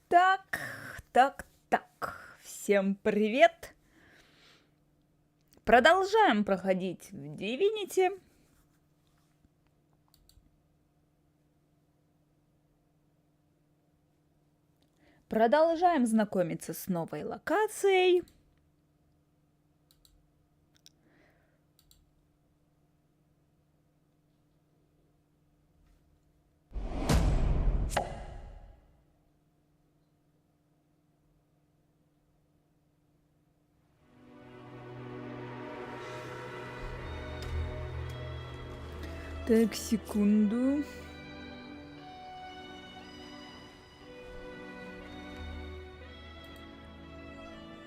Так. Всем привет! Продолжаем проходить в Divinity. Продолжаем знакомиться с новой локацией. Так, секунду.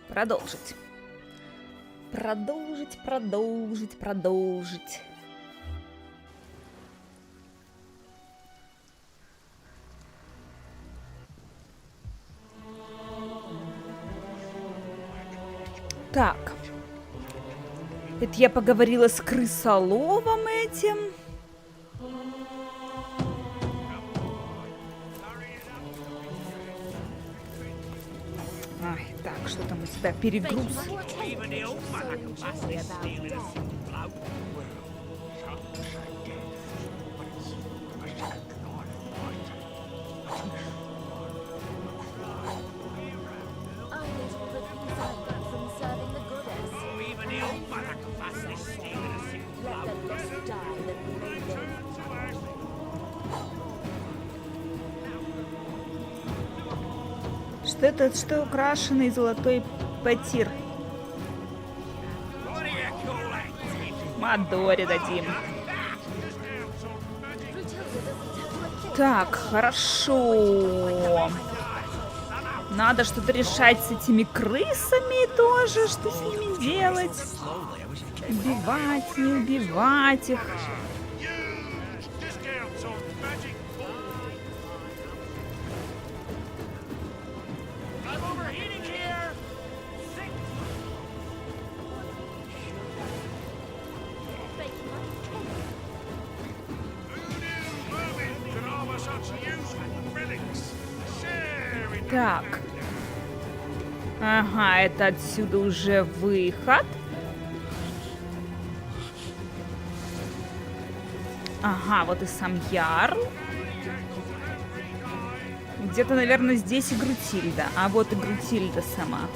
Продолжить. Продолжить. Так. Это я поговорила с крысоловом этим. Ай, так, что там у тебя? Перегруз. Что это? Что украшенный золотой потир? Мадоре дадим. Так, хорошо. Надо что-то решать с этими крысами тоже. Что с ними делать? Убивать, не убивать их. Так. Ага, это отсюда уже выход. Ага, вот и сам Ярл. Где-то, наверное, здесь и Грутильда. А вот и Грутильда сама.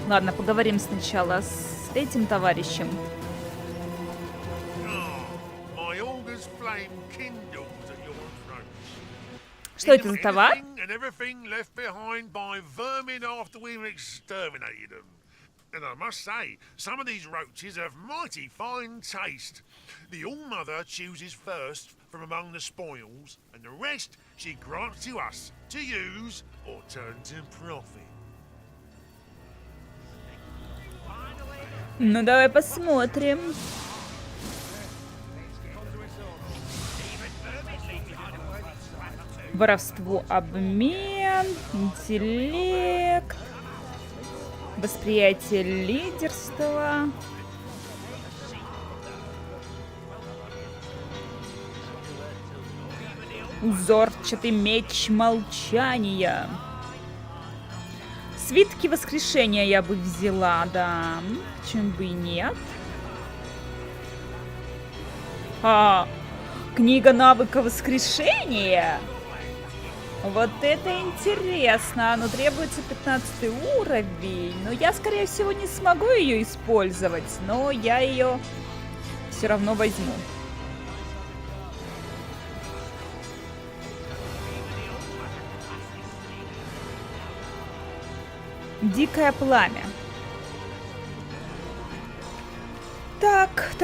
Ладно, поговорим сначала с этим товарищем. Что это за товар? And I must say, some of these roaches have mighty fine taste. The All-Mother chooses first from among the spoils, and the rest she grants to us to use or turn to profit. Ну, давай посмотрим. Воровство, обмен, интеллект, восприятие лидерства. Узорчатый меч молчания. Свитки воскрешения я бы взяла, да. Почему бы и нет? Книга навыка воскрешения. Вот это интересно. Но требуется 15 уровень. Но я, скорее всего, не смогу ее использовать. Но я ее все равно возьму. Дикое пламя. Так.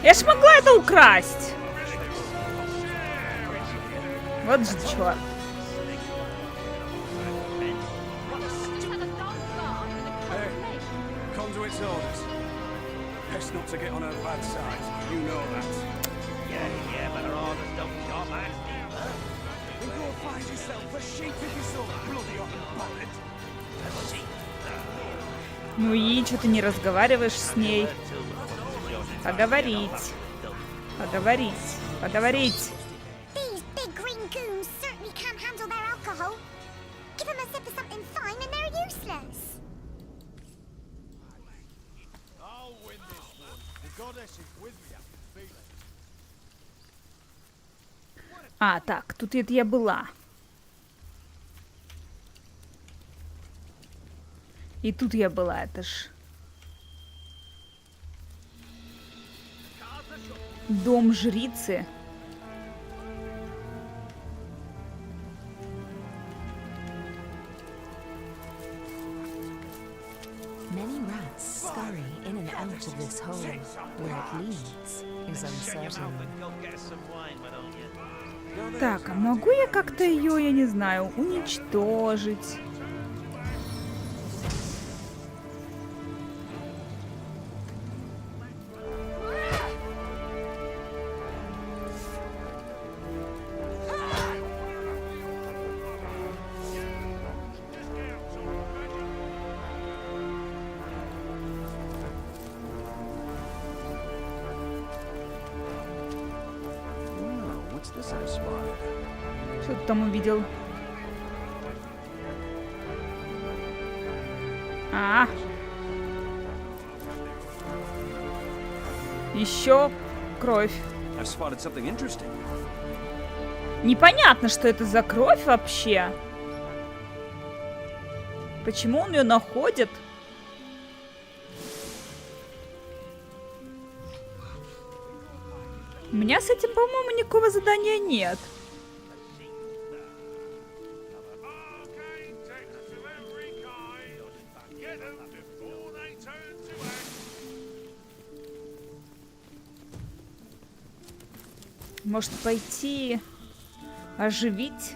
Я ж могла это украсть. Вот же черт. Ну и что ты не разговариваешь с ней? Поговорить. Поговорить. Поговорить. А, так, тут это я была. И тут я была, это ж... Дом жрицы. Many rats scurry in and out of this hole. Where it leads is uncertain. Так, а могу я как-то ее, я не знаю, уничтожить? Что ты там увидел? А, еще кровь. Непонятно, что это за кровь вообще. Почему он ее находит? У меня с этим, по-моему, никакого задания нет. Может пойти оживить?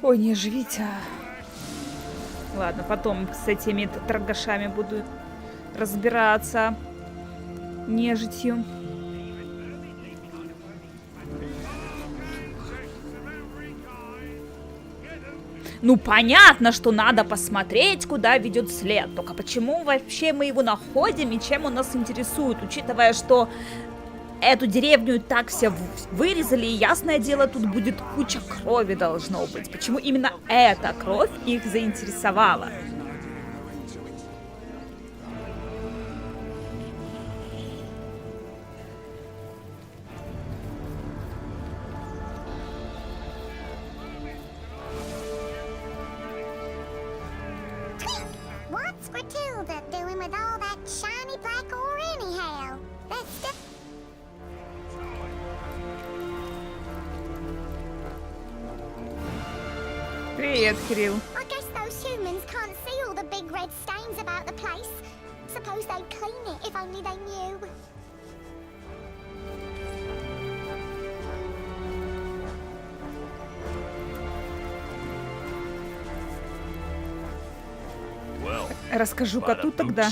Ой, не оживить, а... Ладно, потом с этими торгашами буду разбираться. Нежитью. Ну, понятно, что надо посмотреть, куда ведет след. Только почему вообще мы его находим и чем он нас интересует, учитывая, что эту деревню так все вырезали, и ясное дело, тут будет куча крови должно быть. Почему именно эта кровь их заинтересовала? Привет, Кирилл. I guess those humans can't see all the big red stains about the place. Suppose they'd clean it if only they knew. Расскажу коту тогда.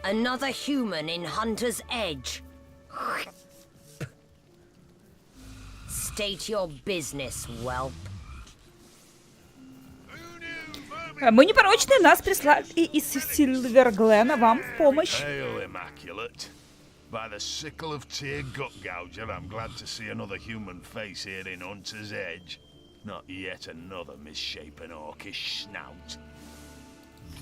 Another human in Hunter's Edge. State your business, whelp. Мы непорочные, нас прислали из Сильверглена вам в помощь. By the sickle of tear gut gouger, I'm glad to see another human face here in Hunter's Edge. Not yet another misshapen orcish snout.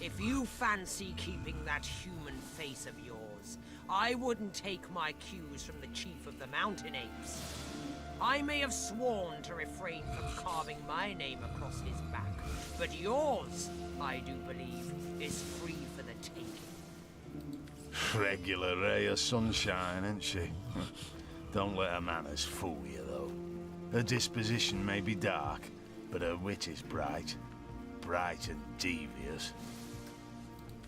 If you fancy keeping that human face of yours, I wouldn't take my cues from the chief of the mountain apes. I may have sworn to refrain from carving my name across his back, but yours, I do believe, is free for the taking. Regular ray of sunshine, ain't she? Don't let her manners fool you, though. Her disposition may be dark, but her wit is bright. Bright and devious.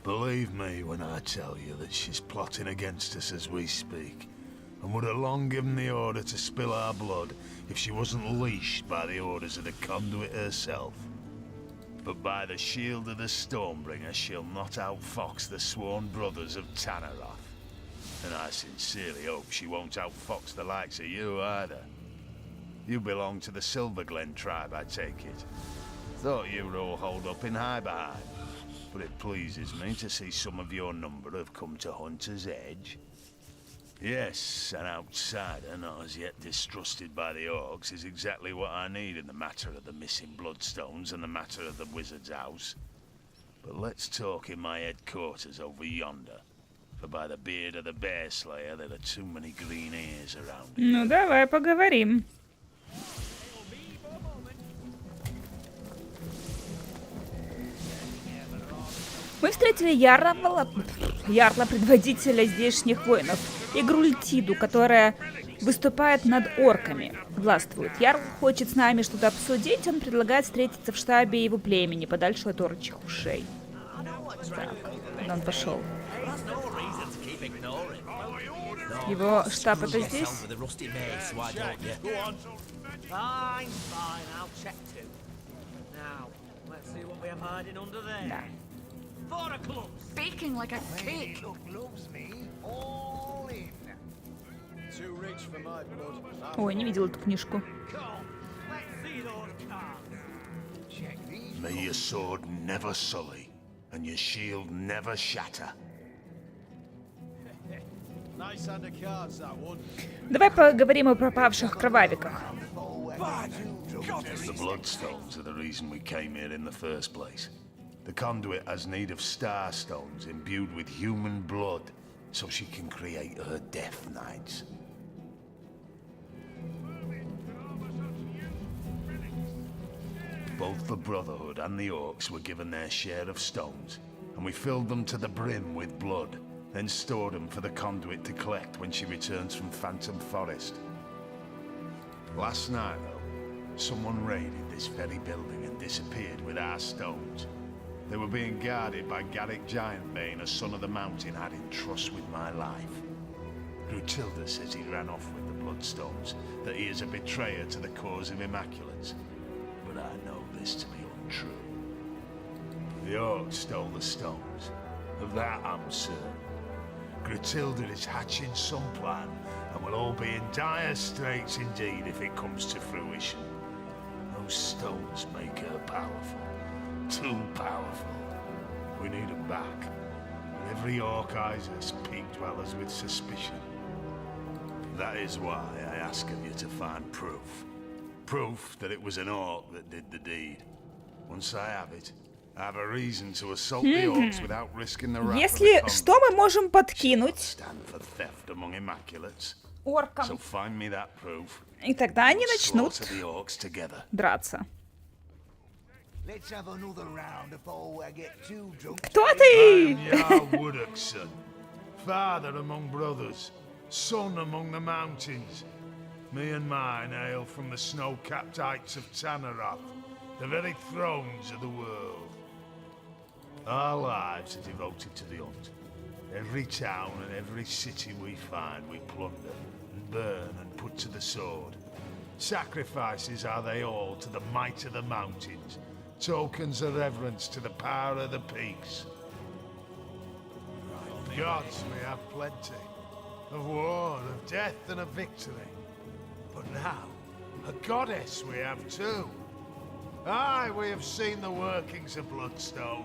Believe me when I tell you that she's plotting against us as we speak, and would have long given the order to spill our blood if she wasn't leashed by the orders of the conduit herself. But by the shield of the Stormbringer, she'll not outfox the sworn brothers of Tanneroth. And I sincerely hope she won't outfox the likes of you either. You belong to the Silverglen tribe, I take it. Thought you were all holed up in Highbehind. But it pleases me to see some of your number have come to Hunter's Edge. Yes, an outsider not as yet distrusted by the orcs is exactly what I need in the matter of the missing bloodstones and the matter of the wizard's house. But let's talk in my headquarters over yonder. For by the beard of the bear slayer, there are too many green ears around here. Ну, давай поговорим. Мы встретили ярла предводителя здешних воинов, Игрультиду, которая выступает над орками, властвует. Ярл хочет с нами что-то обсудить, он предлагает встретиться в штабе его племени, подальше от орчих ушей. Так, куда он пошел? Его штаб это здесь? Да. Baking like a cake. Ой, не видел эту книжку. May your sword never sully, and your shield never shatter. Давай поговорим о пропавших кровавиках. The bloodstones are the reason we came here in the first place. The conduit has need of starstones imbued with human blood, so she can create her death knights. Both the Brotherhood and the Orcs were given their share of stones, and we filled them to the brim with blood, then stored them for the conduit to collect when she returns from Phantom Forest. Last night, though, someone raided this very building and disappeared with our stones. They were being guarded by Garrick Giantbane, a son of the mountain had in trust with my life. Grutilda says he ran off with the bloodstones, that he is a betrayer to the cause of Immaculates. But I know this to be untrue. The Orcs stole the stones. Of that I'm certain. Grutilda is hatching some plan, and we'll all be in dire straits indeed if it comes to fruition. Those stones make her powerful. Too powerful. We need them back. And every orc eyes us, peak dwellers with suspicion. That is why I ask of you to find proof. Proof that it was an orc that did the deed. Once I have it, I have a reason to assault the orcs without risking the wrath of the Если conduit. что мы можем подкинуть Stand for theft among Immaculates. So оркам, find me that proof. и тогда они начнут Slaughter the orcs together. драться. Let's have another round before I get too drunk. Кто ты? Jarl Wooddockson, father among brothers, son among the mountains. Me and mine hail from the snow-capped heights of Tanneroth, the very thrones of the world. Our lives are devoted to the hunt. Every town and every city we find, we plunder and burn and put to the sword. Sacrifices are they all to the might of the mountains, tokens of reverence to the power of the peaks. Of gods we have plenty, of war, of death and of victory. But now, a goddess we have too. Aye, we have seen the workings of Bloodstone,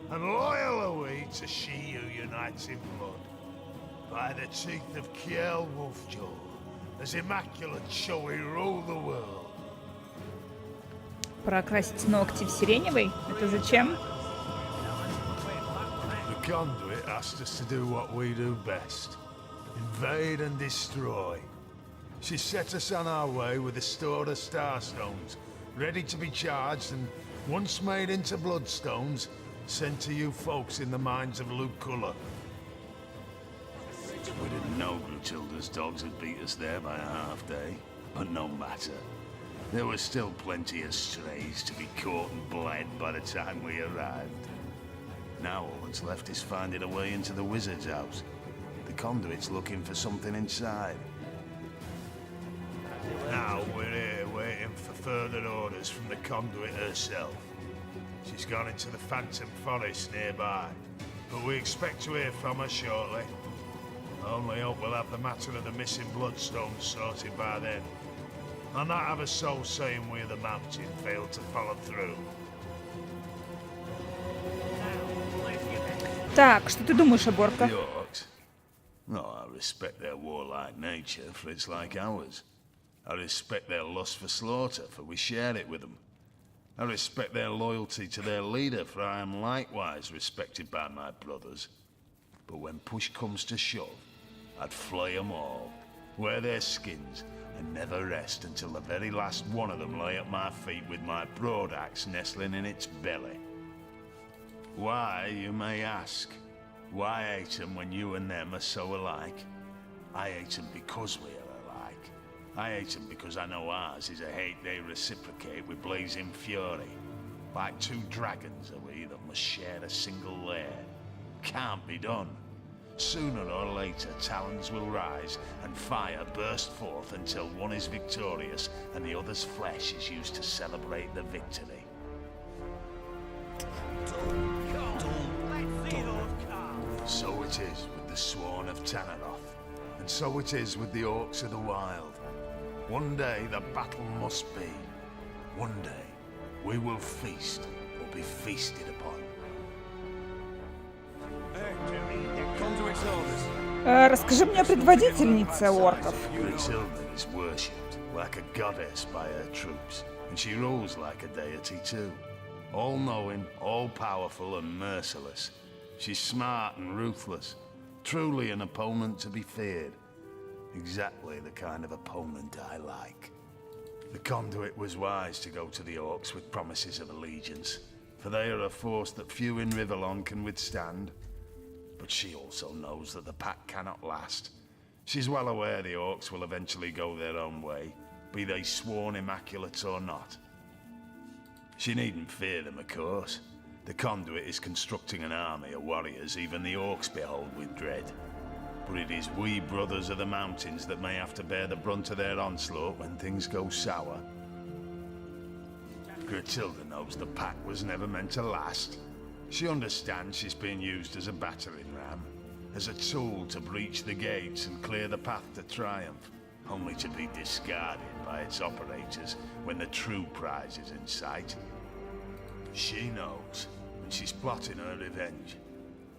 and loyal are we to she who unites in blood. By the teeth of Kiel Wolfjaw, as immaculate shall we rule the world. Прокрасить ногти в сиреневый? Это зачем? The conduit asked us to do what we do best. Invade and destroy. She set us on our way with a store of starstones, ready to be charged and, once made into bloodstones, sent to you folks in the mines of Luculla. We didn't know Grutilda's dogs had beat us there by a half day, but no matter. There were still plenty of strays to be caught and bled by the time we arrived. Now all that's left is finding a way into the wizard's house. The conduit's looking for something inside. Now we're here waiting for further orders from the conduit herself. She's gone into the Phantom Forest nearby, but we expect to hear from her shortly. I only hope we'll have the matter of the missing bloodstones sorted by then. I'll not have a soul saying we're the mountain failed to follow through. Так, что ты думаешь об орках? The orcs? No, I respect their warlike nature, for it's like ours. I respect their lust for slaughter, for we share it with them. I respect their loyalty to their leader, for I am likewise respected by my brothers. But when push comes to shove, I'd flay them all, wear their skins, and never rest until the very last one of them lay at my feet with my broadaxe nestling in its belly. Why, you may ask? Why hate them when you and them are so alike? I hate them because we are alike. I hate them because I know ours is a hate they reciprocate with blazing fury. Like two dragons are we that must share a single lair. Can't be done. Sooner or later, talons will rise and fire burst forth until one is victorious and the other's flesh is used to celebrate the victory. So it is with the Sworn of Tanaroth, and so it is with the Orcs of the Wild. One day the battle must be. One day we will feast or be feasted upon. Расскажи мне о предводительнице орков. Gruntilda is worshipped like a goddess by her troops, and she rules like a deity too. All-knowing, all-powerful and merciless. She's smart and ruthless, truly an opponent to be feared. Exactly the kind of opponent I like. The conduit was wise to go to the Orcs with promises of allegiance, for they are a force that few in Rivellon can withstand. But she also knows that the pack cannot last. She's well aware the Orcs will eventually go their own way, be they sworn immaculates or not. She needn't fear them, of course. The conduit is constructing an army of warriors even the Orcs behold with dread. But it is we brothers of the mountains that may have to bear the brunt of their onslaught when things go sour. Gruntilda knows the pack was never meant to last. She understands she's being used as a battering ram, as a tool to breach the gates and clear the path to triumph, only to be discarded by its operators when the true prize is in sight. She knows, and she's plotting her revenge.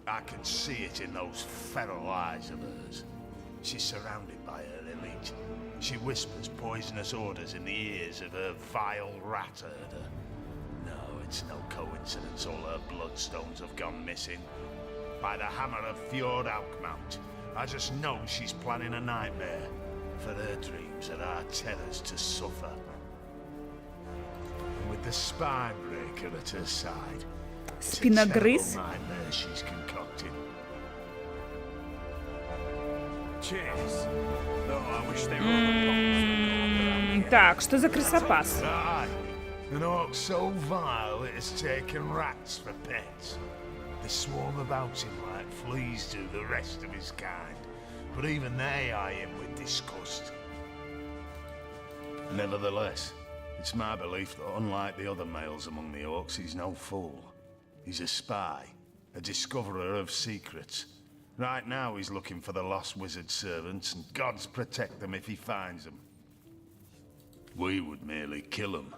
I can see it in those feral eyes of hers. She's surrounded by her elite. She whispers poisonous orders in the ears of her vile rat herder. No, it's no coincidence all her bloodstones have gone missing. By the hammer of Fjord Alkmount, I just know she's planning a nightmare. For her dreams are our terrors to suffer. And with the spine breaker at her side, it's a terrible Спиногрыз. nightmare she's concocted. Cheers. Oh, I wish they were on the box. Так, что за крысопас? Aye, an orc so vile it has taken rats for pets. They swarm about him like fleas do the rest of his kind, but even they eye him with disgust. Nevertheless, it's my belief that unlike the other males among the orcs, he's no fool. He's a spy, a discoverer of secrets. Right now he's looking for the lost wizard servants, and gods protect them if he finds them. We would merely kill him.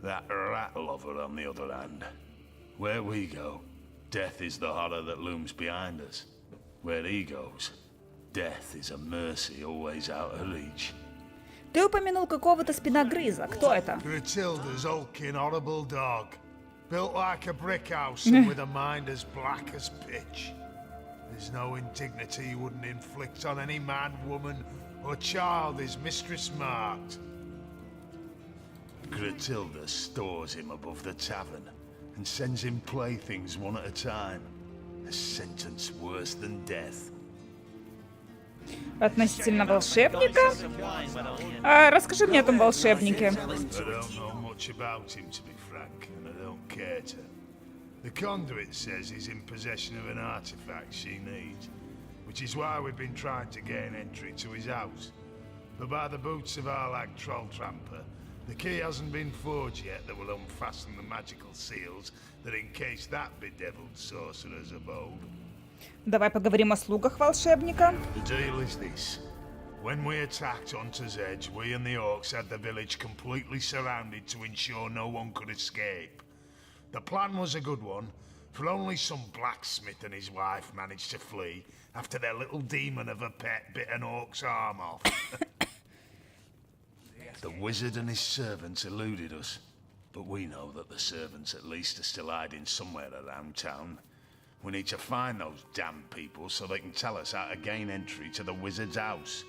That rat lover, on the other hand. Where we go, death is the horror that looms behind us. Where he goes, death is a mercy always out of reach. Ты упомянул какого-то спиногрыза. Кто это? Gruntilda's hulking, horrible dog. Built like a brick house and with a mind as black as pitch. There's no indignity he wouldn't inflict on any man, woman, or child his mistress marked. Gruntilda stores him above the tavern and sends him playthings one at a time. A sentence worse than death. Относительно волшебника? Расскажи мне о том волшебнике. The conduit says he's in possession of an artifact she needs, which is why we've been trying to gain entry to his house. But by the boots of our lag troll tramper, the key hasn't been forged yet that will unfasten the magical seals that encase that bedeviled sorcerer's abode. Давай поговорим о слугах волшебника. The deal is this. When we attacked Hunter's Edge, we and the orcs had the village completely surrounded to ensure no one could escape. The plan was a good one, for only some blacksmith and his wife managed to flee after their little demon of a pet bit an orc's arm off. The wizard and his servants eluded us, but we know that the servants at least are still hiding somewhere around town. We need to find those damn people so they can tell us how to gain entry to the wizard's house.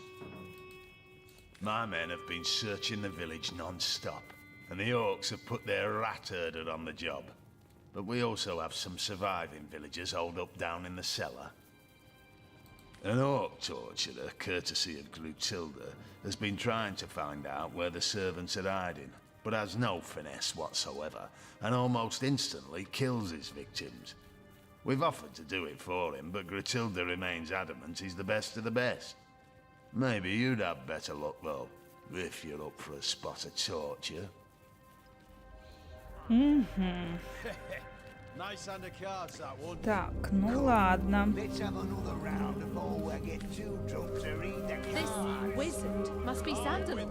My men have been searching the village non-stop, and the orcs have put their rat herder on the job. But we also have some surviving villagers holed up down in the cellar. An orc torturer, courtesy of Glutilda, has been trying to find out where the servants are hiding, but has no finesse whatsoever, and almost instantly kills his victims. We've offered to do it for him, but Glutilda remains adamant he's the best of the best. Maybe you'd have better luck, though, if you're up for a spot of torture. Так, ну ладно. Let's have another round before I get too drunk to read the This cards. wizard must be Sandalwood.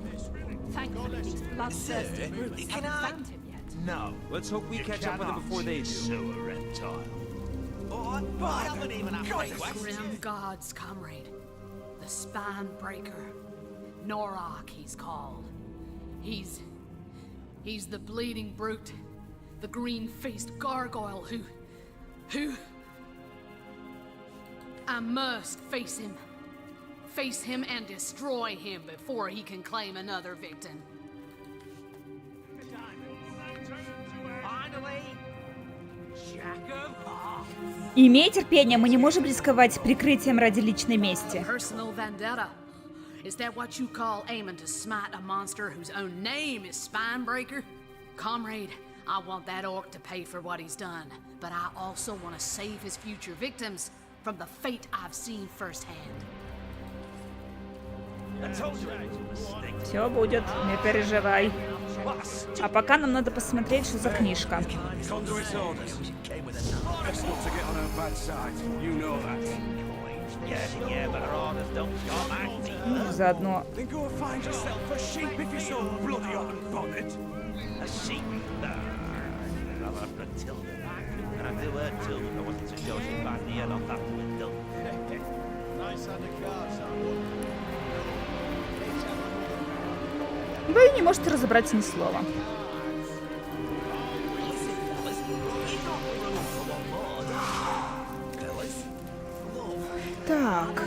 Thankfully, these bloodthirsty brutes haven't found him yet. No. Let's hope we catch up with them before they do. Sewer reptile. Grim gods, comrade. The span breaker. Norak, he's called. He's the bleeding brute. The green-faced gargoyle who... I must face him. Face him and destroy him before he can claim another victim. Имей терпение, мы не можем рисковать прикрытием ради личной мести. Personal vendetta. Is that what you call aiming to smite a monster whose own name is Spinebreaker? Comrade, I want that orc to pay for what he's done, but I also want to save his future victims from the fate I've seen firsthand. Все будет, не переживай. А пока нам надо посмотреть, что за книжка. Ну, заодно... Вы не можете разобрать ни слова. Так.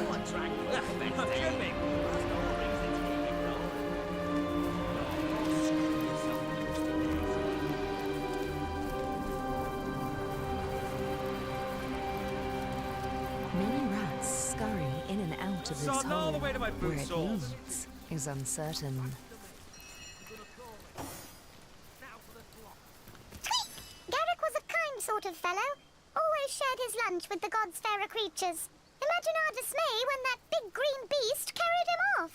Many rats scurry in and out of this hole. Where it leads is uncertain. Garrick was a kind sort of fellow. Always shared his lunch with the gods' fairer creatures. Imagine our dismay when that big green beast carried him off.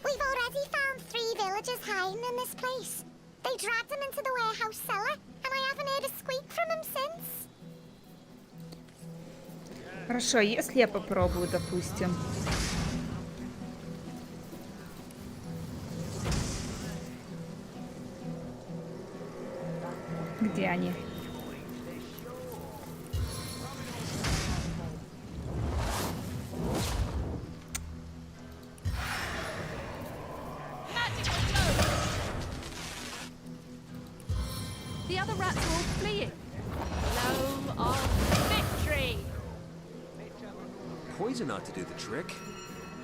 We've already found 3 villagers hiding in this place. They dragged him into the warehouse cellar, and I haven't heard a squeak from him since. Хорошо, если я попробую, допустим. Где они? The other rats are all fleeing. Blow of victory! Poison ought to do the trick,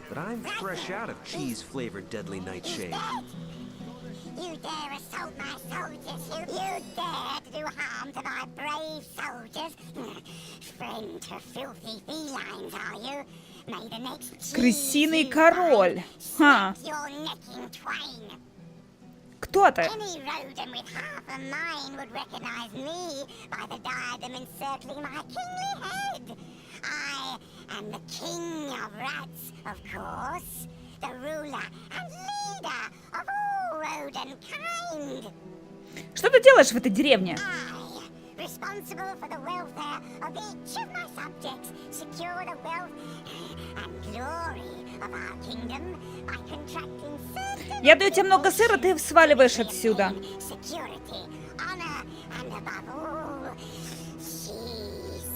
but I'm fresh out of cheese-flavored deadly nightshade. You dare assault my soldiers, you dare to do harm to my brave soldiers. Friend to filthy felines, are you? May the next Крысиный король. Ха. your neck in twain. Кто ты? Any rodent with half a mind would recognize me by the diadem encircling my kingly head. I am the king of rats, of course, the ruler and leader of all rodent kind. Что ты делаешь в этой деревне? I, responsible for the welfare of each of my subjects, secure the wealth and glory of our kingdom by contracting certain Я даю тебе много сыра, ты сваливаешь отсюда. security, honor, and above all, cheese.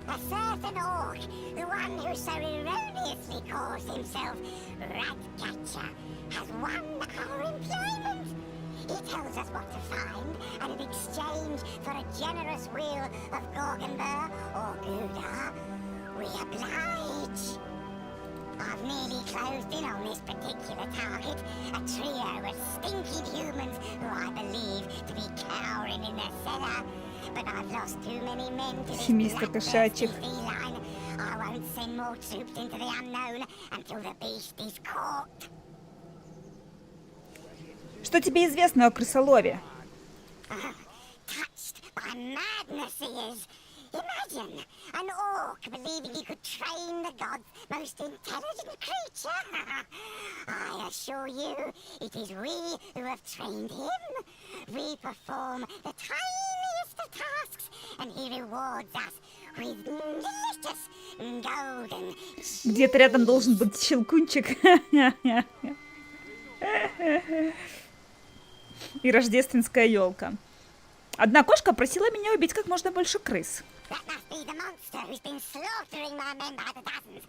A certain orc, the one who so erroneously calls himself Ratcatcher, has won our employment. He tells us what to find, and in exchange for a generous wheel of Gorgonber or Gouda, we oblige. I've nearly closed in on this particular target, a trio of stinking humans who I believe to be cowering in their cellar. But I've lost too many men to this Семейство bloodthirsty кошачьих. feline. I won't send more troops into the unknown until the beast is caught. Что тебе известно о крысолове? Touched by madness he is. Imagine an orc believing he could train the god's most intelligent creature. I assure you, it is we who have trained him. We perform the tiniest of tasks, and he rewards us with delicious golden. Где-то рядом должен быть щелкунчик. И рождественская елка. Одна кошка просила меня убить как можно больше крыс. That must be the monster who's been slaughtering my men by the dozens.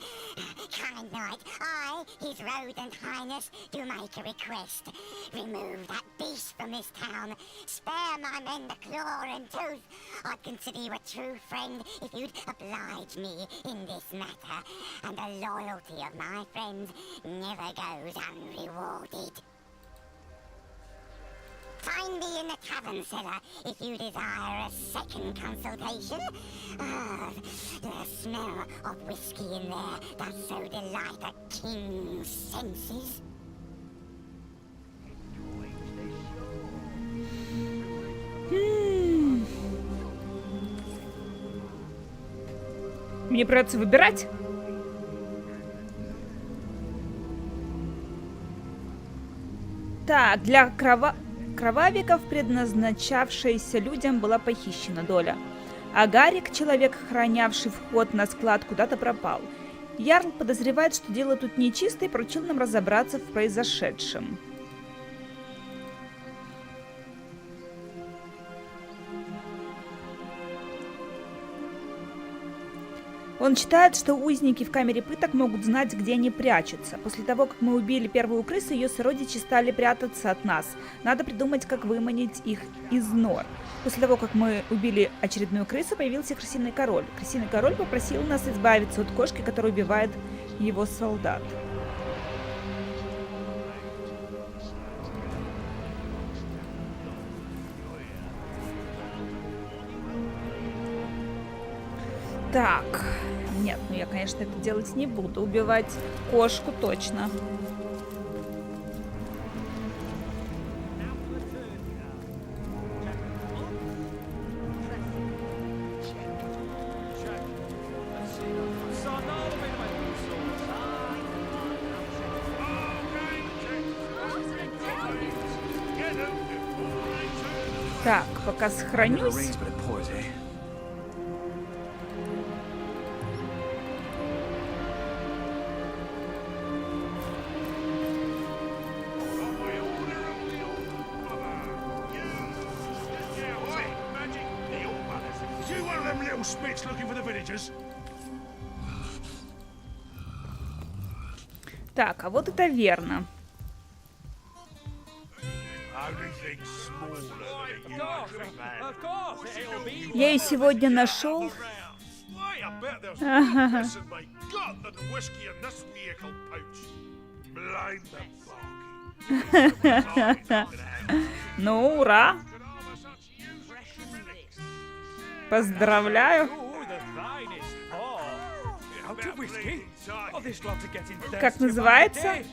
Kind knight, I, his rodent highness, do make a request. Remove that beast from this town. Spare my men the claw and tooth. I'd consider you a true friend if you'd oblige me in this matter. And the loyalty of my friends never goes unrewarded. Find me in the tavern cellar if you desire a second consultation. Ah, the smell of whiskey in there does so delight a king's senses. Мне придется выбирать. Так, для кровавиков, предназначавшаяся людям, была похищена доля. А Гарик, человек, охранявший вход на склад, куда-то пропал. Ярл подозревает, что дело тут нечисто, и поручил нам разобраться в произошедшем. Он считает, что узники в камере пыток могут знать, где они прячутся. После того, как мы убили первую крысу, ее сородичи стали прятаться от нас. Надо придумать, как выманить их из нор. После того, как мы убили очередную крысу, появился крысиный король. Крысиный король попросил нас избавиться от кошки, которая убивает его солдат. Так, нет, ну я, конечно, это делать не буду. Убивать кошку точно. Так, пока сохранюсь. Так, а вот это верно. Я ее сегодня нашел. Ну, ура! Поздравляю! Как называется?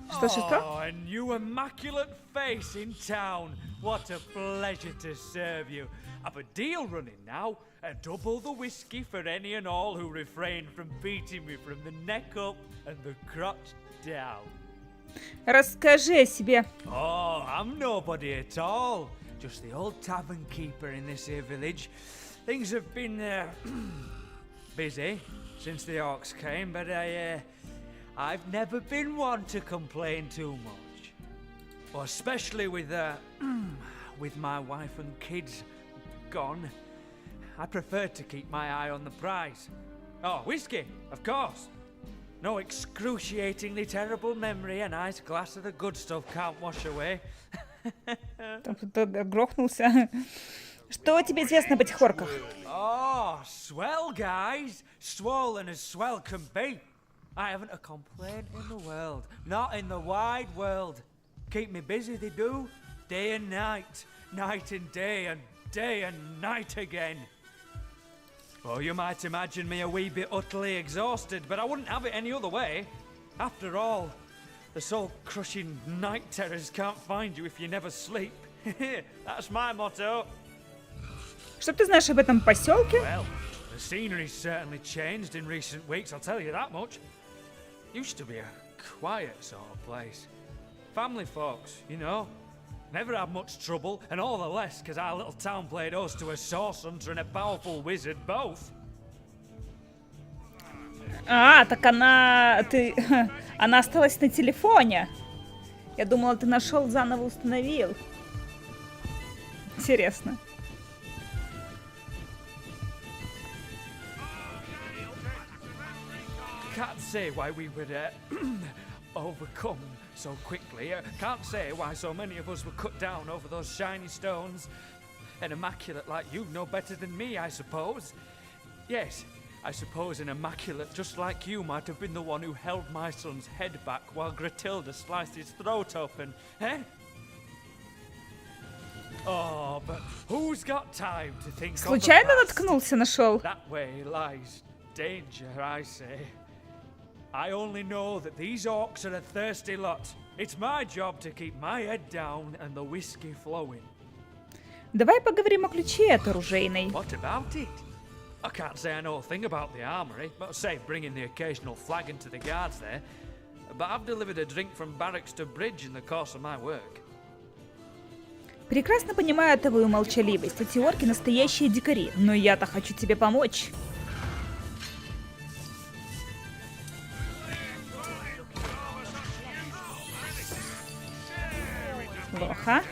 Что? A new immaculate face in town. What a pleasure to serve you. I've a deal running now. Double the whiskey for any and all who refrain from beating me from the neck up and the crotch down. Расскажи о себе. Oh, I'm nobody at all. Just the old tavern keeper in this here village. Things have been busy since the orcs came, but I've never been one to complain too much. Well, especially with my wife and kids gone. I prefer to keep my eye on the prize. Oh, whiskey, of course. No excruciatingly terrible memory a nice glass of the good stuff can't wash away. Там кто-то грохнулся. Что тебе известно об этих орках? Oh, swell guys. Swollen as swell can be. I haven't a complaint in the world. Not in the wide world. Keep me busy, they do. Day and night. Night and day and night again. Oh, you might imagine me a wee bit utterly exhausted, but I wouldn't have it any other way. After all, the soul-crushing night terrors can't find you if you never sleep. That's my motto. Что ты знаешь об этом поселке? Well, the scenery's certainly changed in recent weeks, I'll tell you that much. Used to be a quiet sort of place. Family folks, you know. Never had much trouble, and all the less because our little town played host to a source hunter and a powerful wizard both. А, так она осталась на телефоне. Я думала, ты нашел, заново установил. Интересно. Can't say why we would overcome so quickly. Can't say why so many of us were cut down over those shiny stones. An immaculate like you know better than me, I suppose. Yes, I suppose an immaculate just like you might have been the one who held my son's head back while Gratilda sliced his throat open, eh? Oh, but who's got time to think? Случайно наткнулся, нашел? That way lies danger, I say. I only know that these orcs are a thirsty lot. It's my job to keep my head down and the whiskey flowing. Давай поговорим о ключе от оружейной. What about it? I can't say I know a thing about the armory, but say bringing the occasional flagon to the guards there. But I've delivered a drink from barracks to bridge in the course of my work. Прекрасно понимаю твою молчаливость. Эти орки настоящие дикари, но я-то хочу тебе помочь. Плохо.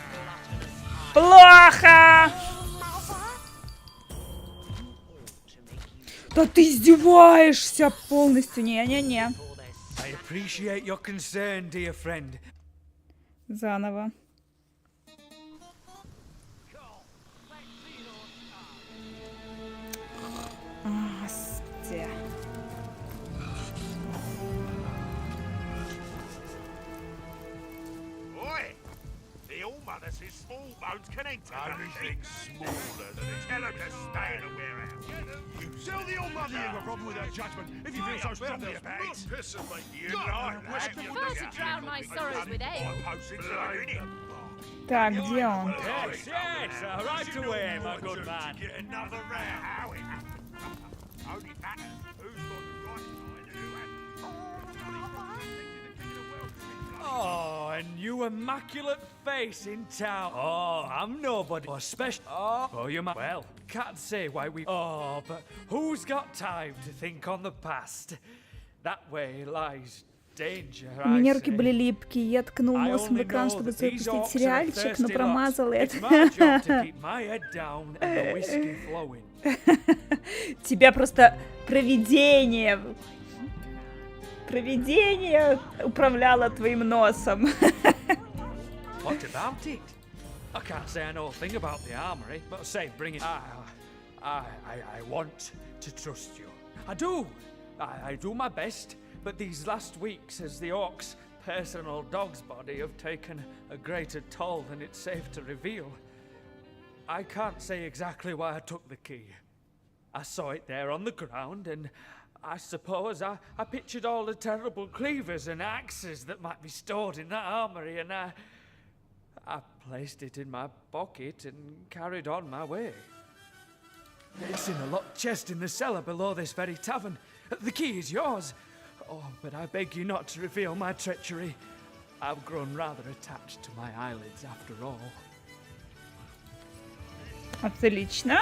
Плохо! Да ты издеваешься полностью. Не-не-не. I appreciate your concern, dear friend. Заново. This small bones connected. Anything smaller than it. Tell him to stay in a warehouse. Tell the old mother you have a problem with her judgment if you feel so strongly about it. You like that? I prefer to drown my sorrows with ale. Так, где он? Yes, yes, right away, my good man. Get another round. Only matters who's got the right side and who hasn't. Oh, a new immaculate face in town. Oh, I'm nobody. Or special. Oh, you might. Well, can't say why we. Oh, but who's got time to think on the past? That way lies danger. У меня руки были липкие, я ткнул носом в экран, чтобы запустить сериальчик, но промазал это. Тебя просто провидение управляло твоим носом. What about it? I can't say I know a thing about the armory, but say bring it. I want to trust you. I do. I do my best, but these last weeks as the orcs personal dog's body have taken a greater toll than it's safe to reveal. I can't say exactly why I took the key. I saw it there on the ground, and I suppose I pictured all the terrible cleavers and axes that might be stored in that armory, and I placed it in my pocket and carried on my way. It's in a locked chest in the cellar below this very tavern. The key is yours. Oh, but I beg you not to reveal my treachery. I've grown rather attached to my eyelids after all. Отлично.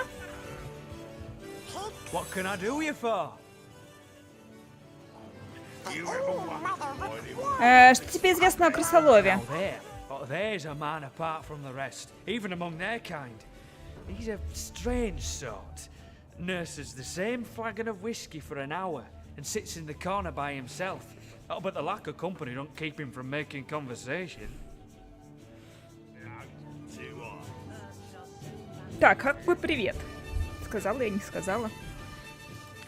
What can I do you for? Что тебе известно о крысолове? There's a man apart from the rest, even among their kind. He's a strange sort. Nurses the same flagon of whiskey for an hour and sits in the corner by himself. Oh, but the lack of company don't keep him from making conversation. Так, как бы привет. Сказала я, не сказала.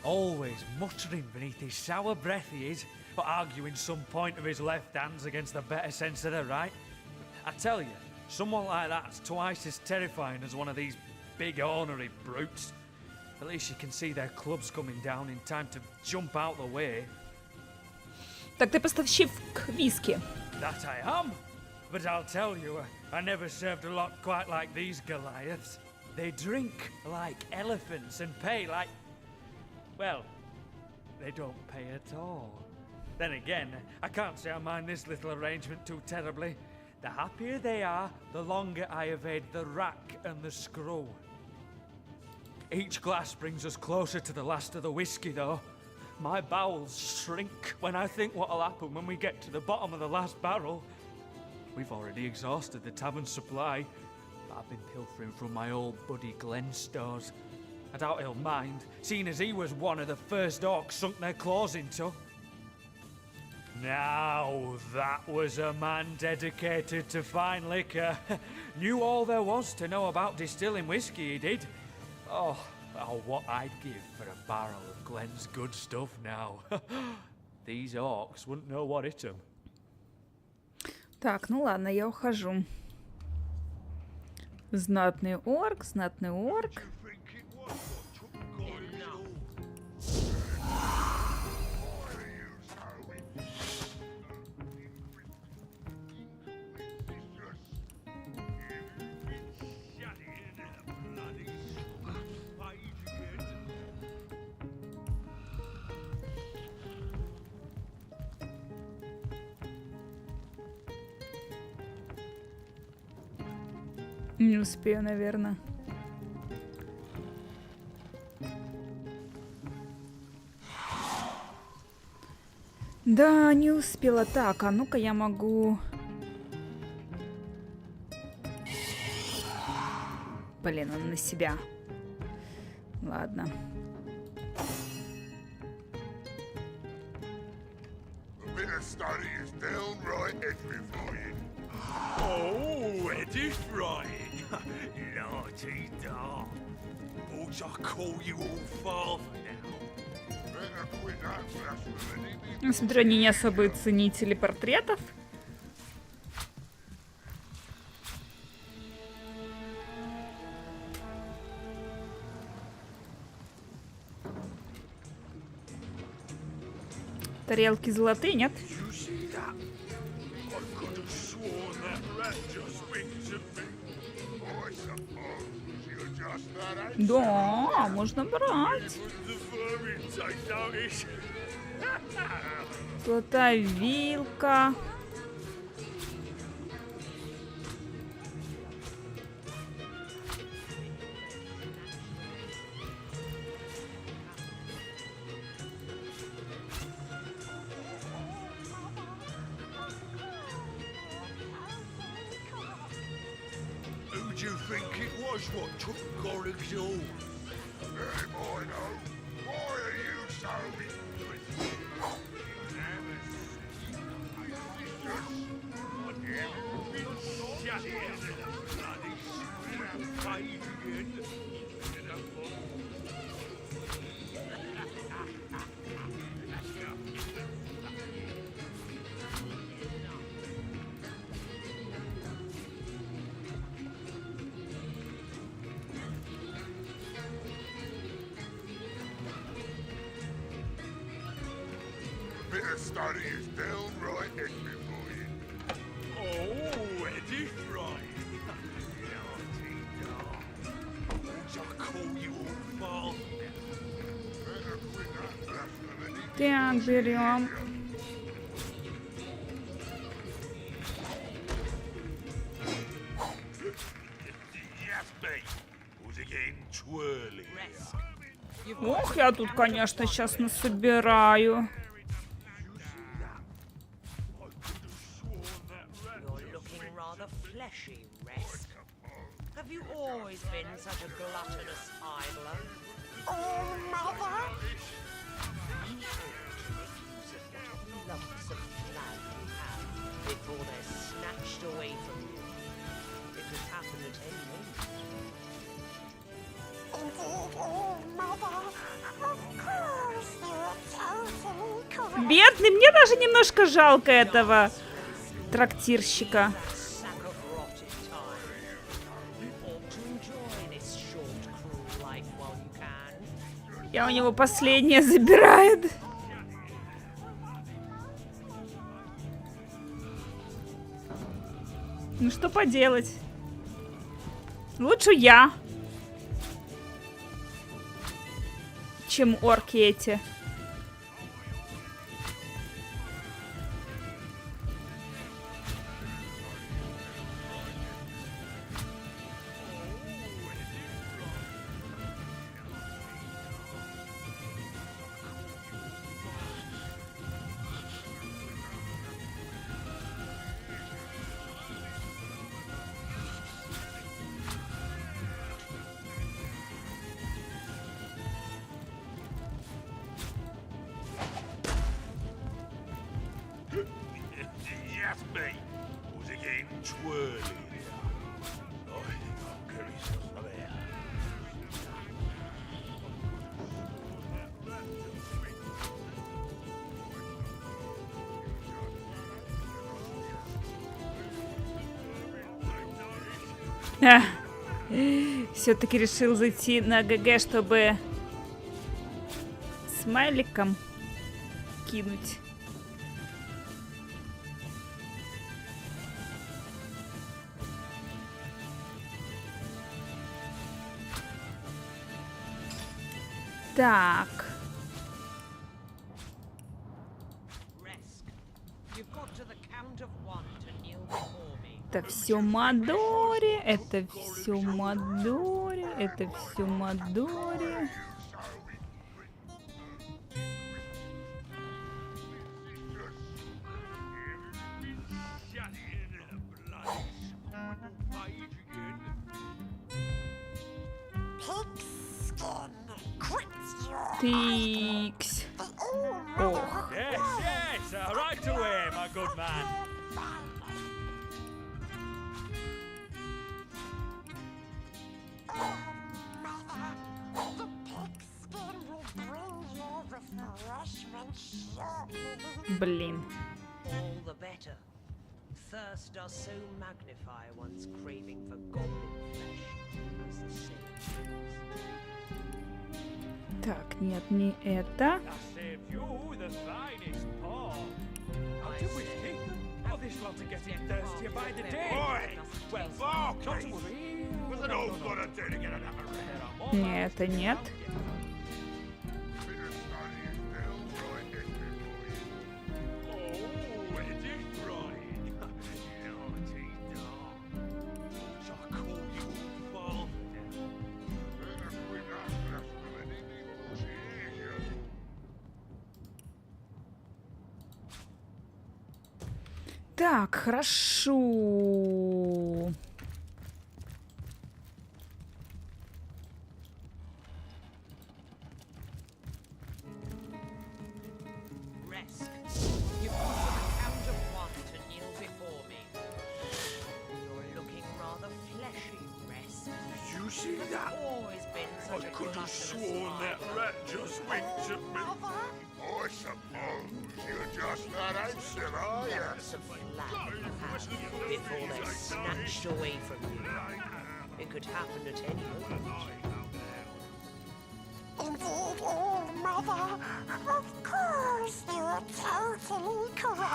Always muttering beneath his sour breath he is, but arguing some point of his left hands against the better sense of the right. I tell you, someone like that's twice as terrifying as one of these big ornery brutes. At least you can see their clubs coming down in time to jump out the way. Так, ты поставщик виски. That I am, but I'll tell you, I never served a lot quite like these Goliaths. They drink like elephants and pay like... well, they don't pay at all. Then again, I can't say I mind this little arrangement too terribly. The happier they are, the longer I evade the rack and the screw. Each glass brings us closer to the last of the whiskey, though. My bowels shrink when I think what'll happen when we get to the bottom of the last barrel. We've already exhausted the tavern supply. I've been pilfering from my old buddy Glenn's stores. I doubt he'll mind, seeing as he was one of the first orcs sunk their claws into. Now that was a man dedicated to fine liquor. Knew all there was to know about distilling whiskey, he did. Oh, what I'd give for a barrel of Glenn's good stuff now. These orcs wouldn't know what hit them. Так, ну ладно, я ухожу. Знатный орк, знатный орк. Не успею, наверное. Да, не успела. Так, а ну-ка я могу... Блин, он на себя. Ладно. Oh, edifying! Naughty dog. Ought I call you all father now? Смотрю, они не особые ценители портретов. Тарелки золотые, нет? Да, можно брать. Золотая вилка. Who do you think it was what took Gorig's all? Hey, boy, no. Why are you so study is downright ignorant, boy. Oh, it is right. I call you all father. Так, берем. Yes, mate. Was again twirly. Ох, я тут, конечно, сейчас насобираю. You're looking rather fleshy, Resk. Have you always been such a gluttonous idler? Oh, Mother! Be sure to make use of whatever lumps of flag you have before they're snatched away from you. It could happen at any moment. Indeed, oh, Mother. Of course, you're totally correct. Бедный, мне даже немножко жалко этого трактирщика. Sack of rotted time. You ought to enjoy this short, cruel life while you can. Я у него последнее забирает. Ну что поделать? Лучше я, чем орки эти. Yes, mate. Was again twirly. Oh, curry sauce there. Все-таки решил зайти на ГГ, чтобы смайликом кинуть. Так. Resk, you've got to the count of one to kneel before me. Это все Мадори, это все Мадори, это все Мадори. Тикс. Ох. Yes, yes, right away, my good man. Блин. All the better. Thirst does so magnify one's craving for goblin flesh, as the saying goes. Так, нет, не это. I saved you the finest paw. Out of whiskey? Oh, this lot are getting thirstier by the day. Oi! Well, Fuck! not to worry. What's it all gotta do to get another red? Не, это нет. Oh, it is right. Naughty dog. So I call you all Так, хорошо. Resk, you've got to the count of one to kneel before me. You're looking rather fleshy, Resk. Did you see that? Always been I such a could have gluttonous sworn that idler. rat just winked at me. I suppose you're just that ancient, are you? Lumps of flag you have before they're snatched away from you. It could happen at any moment. Indeed, oh, Mother. Of course, you're You're totally correct.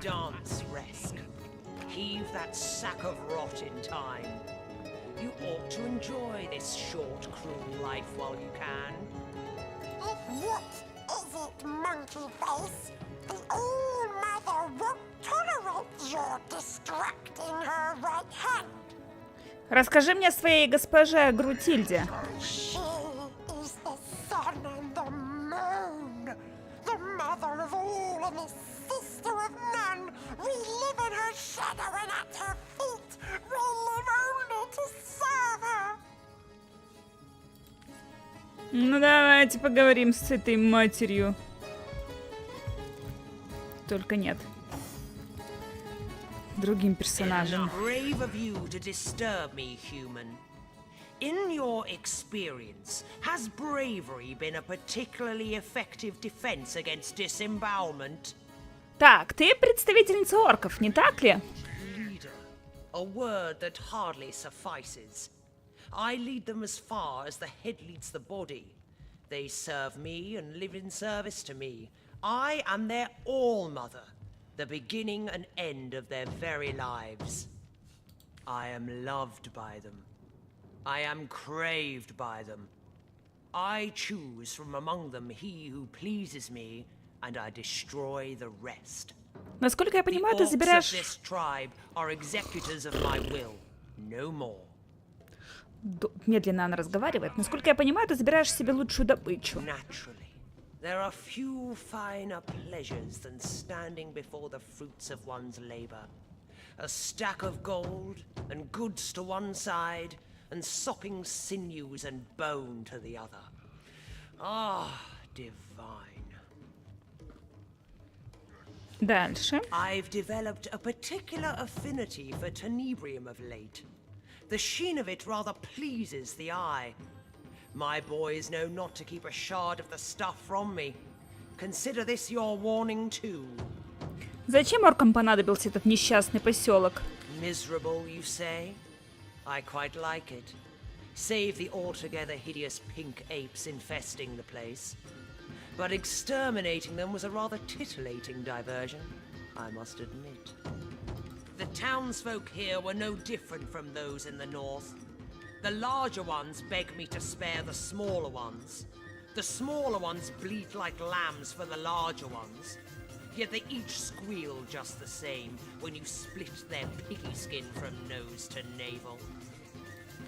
Dance, Resk. Heave that sack of rot in time. You ought to enjoy this short, cruel life while you can. What is it, monkey face? The All-Mother won't tolerate your distracting her right hand. Расскажи мне о своей госпоже Грутильде. She is the sun and the moon, the mother of all and the sister of none. We live in her shadow and at her feet. We live only to serve her. Ну давайте поговорим с этой матерью. Только нет. Другим персонажем. Brave of you to disturb me, human. In your experience, has bravery been a particularly effective defense against disembowelment? Так, ты представительница орков, не так ли? Leader, a word that hardly suffices. I lead them as far as the head leads the body. They serve me and live in service to me. I am their all-mother, the beginning and end of their very lives. I am loved by them. I am craved by them. I choose from among them he who pleases me, and I destroy the rest. Насколько я понимаю, ты The orcs забираешь... of this tribe are executors of my will, no more. Медленно она разговаривает. Насколько я понимаю, ты забираешь себе лучшую добычу. Naturally, there are few finer pleasures than standing before the fruits of one's labor. A stack of gold and goods to one side, and sopping sinews and bone to the other. Ah, divine. Дальше. I've developed a particular affinity for tenebrium of late. The sheen of it rather pleases the eye. My boys know not to keep a shard of the stuff from me. Consider this your warning too. Зачем оркам понадобился этот несчастный поселок? Miserable, you say? I quite like it. Save the altogether hideous pink apes infesting the place. But exterminating them was a rather titillating diversion, I must admit. The townsfolk here were no different from those in the north. The larger ones beg me to spare the smaller ones. The smaller ones bleat like lambs for the larger ones. Yet they each squeal just the same when you split their piggy skin from nose to navel.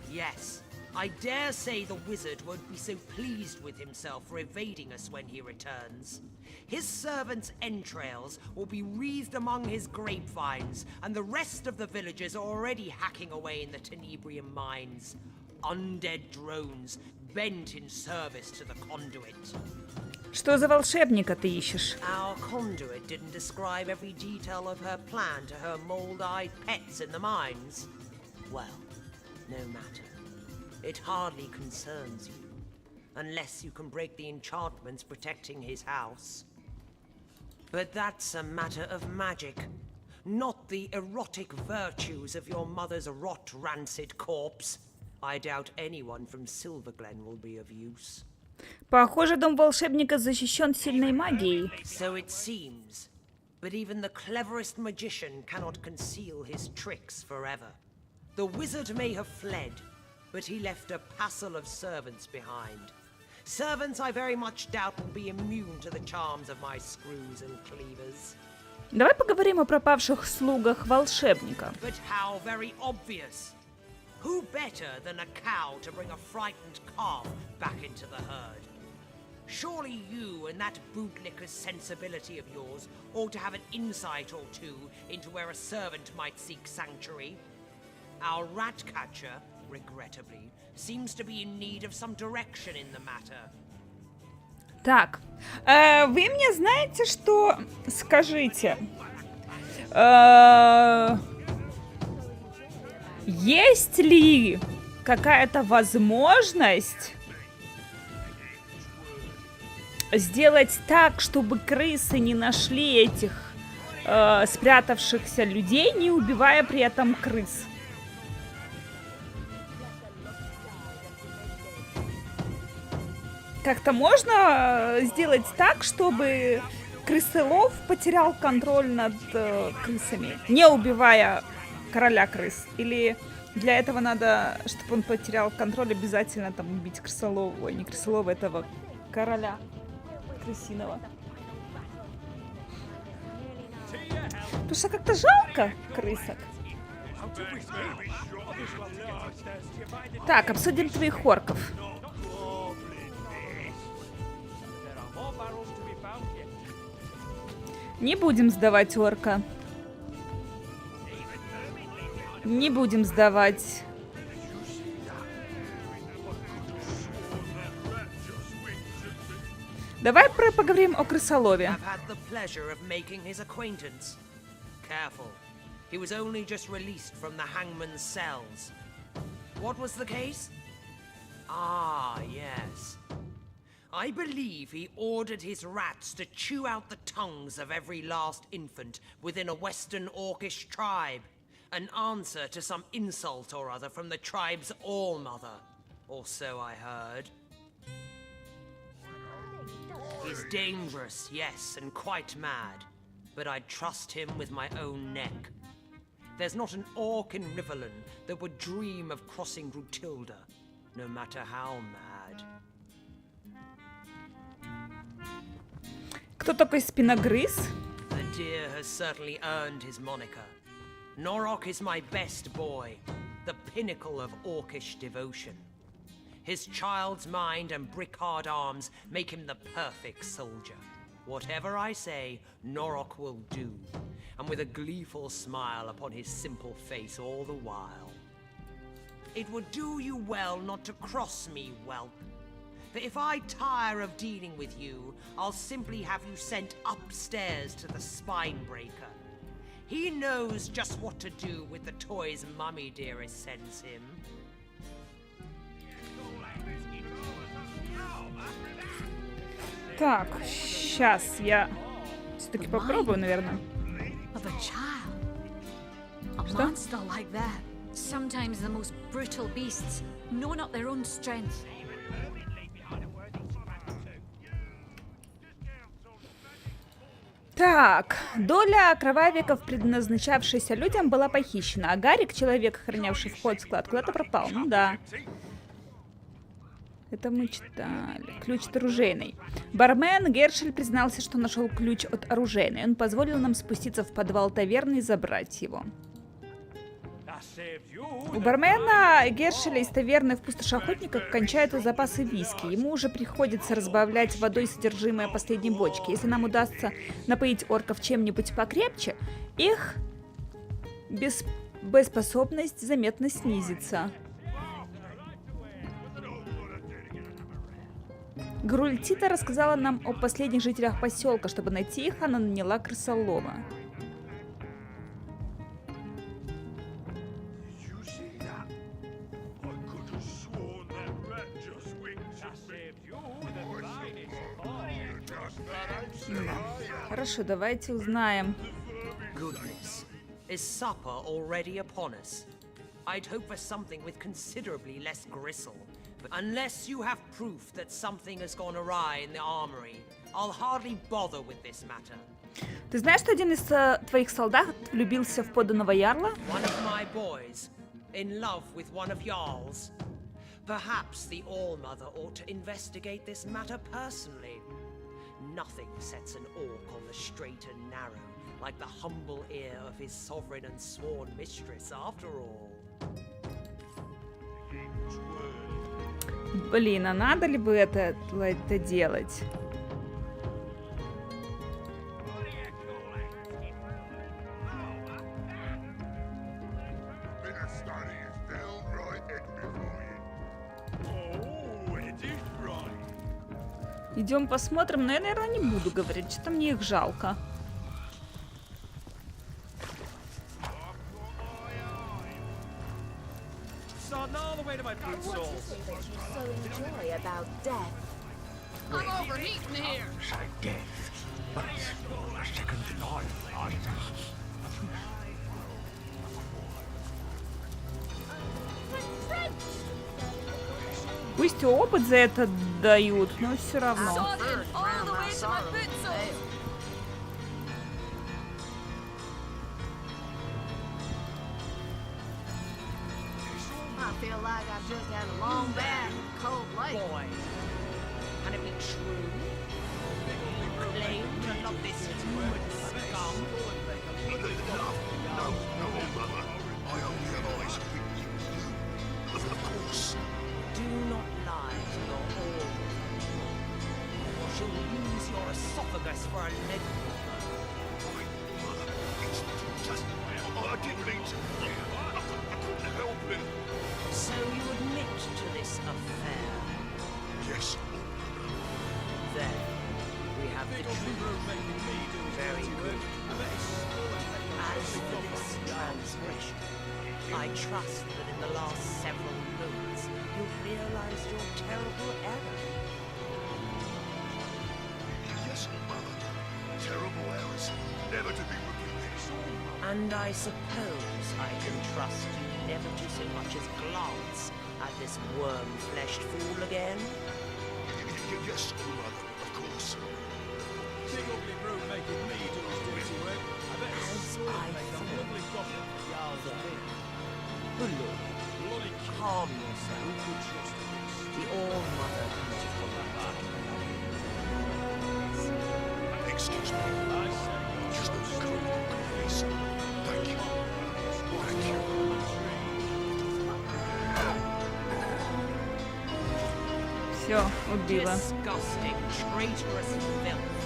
Yes, I dare say the wizard won't be so pleased with himself for evading us when he returns. His servants' entrails will be wreathed among his grapevines, and the rest of the villagers are already hacking away in the tenebrium mines. Undead drones bent in service to the conduit. Что за волшебника ты ищешь? Our conduit didn't describe every detail of her plan to her mold-eyed pets in the mines. Well, no matter. It hardly concerns you, unless you can break the enchantments protecting his house. But that's a matter of magic, not the erotic virtues of your mother's rot-rancid corpse. I doubt anyone from Silverglen will be of use. Похоже, дом волшебника защищен сильной магией. So it seems, but even the cleverest magician cannot conceal his tricks forever. The wizard may have fled, but he left a passel of servants behind. Servants I very much doubt will be immune to the charms of my screws and cleavers. Давай поговорим о пропавших слугах волшебника. But how very obvious! Who better than a cow to bring a frightened calf back into the herd? Surely you and that bootlicker's sensibility of yours ought to have an insight or two into where a servant might seek sanctuary. Our rat catcher, regrettably, seems to be in need of some direction in the matter. Так, вы мне знаете, что... Скажите. Есть ли какая-то возможность сделать так, чтобы крысы не нашли этих спрятавшихся людей, не убивая при этом крыс? Как-то можно сделать так, чтобы крысолов потерял контроль над крысами, не убивая короля крыс? Или для этого надо, чтобы он потерял контроль, обязательно там убить крысолова, ой, не крысолова, этого короля крысиного? Потому что как-то жалко крысок. Так, обсудим твоих орков. Не будем сдавать орка. Не будем сдавать. Давай поговорим о крысолове. Careful. He was only just released from the hangman's cells. What was the case? Ah, yes. I believe he ordered his rats to chew out the tongues of every last infant within a Western Orcish tribe. An answer to some insult or other from the tribe's all-mother. Or so I heard. He's dangerous, yes, and quite mad. But I'd trust him with my own neck. There's not an orc in Riverland that would dream of crossing Rutilda, no matter how mad. Кто такой спиногрыз? The deer has certainly earned his moniker. Norok is my best boy, the pinnacle of orcish devotion. His child's mind and brick-hard arms make him the perfect soldier. Whatever I say, Norok will do, and with a gleeful smile upon his simple face all the while. It would do you well not to cross me, whelp. For if I tire of dealing with you, I'll simply have you sent upstairs to the Spinebreaker. He knows just what to do with the toys Mummy Dearest sends him. Так, сейчас я все-таки попробую, наверное. Что? Sometimes the most brutal beasts know not their own strength. Так, доля кровавиков, предназначавшаяся людям, была похищена, а Гарик, человек, охранявший вход в склад, куда-то пропал. Ну да. Это мы читали. Ключ от оружейной. Бармен Гершель признался, что нашел ключ от оружейной. Он позволил нам спуститься в подвал таверны и забрать его. У бармена Гершеля из таверны в пустоши охотников кончаются запасы виски. Ему уже приходится разбавлять водой содержимое последней бочки. Если нам удастся напоить орков чем-нибудь покрепче, их боеспособность заметно снизится. Грультита рассказала нам о последних жителях поселка. Чтобы найти их, она наняла крысолова. Хорошо, давайте узнаем. Goodness, is supper already upon us? I'd hope for something with considerably less gristle. But unless you have proof that something has gone awry in the armory, I'll hardly bother with this matter. Ты знаешь, что один из твоих солдат влюбился в подданного ярла? One of my boys, in love with one of Jarl's. Perhaps the All-Mother ought to investigate this matter personally. Nothing sets an orc on the straight and narrow like the humble ear of his sovereign and sworn mistress, after all. Блин, а надо ли бы это делать? Идем посмотрим, но я, наверное, не буду говорить, что мне их жалко. I'm overheating here. Пусть опыт за это дают, но все равно. I feel like I just had a long bath, cold lake. Boy, can it be true? You claim to love this human scum? No, Mother. I only have eyes for you. Of course. Do not lie to your old or she'll use your esophagus for a leg warmer. Mother, it's just... I didn't mean to. I couldn't help it. So you admit to this affair? Yes. Then we have the truth. Very good. As for this transgression, I trust that in the last several moments you've realized your terrible error. Yes, Mother. Terrible errors. Never to be repeated. And I suppose I can trust you never to so much as glance at this worm-fleshed fool again? Yes, Mother, of course. Big ugly brood making me do his dirty work. I bet As it's I make a thought. lovely coffee. Good Lord, Bloody calm yourself. who could trust this? The All-Mother has come back. Excuse me. I say, Just a cold, please. Thank you. Thank you. Все, убила. Disgusting, traitorous filth.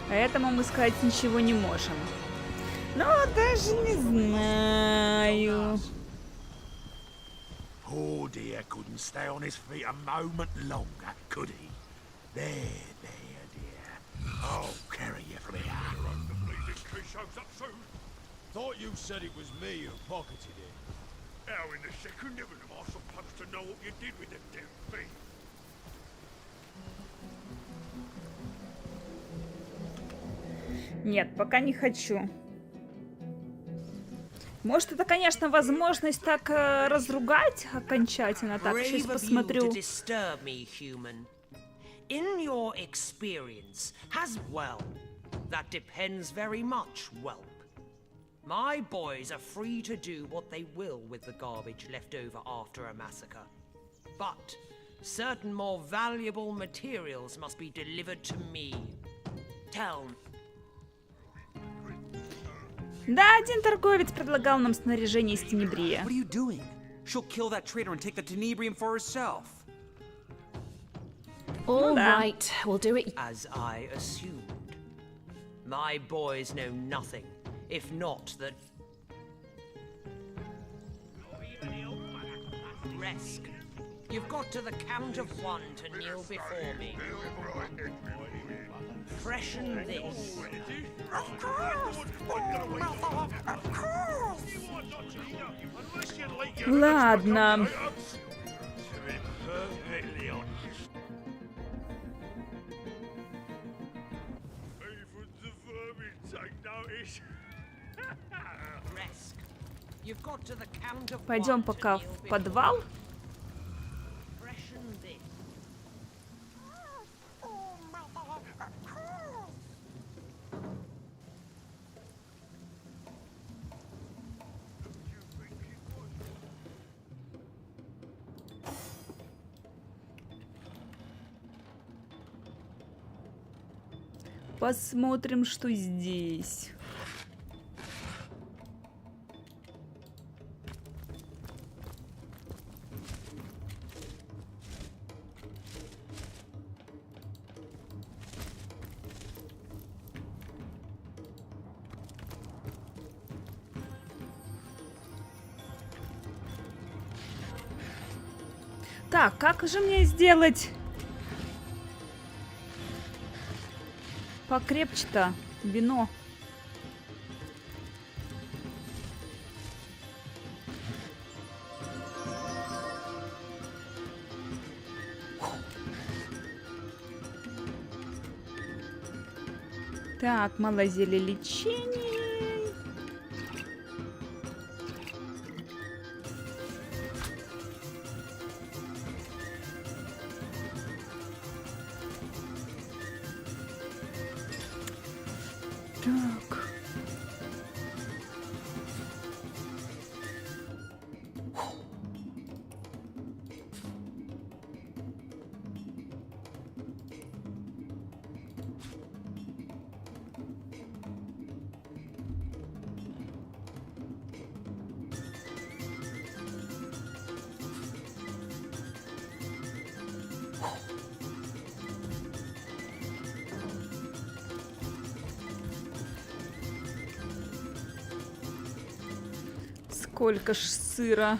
Поэтому мы сказать ничего не можем. Но даже не знаю. Poor dear couldn't stay on his feet a moment longer, could he? There, dear. I'll carry you from here. Thought you said it was me who pocketed it. How in the second heaven am I supposed to know what you did with the damn thing? Нет, пока не хочу. Может, это, конечно, возможность так разругать окончательно. Так, сейчас Brave of you посмотрю. to disturb me, human. In your experience, has that depends very much, whelp. My boys are free to do what they will with the garbage left over after a massacre. But certain more valuable materials must be delivered to me. Tell me. Да, один торговец предлагал нам снаряжение из тенебрия. What are you doing? She'll kill that traitor and take the tenebrium for herself. All да. right, we'll do it. As I assumed. My boys know nothing, if not that... Resk, you've got to the count of one to kneel before me. Freshen this. Of course! Of course! Ладно. Resk, you've got to the count of Пойдем one to пока kneel в before подвал. me. Freshen this. Oh, Mother, of course! Посмотрим, что здесь. Так, как же мне сделать покрепче-то вино? Так, мало зелья лечения. Так. Сколько ж сыра.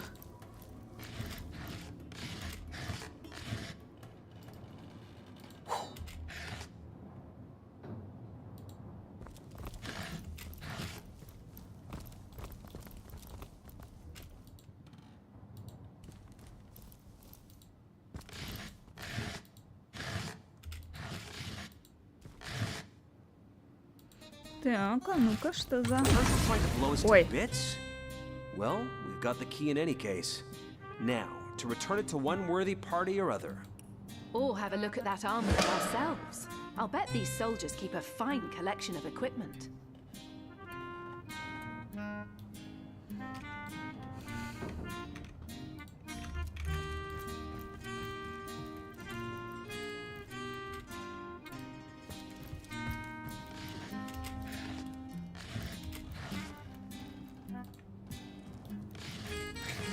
Так, а ну-ка, что за... Ой. Well, we've got the key in any case. Now, to return it to one worthy party or other. Or have a look at that armor ourselves. I'll bet these soldiers keep a fine collection of equipment.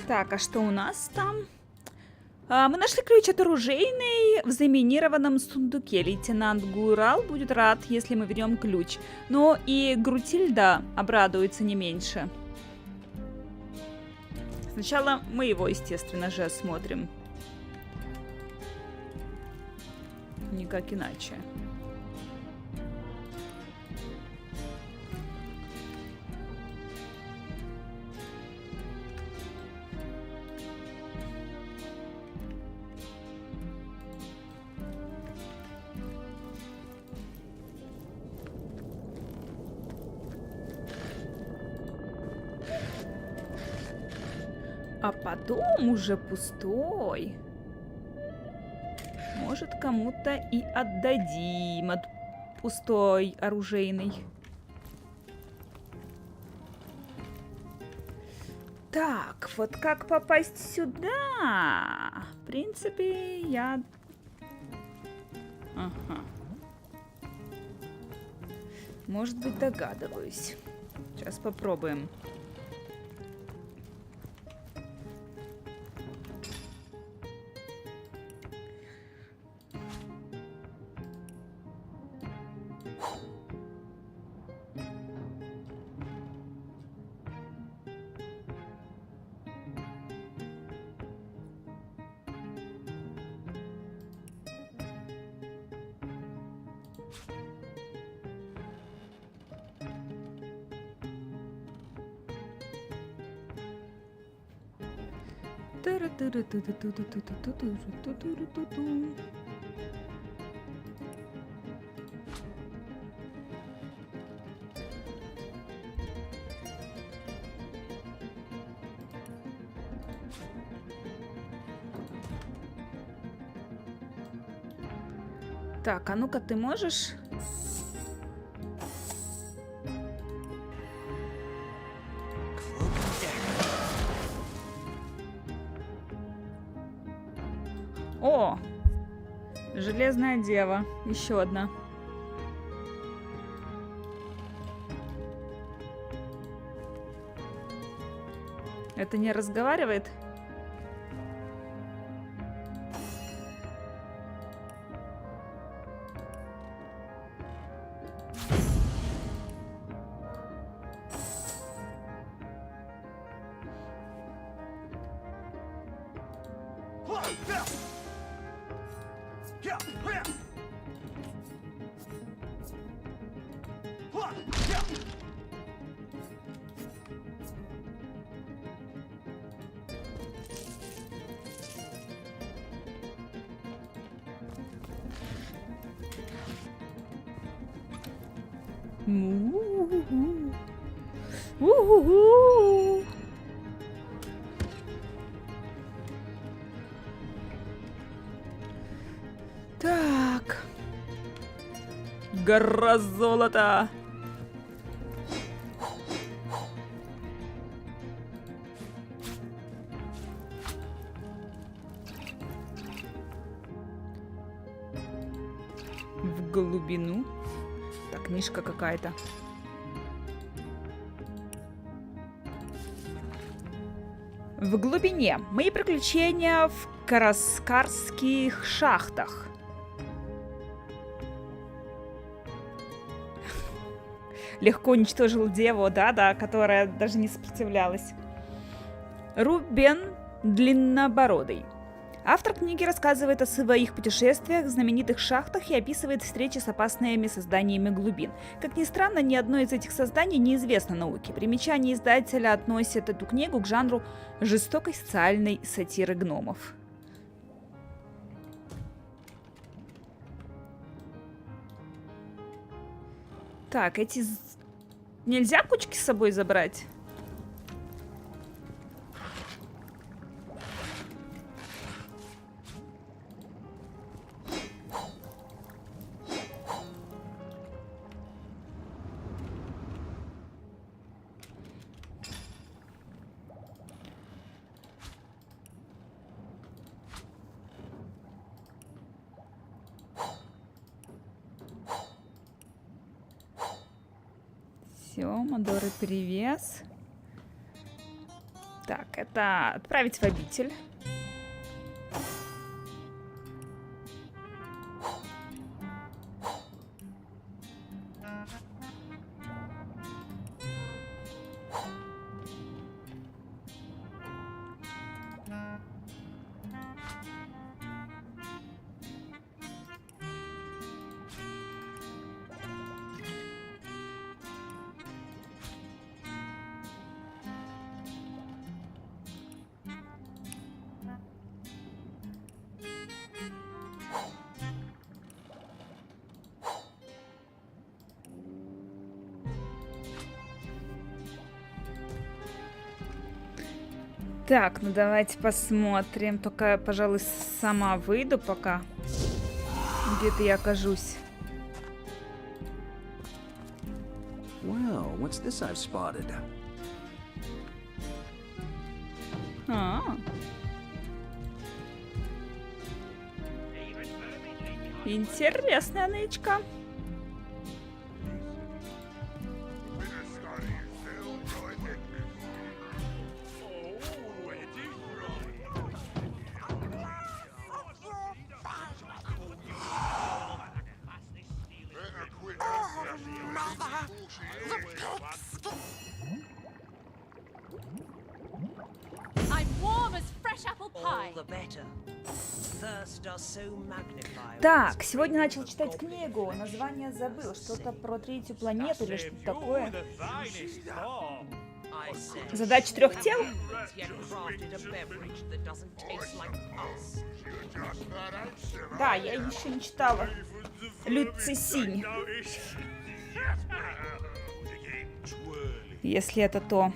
Так, а что у нас там? Мы нашли ключ от оружейной в заминированном сундуке. Лейтенант Гурал будет рад, если мы вернем ключ. Но и Грутильда обрадуется не меньше. Сначала мы его, естественно же, осмотрим. Никак иначе. А потом уже пустой. Может, кому-то и отдадим от пустой оружейной. Так, вот как попасть сюда? В принципе, я... Ага. Может быть, догадываюсь. Сейчас попробуем. Так, а ну-ка ты можешь? О! Железная дева. Еще одна. Это не разговаривает? У-у-у. Так. Гора золота. В глубину. Так, книжка какая-то. В глубине. Мои приключения в караскарских шахтах. Легко уничтожил деву, да-да, которая даже не сопротивлялась. Рубен Длиннобородый. Автор книги рассказывает о своих путешествиях в знаменитых шахтах и описывает встречи с опасными созданиями глубин. Как ни странно, ни одно из этих созданий неизвестно науке. Примечание издателя относит эту книгу к жанру жестокой социальной сатиры гномов. Так, эти... Нельзя кучки с собой забрать? Все, Мадоры перевес. Так, это отправить в обитель. Так, ну давайте посмотрим. Только, пожалуй, сама выйду пока. Где-то я окажусь. Well, what's this I've spotted? Интересная нычка. Так, сегодня начал читать книгу. Название забыл. Что-то про третью планету или что-то такое. Задача 3 тел? Да, я еще не читала. Люцисинь. Если это то.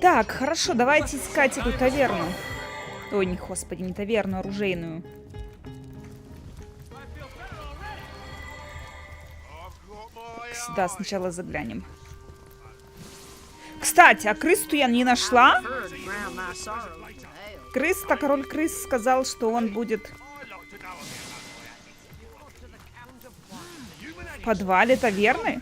Так, хорошо, давайте искать эту таверну. Ой, не, господи, не таверну, а оружейную. Сюда сначала заглянем. Кстати, а крысу я не нашла. Крыс-то, король крыс сказал, что он будет в подвале таверны.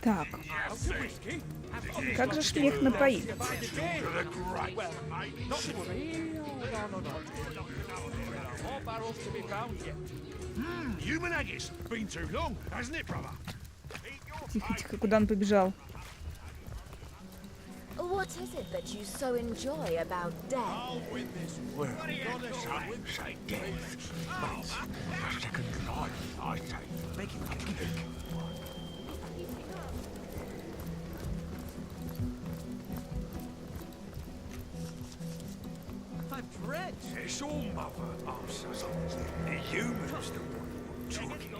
Так. Как же шмех напоить? Тихо, куда он побежал? What is it that you so enjoy about death? Well, some say death, but a second life, I say. Make it cake. I dread. It's all mother, I'm so the humans the one talking.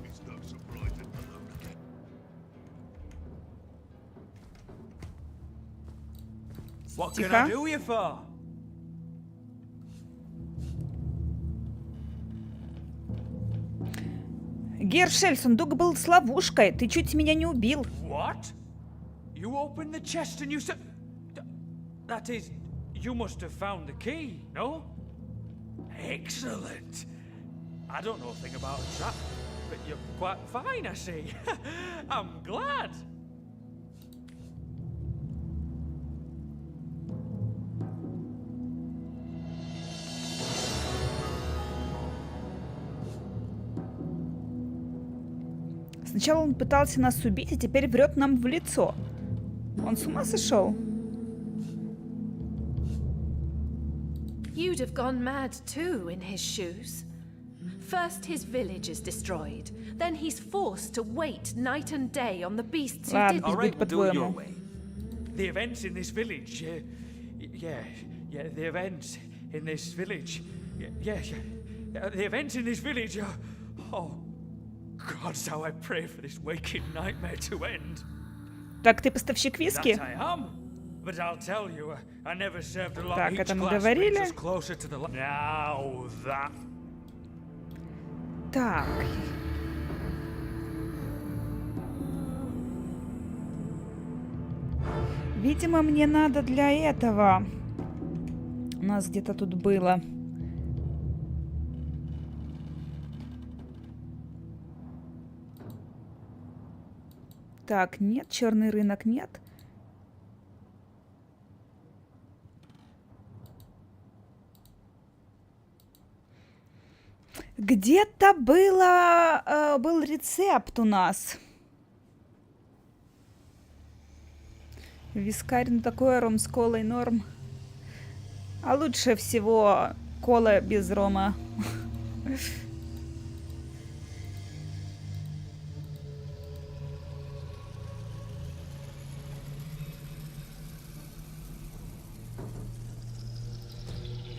It's no surprise that alone again. What can I do you for? Гершель, сундук был с ловушкой. Ты чуть меня не убил. What? You opened the chest and you said... That is, you must have found the key, no? Excellent. I don't know a thing about a trap, but you're quite fine, I see. I'm glad. Сначала он пытался нас убить, а теперь врет нам в лицо. Он с ума сошел? You'd have gone mad too in his shoes. First his village is destroyed, then he's forced to wait night and day on the beasts who did. All right, do it your way. The events in this village, the events in this village, the events in this village. Oh, God, how I pray for this waking nightmare to end. Так, ты поставщик виски? But I'll tell you, I never served a lot. Так, это мы говорили. Now that. Так. Видимо, мне надо для этого. У нас где-то тут было. Так, нет, черный рынок нет. Где-то был рецепт у нас. Вискарь, ну такое, ром с колой норм. А лучше всего кола без рома.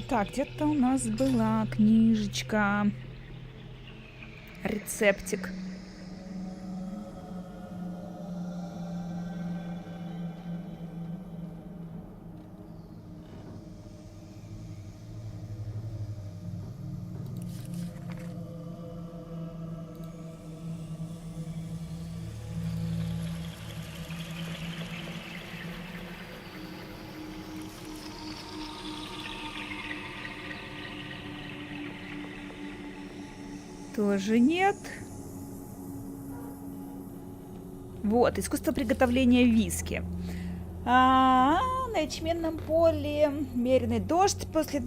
Так, где-то у нас была книжечка. Рецептик. Тоже нет. Вот, искусство приготовления виски. На ячменном поле меренный дождь после...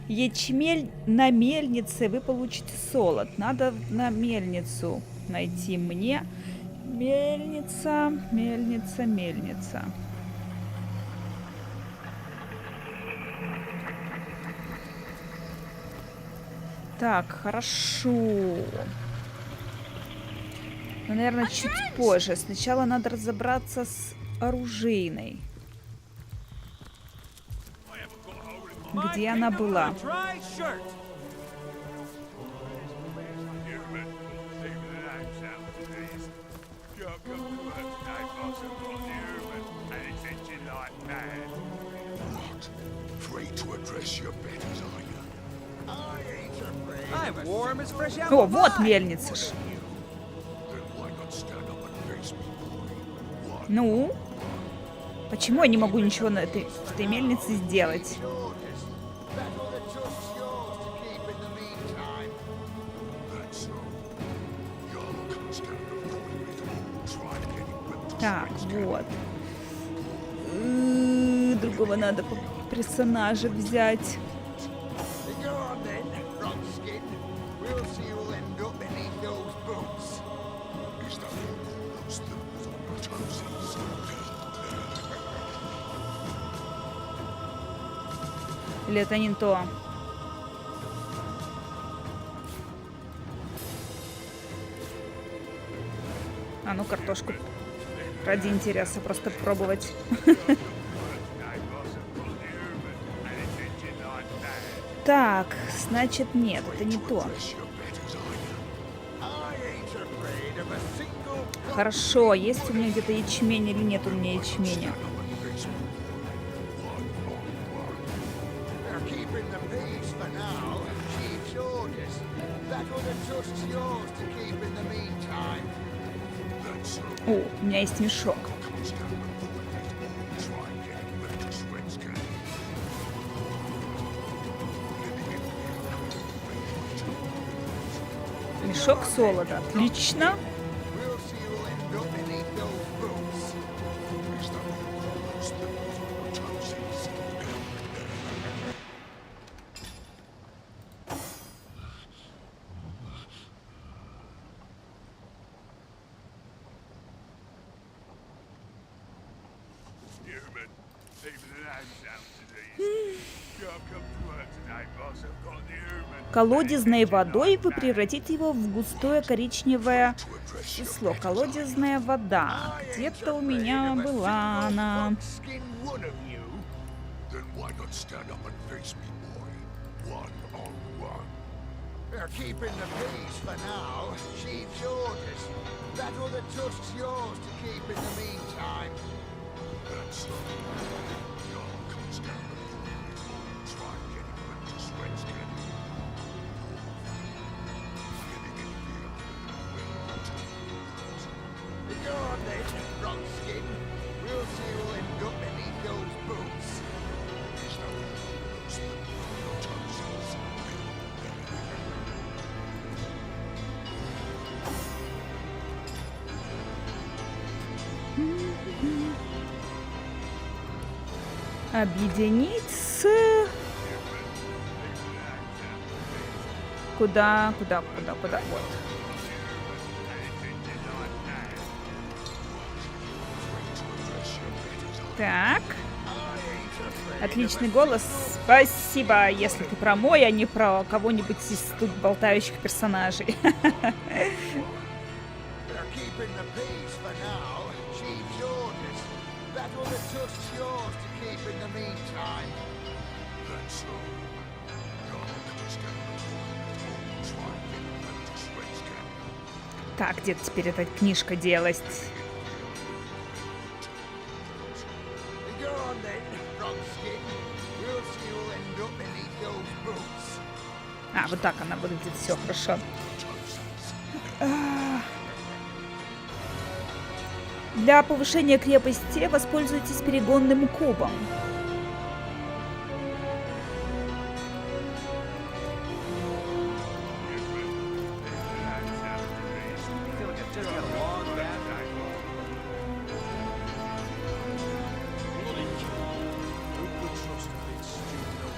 Ячмель на мельнице, вы получите солод. Надо на мельницу найти мне. Мельница, мельница, мельница. Так, хорошо. Но, наверное, чуть позже. Сначала надо разобраться с оружейной. Где она была? О, вот мельница ж. Ну? Почему я не могу ничего на этой мельнице сделать? Так, вот. Другого надо персонажа взять. Или это не то? А ну картошку ради интереса просто пробовать. Так, значит нет, это не то. Хорошо, есть у меня где-то ячмень или нет у меня ячменя? О, у меня есть мешок. Мешок солода. Отлично. Колодезной водой вы превратите его в густое коричневое число. Колодезная вода. Где-то у меня была она. Объединить с... Куда? Вот. Так. Отличный голос. Спасибо, если ты про мой, а не про кого-нибудь из тут болтающих персонажей. Так, где теперь эта книжка делась? А, вот так она выглядит, все хорошо. Для повышения крепости воспользуйтесь перегонным кубом.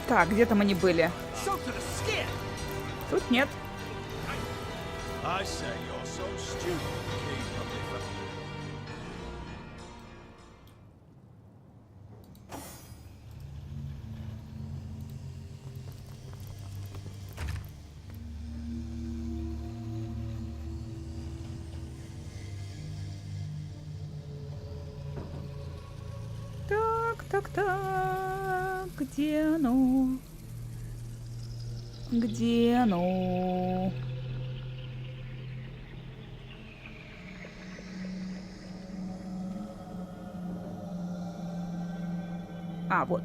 Так, где там они были? Тут нет. Так, где оно? Где оно? А, вот.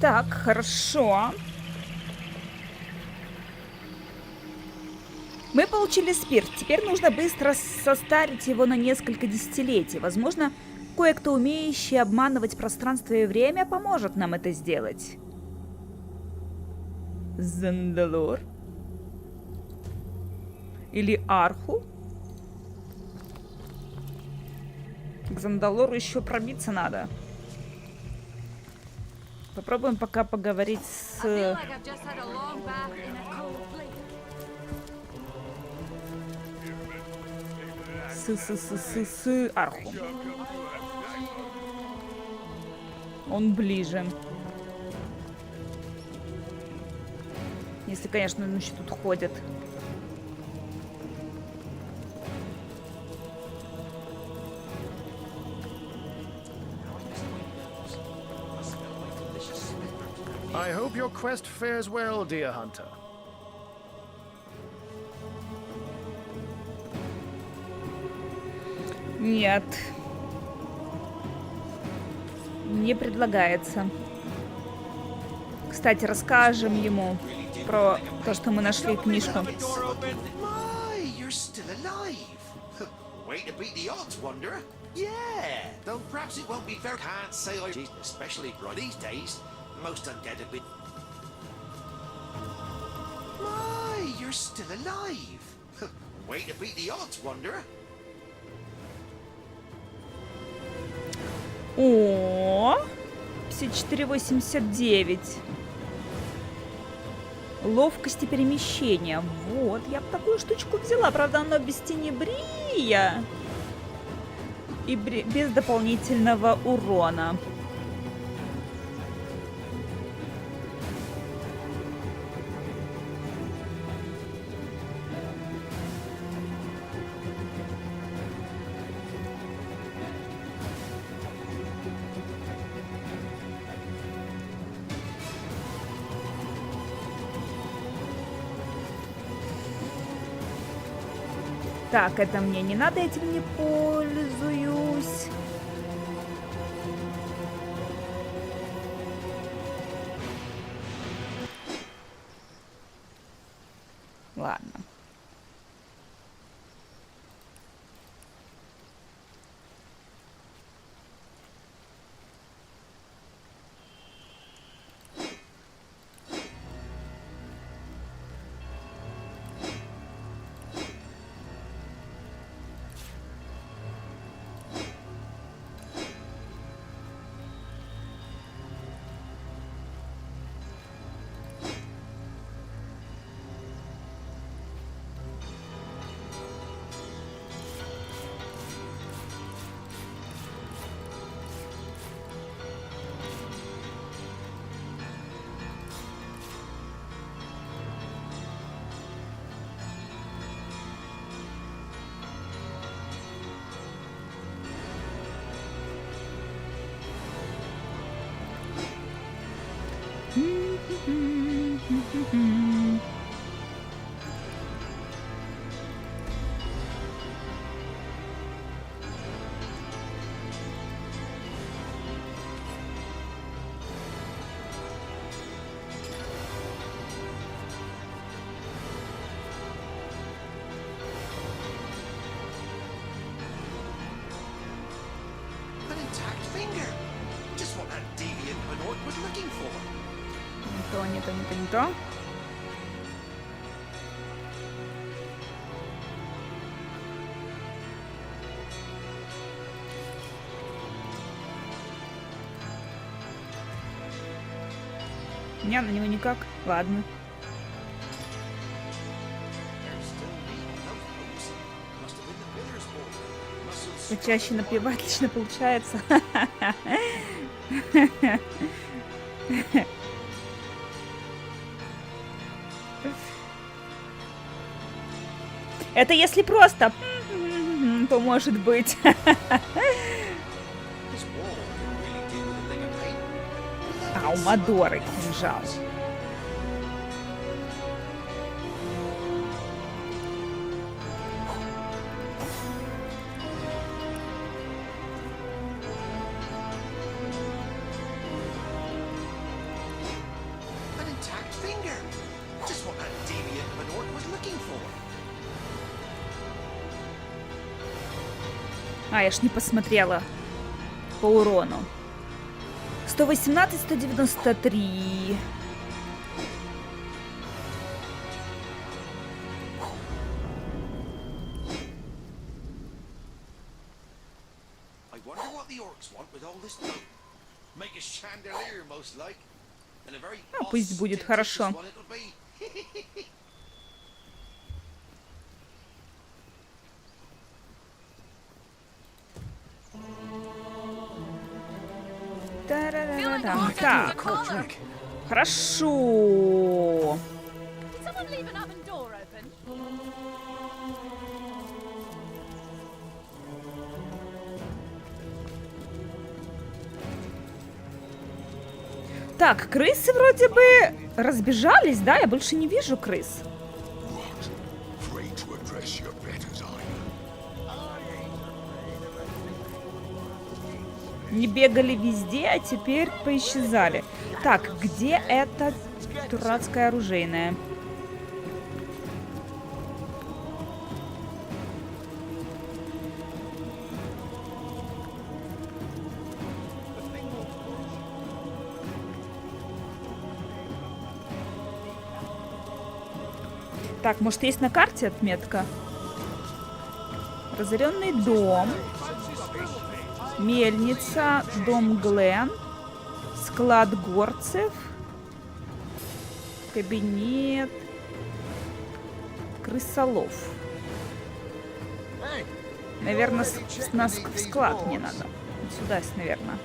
Так, хорошо. Мы получили спирт. Теперь нужно быстро состарить его на несколько десятилетий. Возможно, Кое-кто, умеющий обманывать пространство и время, поможет нам это сделать. Зандалор? Или Арху? К Зандалору еще пробиться надо. Попробуем пока поговорить с... С Арху. Он ближе. Если, конечно, он еще тут ходит. I hope your quest fares well, dear hunter. Нет. Не предлагается. Кстати, расскажем ему про то, что мы нашли книжку. Way to beat the odds, Wanderer. Yeah, though perhaps it won't be very... Can't say I... Especially right these days. Most undead have been... My, you're still alive. Way to beat the odds, Wanderer. О, 54,89. Ловкости перемещения. Вот, я бы такую штучку взяла. Правда, оно без тенебрия и без дополнительного урона. Так, это мне не надо, этим не пользуюсь. Ладно. Не то. Не, на него никак. Ладно. Почаще напевать отлично получается. Это если просто, то может быть. А у Мадоры кинжал. А, я ж не посмотрела. по урону. 118, 193. А пусть будет хорошо. Так, хорошо. Так, крысы вроде бы разбежались, да? Я больше не вижу крыс. Не бегали везде, а теперь поисчезали. Так, где эта дурацкая оружейная? Так, может, есть на карте отметка? Разоренный дом. Мельница, дом Глен, склад горцев, кабинет, крысолов. Наверное, нас в склад не надо. Сюда, наверное.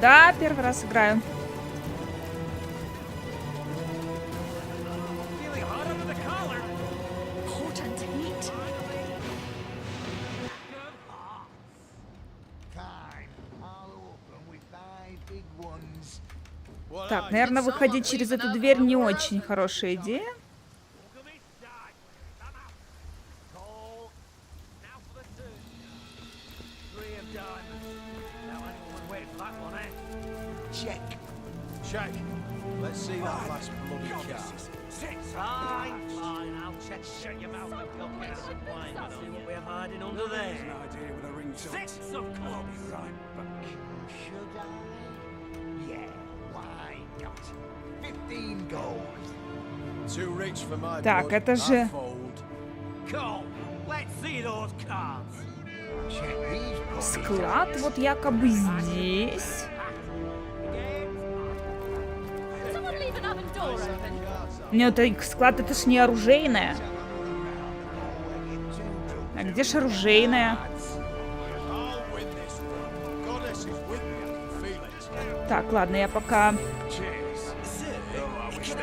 Да, первый раз играю. Так, наверное, выходить через эту дверь не очень хорошая идея. Check. Let's see that last bloody car. Fine, fine. I'll shut your mouth and go get some wine. I see what we're hiding under there. An idea with a ringtone. 6 of clubs. Right back. Should I? Yeah, why not? 15 gold. Too rich for my Так, blood. это же... I fold. Come, let's see those cards. Склад вот якобы здесь. Нет, это склад, это ж не оружейная. А где ж оружейная? Так, ладно, я пока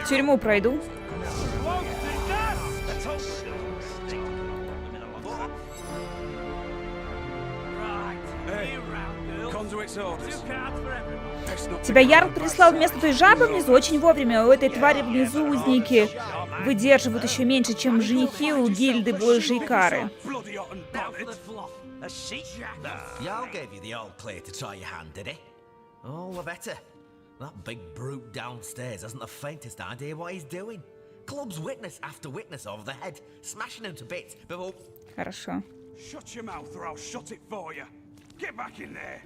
тюрьму пройду. Тебя Ярл прислал вместо той жабы внизу очень вовремя. У этой твари внизу узники выдерживают еще меньше, чем женихи у гильды Божьей Кары. Y'all gave you the old play to try your hand, did he? All the better. That big brute downstairs hasn't the faintest idea what he's doing. Clubs witness after witness over the head, smashing him to bits before... Хорошо. Shut your mouth or I'll shut it for you. Get back in there.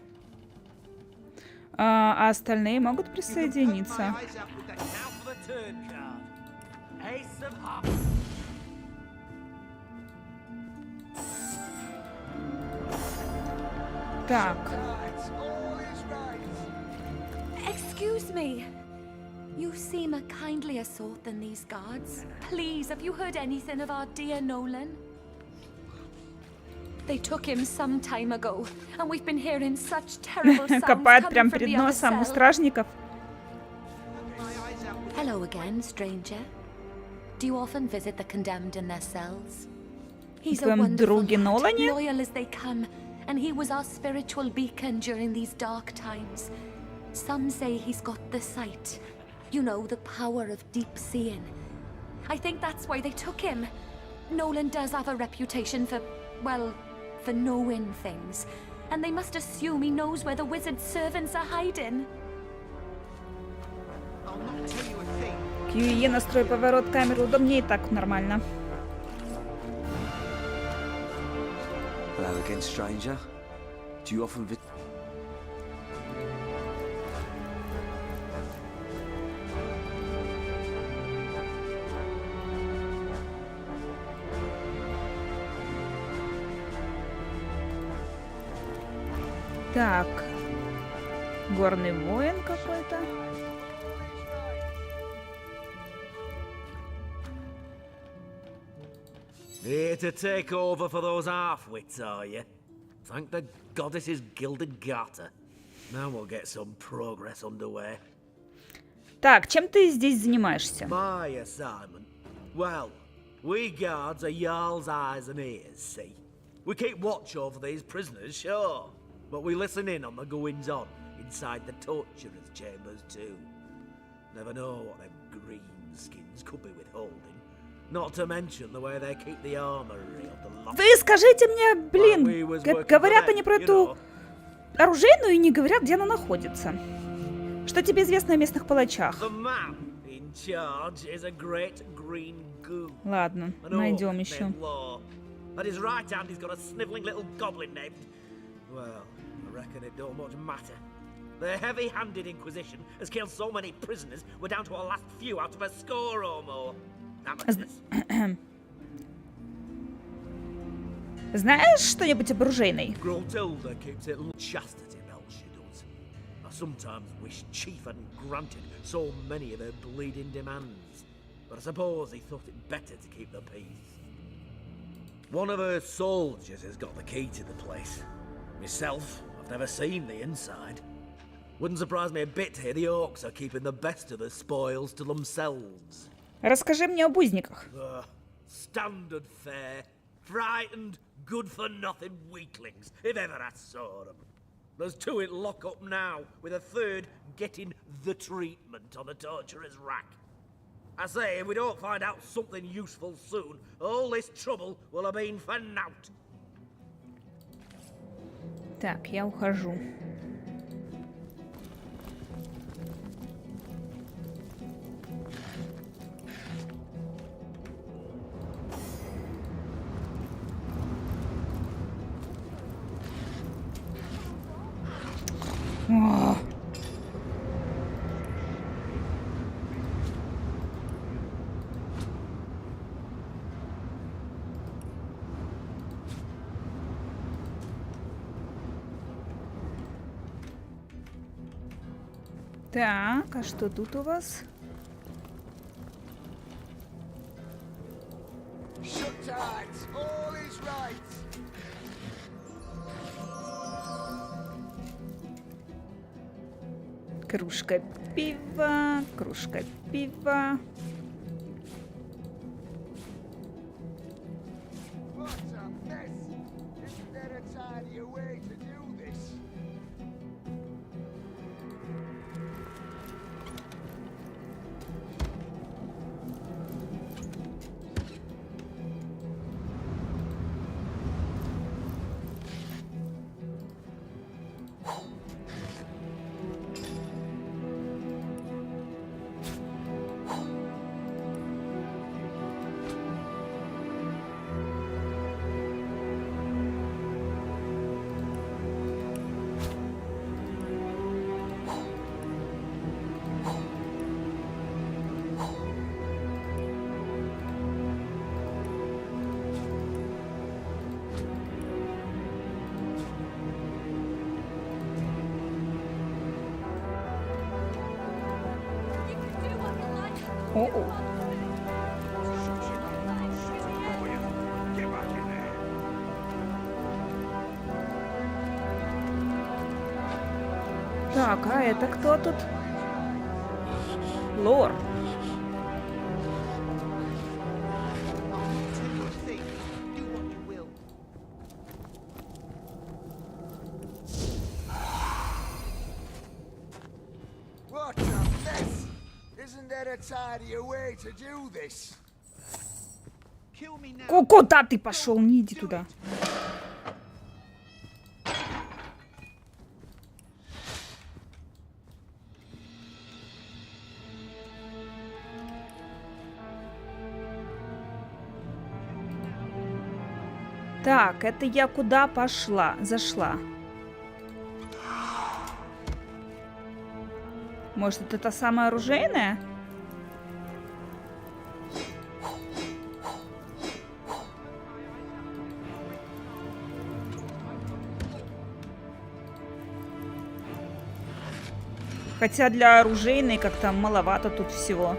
А остальные могут присоединиться. Так. Excuse me. You seem a kindlier sort than these guards. Please, have you heard anything of our dear Nolan? They took him some time ago, and we've been hearing such terrible sounds Копает coming прям from перед the other носом у cell. стражников. Hello again, stranger. Do you often visit the condemned in their cells? He's a Твоем wonderful друге lad, Нолане? loyal as they come, and he was our spiritual beacon during these dark times. Some say he's got the sight. You know, the power of deep seeing. I think that's why they took him. Nolan does have a reputation for, well, for knowing things. And they must assume he knows where the wizard's servants are hiding. QE, настрой поворот камеры удобнее, и так нормально. Hello again, stranger. Do you often Так. Горный воин какой-то. Here to take over for those half-wits, are you? Thank the goddess's gilded garter. Now we'll get some progress underway. Так, чем ты здесь занимаешься? My assignment? Well, we guards are Jarl's eyes and ears, see? We keep watch over these prisoners, sure. But we listen in on the goings-on inside the torturer's chambers, too. Never know what them green skins could be withholding. Not to mention the way they keep the armory of the lock. Вы скажите мне, блин, говорят они про эту оружейную и не говорят, где она находится. Что тебе известно о местных палачах? Ладно, найдем еще. At his right hand he's got a sniveling little goblin named... Well, I reckon it don't much matter. The heavy-handed Inquisition has killed so many prisoners, we're down to our last few out of a score or more. Знаешь что-нибудь об оружейной? Gruntilda keeps it chastity belt, she does. I sometimes wish Chief hadn't granted so many of her bleeding demands, but I suppose he thought it better to keep the peace. One of her soldiers has got the key to the place. Myself, I've never seen the inside. Wouldn't surprise me a bit to hear the orcs are keeping the best of the spoils to themselves. Расскажи мне об узниках. Standard fare. Frightened, good-for-nothing weaklings, if ever I saw them. There's two in lock-up now, with a third getting the treatment on the torturer's rack. I say, if we don't find out something useful soon, all this trouble will have been for naught. Так, я ухожу. О. Так, а что тут у вас? Кружка пива, кружка пива. О-о. Так, а это кто тут? Лор. Куда ты пошел? Не иди туда. Так, это я куда пошла? Зашла. Может, это та самая оружейная? Хотя для оружейной как-то маловато тут всего.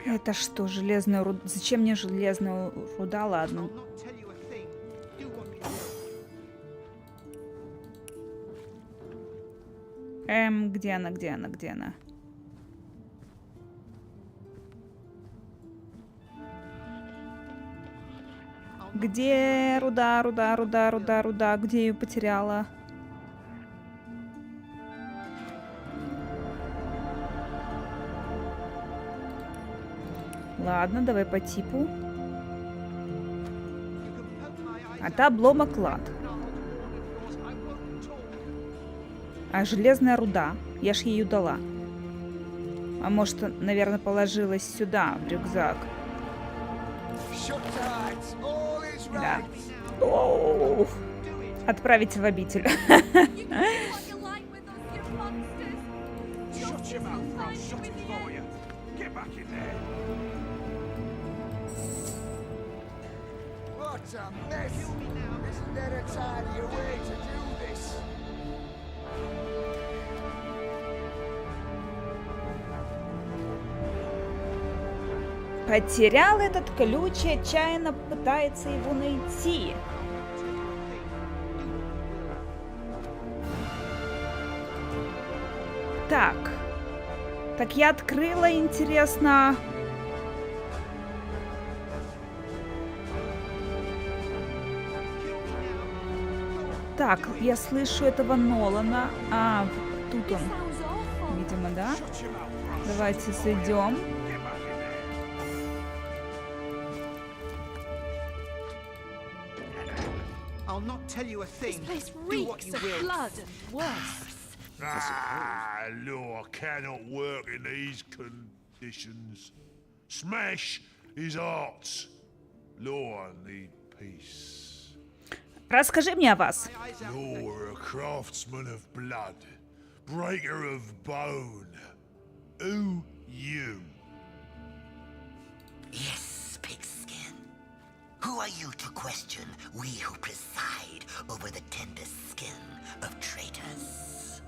Это что, железная руда? Зачем мне железная руда? Ладно. Где она, где она, где она? Где руда, руда, руда, руда, руда? Где ее потеряла? Ладно, давай по типу. Это обломок клад. А железная руда. Я ж ее дала. А может, наверное, положилась сюда, в рюкзак. Да. Оу. Отправить в обитель. Потерял этот ключ и отчаянно пытается его найти. Так. Так я открыла, интересно. Так, я слышу этого Нолана. А, тут он. Видимо, да? Давайте зайдем. I'll not tell you a thing. This place Do what reeks you of will. blood and worse. Law cannot work in these conditions. Smash is arts. Law need peace. Расскажи мне о вас. Law, a craftsman of blood, breaker of bone. Who you? Yes, pigskin. Who are you to question we who preside over the tender skin of traitors?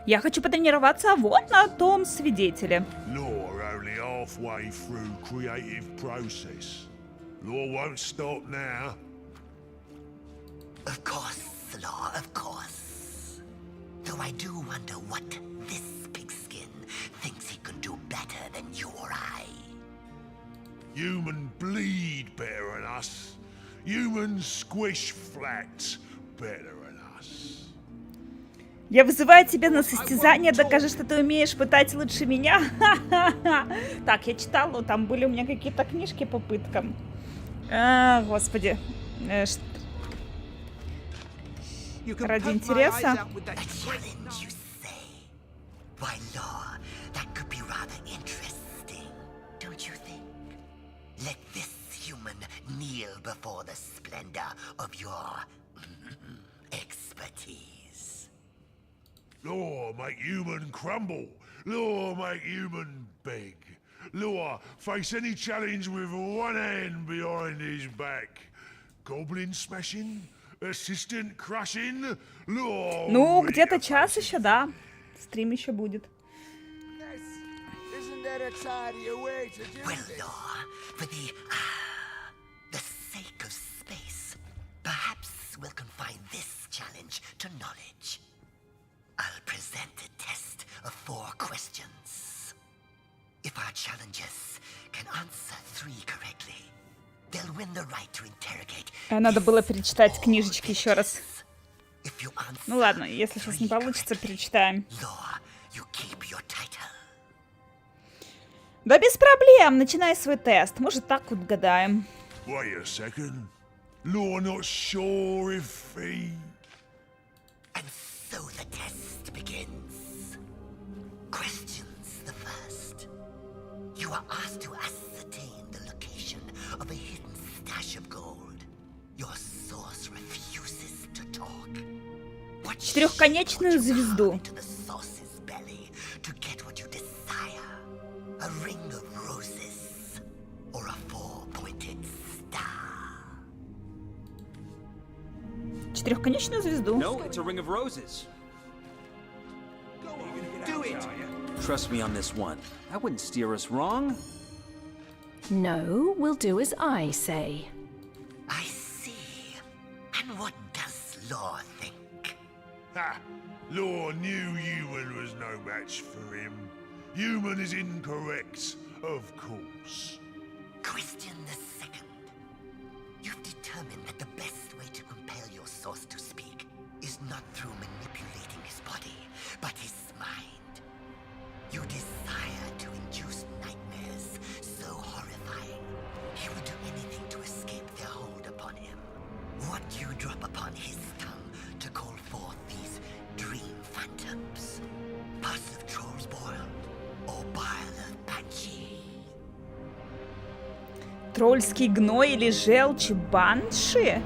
Я хочу потренироваться вот на том свидетеле. Law only halfway through creative process. Law won't stop now. Of course, Law, of course. Though I do wonder what this pigskin thinks he can do better than you or I. Human bleed better than us. Humans squish flat better than us. Я вызываю тебя на состязание, докажи, что ты умеешь пытать лучше меня. Так, я читала, там были у меня какие-то книжки по пыткам. Господи. Ради интереса. Why, Law, that could be rather interesting, don't you think? Let this human kneel before the splendor of your expertise. Law make human crumble Law make human beg. Law face any challenge with one hand behind his back. Goblin smashing, assistant crushing. Law. Ну, где-то час еще, да. Стрим еще будет. Isn't there a tidier way to do Well, this? Law, for the sake of space, perhaps we'll confine this challenge to knowledge. I'll present a test of 4 questions. If our challengers can answer 3 correctly, they'll win the right to interrogate. Надо было перечитать книжечки еще раз. If you answer Ну ладно, если сейчас не получится, перечитаем. Law, you keep your title. Да без проблем, начинай свой тест. Может, так вот гадаем. Wait a second. Law not sure if he... And so the test begins. Questions the first. You are asked to ascertain the location of a hidden stash of gold. Your source refuses to talk. What Четырехконечную звезду. to the source's belly to get what you desire? A ring of roses or a 4-pointed star? Четырехконечную звезду. No, it's a ring of roses. Do it! Trust me on this one. I wouldn't steer us wrong. No, we'll do as I say. I see. And what does Law think? Ha! Law knew human was no match for him. Human is incorrect, of course. Question the second. You've determined that the best way to compel your source to speak is not through manipulating his body, but his mind. You desire to induce nightmares so horrifying, he would do anything to escape their hold upon him. What you drop upon his tongue to call forth these dream phantoms? Pus of trolls boiled, or bile of banshee? Тролльский гной или желчь банши?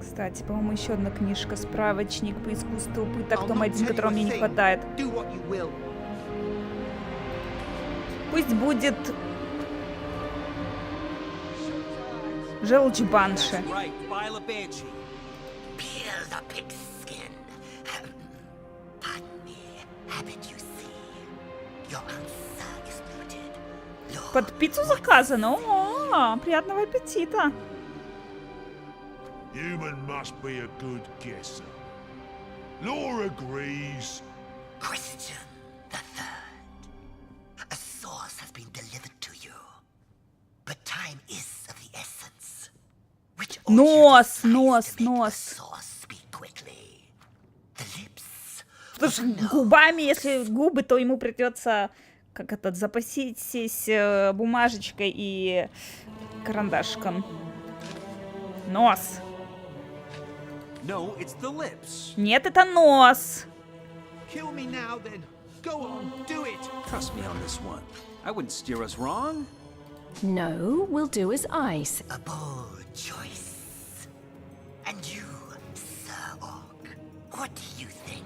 Кстати, по-моему, еще одна книжка. Справочник по искусству пыток, том 1, которого мне не хватает. Пусть будет желчь банши. Right, bile of banshee. Peel the pig's skin. Pardon me, habit you see. Your answer is noted. Под пиццу заказано. О, приятного аппетита. Human must be a good guesser. Law agrees. Question the third. A source has been delivered to you, but time is of the essence. Which Нос, нос, нос. source speak quickly? The lips. Потому что губами, если губы, то ему придется, как это, запаситесь бумажечкой и карандашком. Нос. No, it's the lips. Нет, это нос. Kill me now then. Go on, do it! Trust me on this one. I wouldn't steer us wrong. No, we'll do as I say. A bold choice. And you, Sir Orc, what do you think?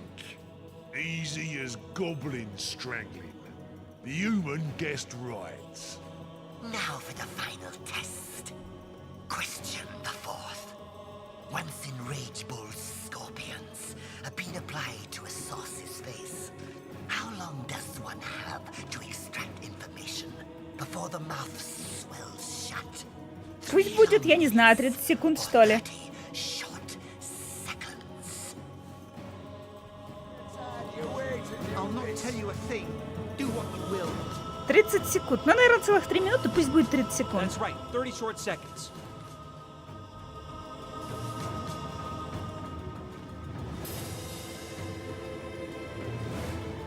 Easy as goblin strangling. The human guessed right. Now for the final test. Question the fourth. Once enraged bull scorpions have been applied to a source's face, how long does one have to extract information before the mouth swells shut? Пусть будет, я не знаю, 30 секунд, что ли. Short seconds. I'll not tell you a thing. Do what you will. 30 секунд. Ну, наверное, целых 3 минуты, пусть будет 30 секунд. That's right, 30 short seconds.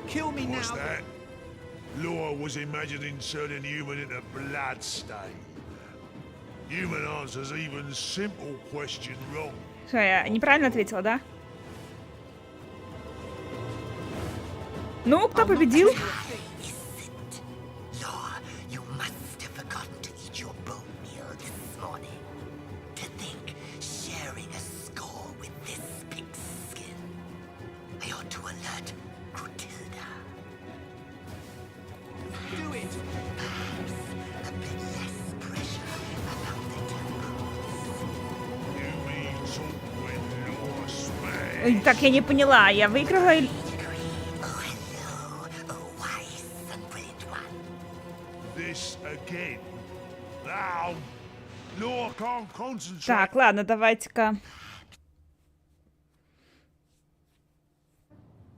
Kill me What's now. that? Law was imagining turning human into blood stain. Human answers even simple question wrong. Что, я неправильно ответила, да? Ну, кто победил? Law, you must have forgotten to eat your bone meal this morning. To think sharing a score with this pig's skin. I ought to alert Clotilda. Так, я не поняла, я выиграла или... This again. Now, no, I can't concentrate. Так, ладно, давайте-ка.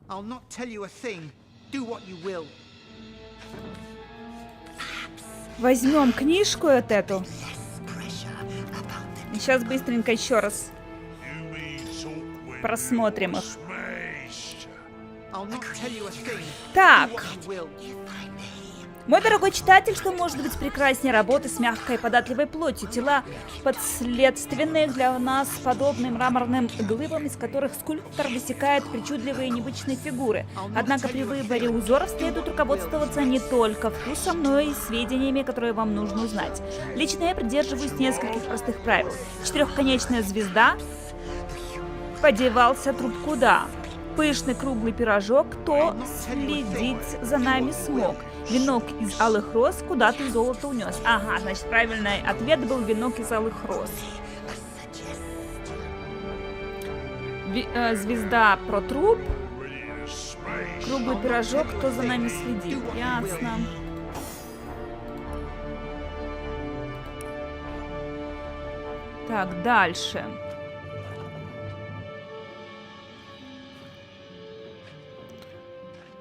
I'll not tell you a thing. Do what you will. Возьмем книжку вот эту. И сейчас быстренько еще раз просмотрим их. I'll not tell you a thing. Так. Do what you will. Мой дорогой читатель, что может быть прекраснее работы с мягкой податливой плотью? Тела подследственных для нас подобны мраморным глыбам, из которых скульптор высекает причудливые необычные фигуры. Однако при выборе узоров следует руководствоваться не только вкусом, но и сведениями, которые вам нужно узнать. Лично я придерживаюсь нескольких простых правил. Четырехконечная звезда. Подевался труп куда? Пышный круглый пирожок, кто следить за нами смог? Венок из алых роз, куда ты золото унес? Ага, значит, правильный ответ был венок из алых роз. Звезда про труп. Круглый пирожок, кто за нами следит? Ясно. Так, дальше.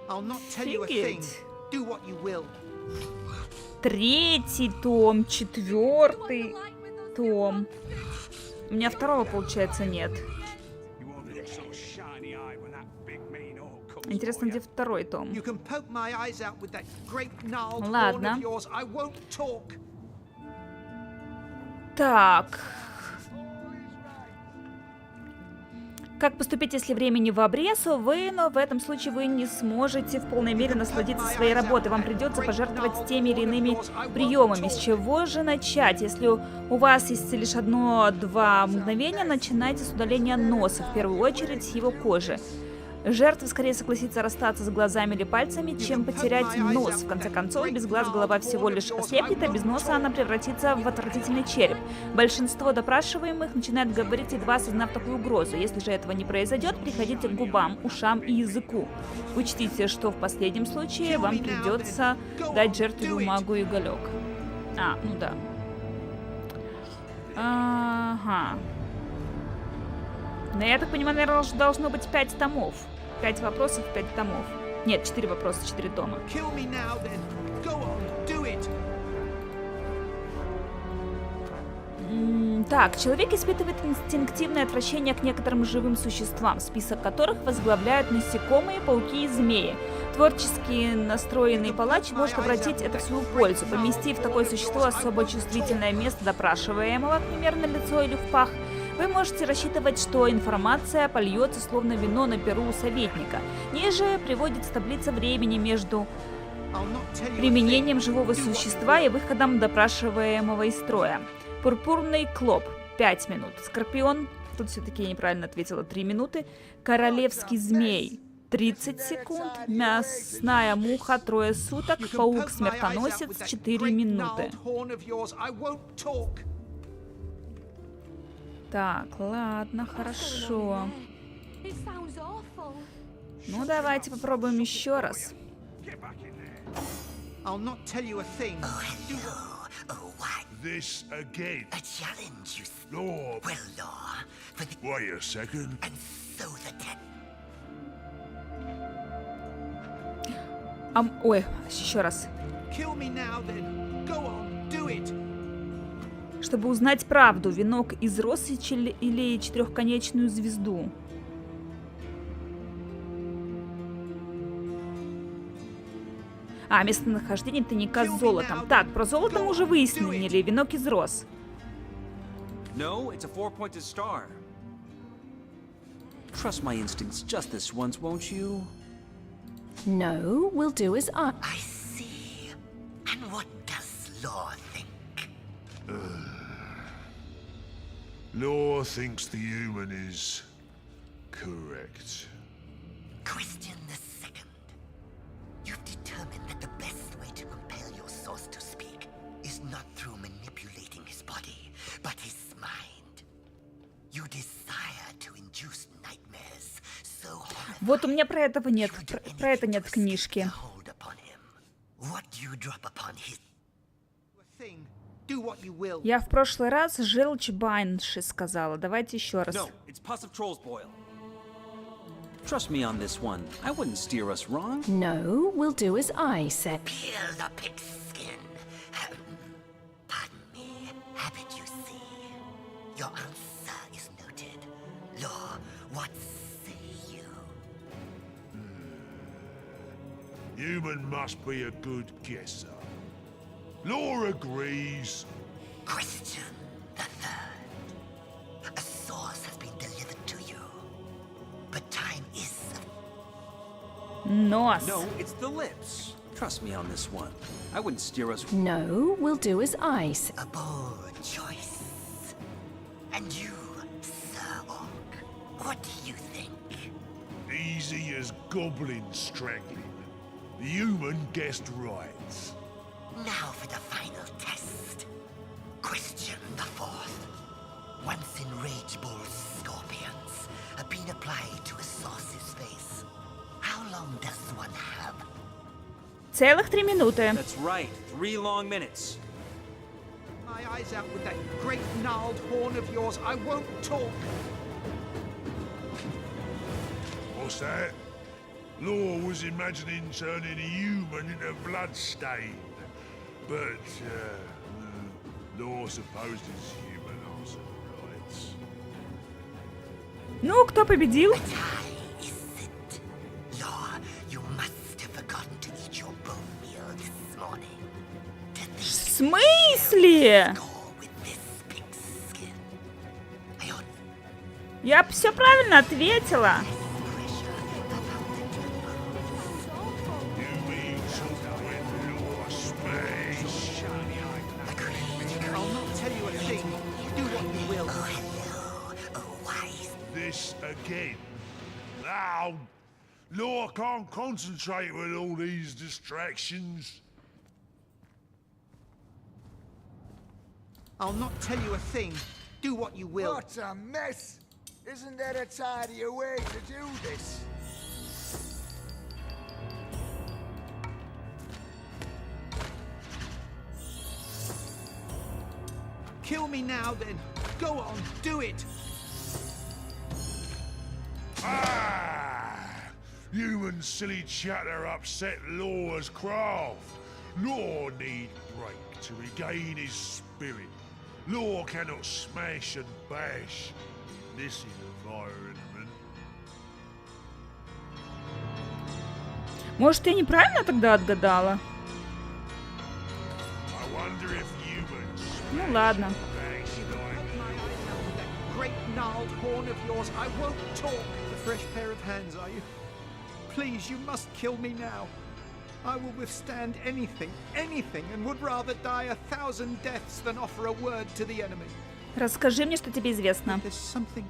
Офигеть. Третий том, четвертый том. У меня второго, получается, нет. Интересно, где второй том? Ладно. Так. Как поступить, если времени в обрез, увы, но в этом случае вы не сможете в полной мере насладиться своей работой. Вам придется пожертвовать теми или иными приемами. С чего же начать? Если у вас есть лишь 1-2 мгновения, начинайте с удаления носа, в первую очередь с его кожи. Жертва скорее согласится расстаться с глазами или пальцами, чем потерять нос. В конце концов, без глаз голова всего лишь ослепнет, а без носа она превратится в отвратительный череп. Большинство допрашиваемых начинает говорить, едва осознав такую угрозу. Если же этого не произойдет, приходите к губам, ушам и языку. Учтите, что в последнем случае вам придется дать жертве бумагу и уголек. А, ну да. Ага. Но я так понимаю, наверное, должно быть 5 томов. 5 вопросов, 5 томов. Нет, 4 вопроса, 4 тома. Так, человек испытывает инстинктивное отвращение к некоторым живым существам, список которых возглавляют насекомые, пауки и змеи. Творчески настроенный палач может обратить это в свою пользу, поместив такое существо особо чувствительное место допрашиваемого, к примеру, на лицо или в пах. Вы можете рассчитывать, что информация польется словно вино на перу у советника. Ниже приводится таблица времени между применением живого существа и выходом допрашиваемого из строя. Пурпурный клоп – 5 минут. Скорпион, тут все-таки я неправильно ответила, 3 минуты. Королевский змей – 30 секунд. Мясная муха – 3 суток. Паук-смертоносец – 4 минуты. Так, ладно, хорошо. Ну, давайте попробуем еще раз. This again. A challenge, you Law. Well, Law. For the... Wait a second. And so the Ой, еще раз. Kill me now, then. Go on, do it. Чтобы узнать правду, венок из роз или четырехконечную звезду. А, местонахождение тайника с золотом. Так, про золото мы уже выяснили. Венок из роз. No, it's a 4-pointed star. Trust my instincts just this once, won't you? No, we'll do as I see. And what does Law think? Law thinks the human is correct. Question the second. You've determined that the best way to compel your source to speak is not through manipulating his body, but his mind. You desire to induce nightmares Вот у меня про этого нет, про это нет книжки. Я в прошлый раз желчь банши сказала. Давайте еще раз. No, it's pus of troll's boil. Trust me on this one. I wouldn't steer us wrong. No, we'll do as I said. Peel the pig's skin. Pardon me. Habit, you see. Your answer is noted. Law, what say you? Human must be a good guesser. Law agrees. Question the third. A source has been delivered to you. But time is... Нос. No, it's the lips. Trust me on this one. I wouldn't steer us... No, we'll do as I said. A bold choice. And you, Sir Orc, what do you think? Easy as goblin strangling. The human guessed right. Now for the final test. Question the fourth. Once enraged bull scorpions have been applied to a source's face. How long does one have? Целых 3 минуты. That's right. 3 long minutes. My eyes out with that great gnarled horn of yours. I won't talk. What's that? Law was imagining turning a human into bloodstain. But, Law supposes human also rights. Ну, кто победил? Law, you must have forgotten to eat your bone meal this morning. В смысле? Я все правильно ответила. This again. Now, Law can't concentrate with all these distractions. I'll not tell you a thing. Do what you will. What a mess! Isn't there a tidier way to do this? Kill me now, then. Go on, do it. Human silly chatter upset Law's craft. Law need break to regain his spirit. Law cannot smash and bash this environment. Может, я неправильно тогда отгадала? I wonder if humans Ну ладно. Great gnarled horn of yours. I won't talk. A fresh pair of hands, are you? Please, you must kill me now. I will withstand anything, and would rather die 1,000 deaths than offer a word to the enemy. Расскажи мне, что тебе известно. There's something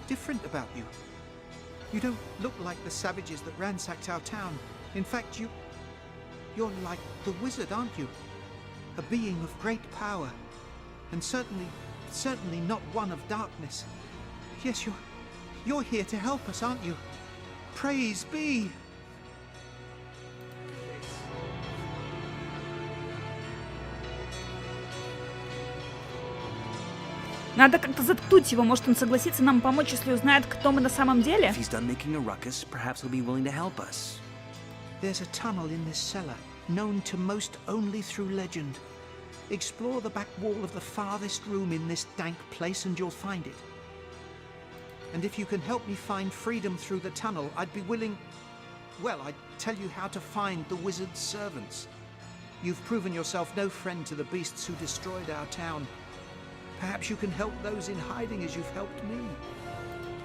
different about you. You don't look like the savages that ransacked our town. In fact, you're like the wizard, aren't you? A being of great power, and certainly not one of darkness. Yes, you're here to help us, aren't you? Praise be. Надо как-то заткнуть его. Может, он согласится нам помочь, если узнает, кто мы на самом деле? If he's done making a ruckus, perhaps he'll be willing to help us. There's a tunnel in this cellar, known to most only through legend. Explore the back wall of the farthest room in this dank place and you'll find it. And if you can help me find freedom through the tunnel, I'd be willing... Well, I'd tell you how to find the wizard's servants. You've proven yourself no friend to the beasts who destroyed our town. Perhaps you can help those in hiding as you've helped me.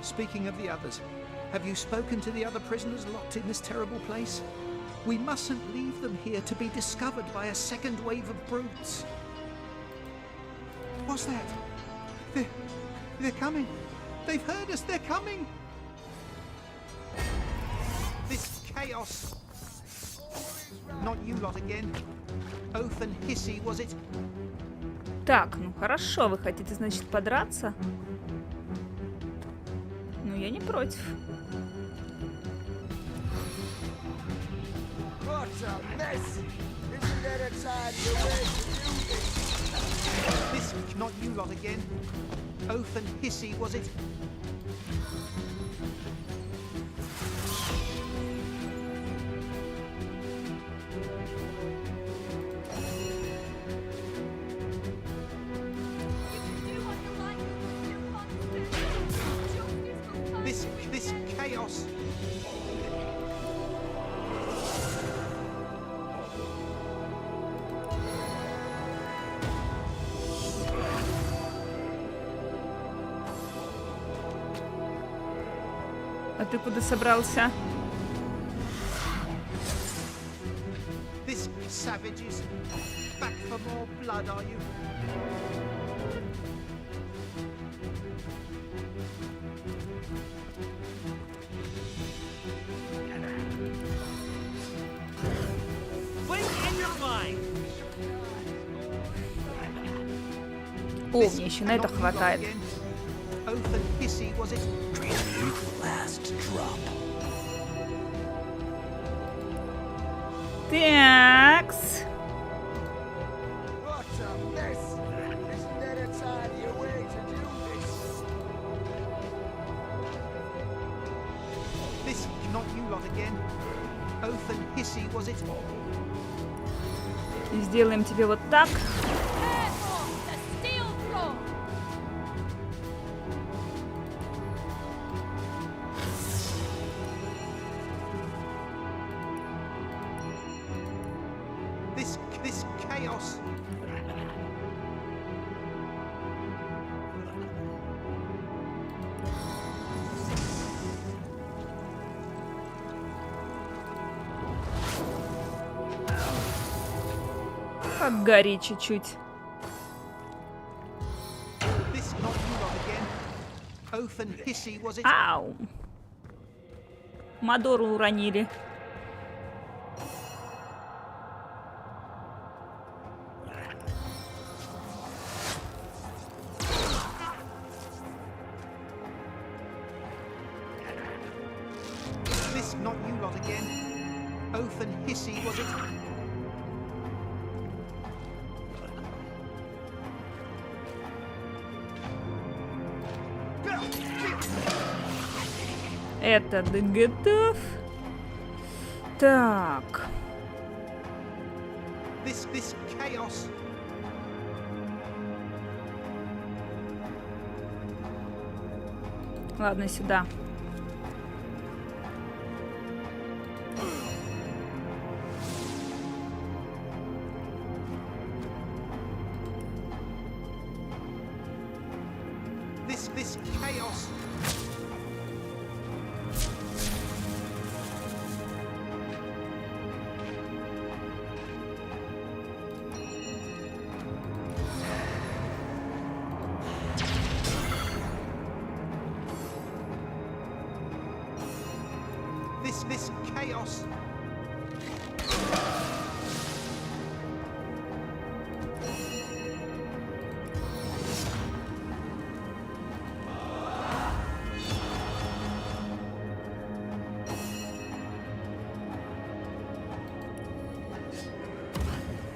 Speaking of the others, have you spoken to the other prisoners locked in this terrible place? We mustn't leave them here to be discovered by a second wave of brutes. What's that? They're coming. They've heard us. They're coming. This chaos. Not you lot again. Oath and Hissy, was it? Так, ну хорошо, вы хотите, значит, подраться? Ну, я не против. What a mess! Isn't there a tidier way to do this? This, not you lot again. Oath and hissy, was it? This chaos. А ты куда собрался? This savages. Back for more blood, are you? О, мне еще на это хватает. Oath and hissy, was it? Last drop. Такс. What a mess! Isn't there a tidier way to do this? This, not you lot again. Oath and hissy, was it? Сделаем тебе вот так. This chaos. Погори чуть-чуть. This not you lot again. Oath and hissy, was it? Ау. Мадору уронили. This not you lot again. Oath and hissy, was it? Это готов. Так. This chaos. Ладно, сюда. This chaos. This chaos.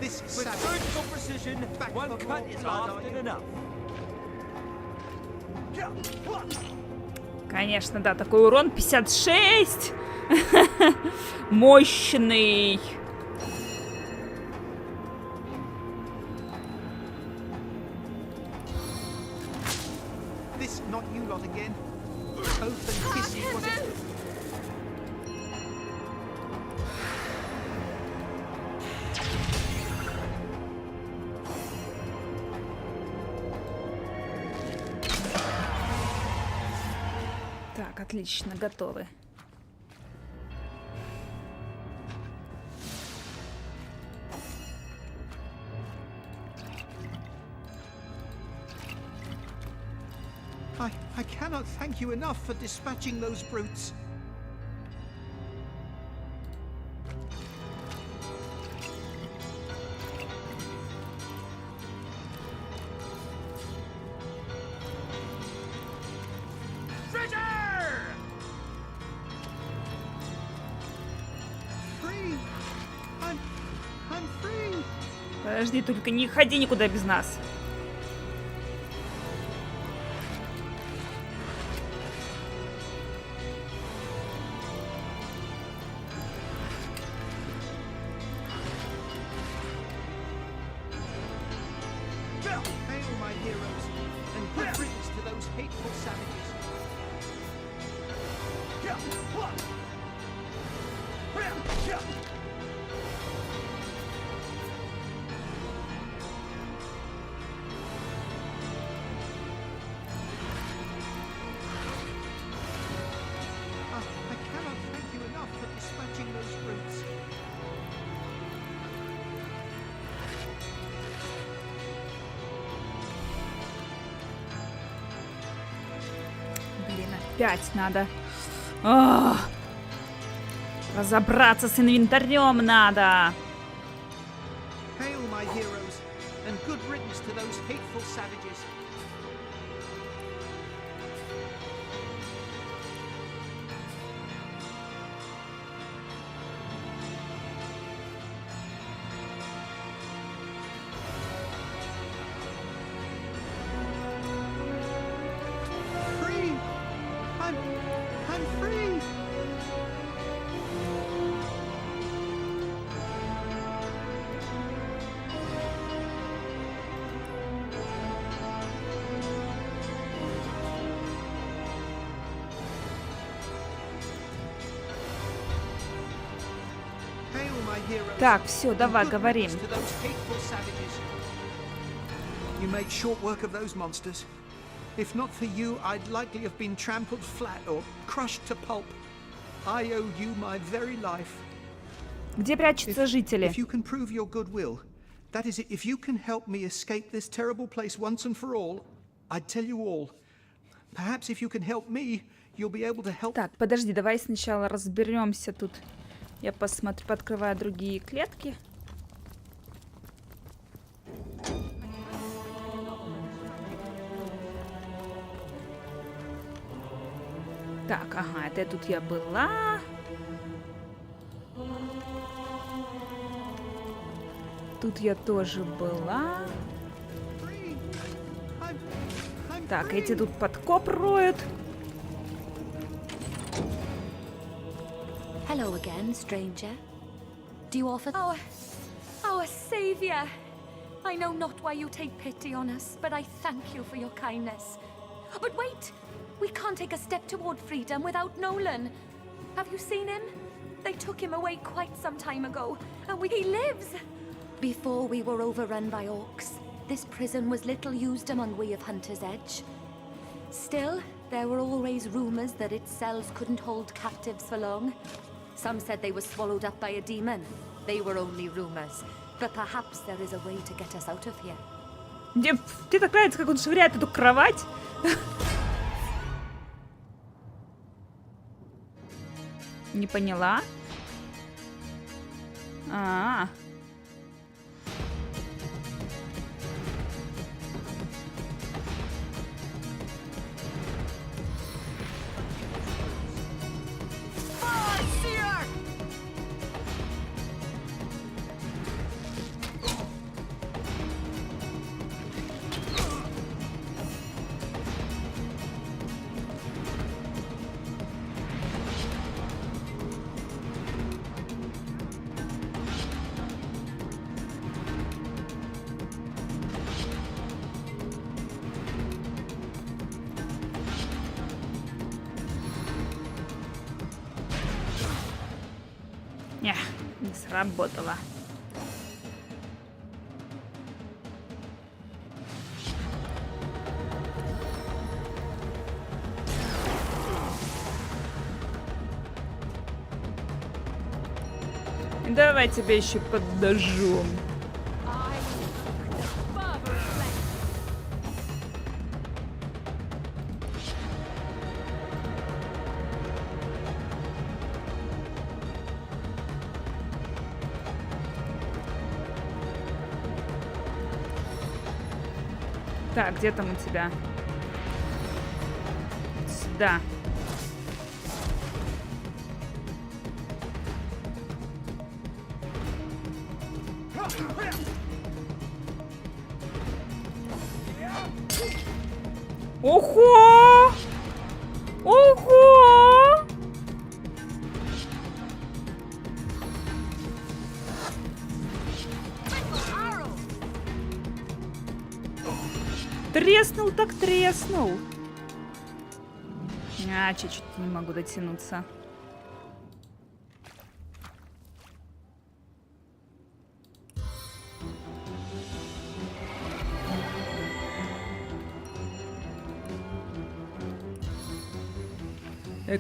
This With surgical precision, one cut is often enough. Конечно, да, такой урон 56. Мощный. This not you lot again. Oath and hissy, was it? Так, отлично, готовы. I cannot thank you enough for dispatching those brutes. Подожди, только не ходи никуда без нас. Hail, my heroes, and good riddance to those hateful savages. I cannot thank you enough for dispatching those brutes. Блин, опять надо. Ох! Разобраться с инвентарем надо. Hail, my heroes, and good riddance to those hateful savages. Free! I'm free! Hail, my heroes, Так, все, and давай, good говорим. riddance to those hateful savages. You made short work of those monsters. If not for you, I'd likely have been trampled flat or crushed to pulp. I owe you my very life. Где прячутся жители? If you can prove your goodwill, that is, if you can help me escape this terrible place once and for all, I'd tell you all. Perhaps if you can help me, you'll be able to help. Так, подожди, давай сначала разберемся тут. Я посмотрю, пооткрываю другие клетки. Так, ага, это тут я была. Тут я тоже была. Так, эти тут подкоп роют. Hello again, stranger. Do you offer... Our savior! I know not why you take pity on us, but I thank you for your kindness. But wait! We can't take a step toward freedom without Nolan. Have you seen him? They took him away quite some time ago, and he lives! Before we were overrun by orcs, this prison was little used among we of Hunter's Edge. Still, there were always rumors that its cells couldn't hold captives for long. Some said they were swallowed up by a demon. They were only rumors. But perhaps there is a way to get us out of here. Тебе так нравится, как он швыряет эту кровать? Не поняла. А-а-а. Не сработало. Давай тебя еще поддажем. Так, где там у тебя? Сюда. Ого! Ого! Треснул так треснул. А, чуть-чуть не могу дотянуться.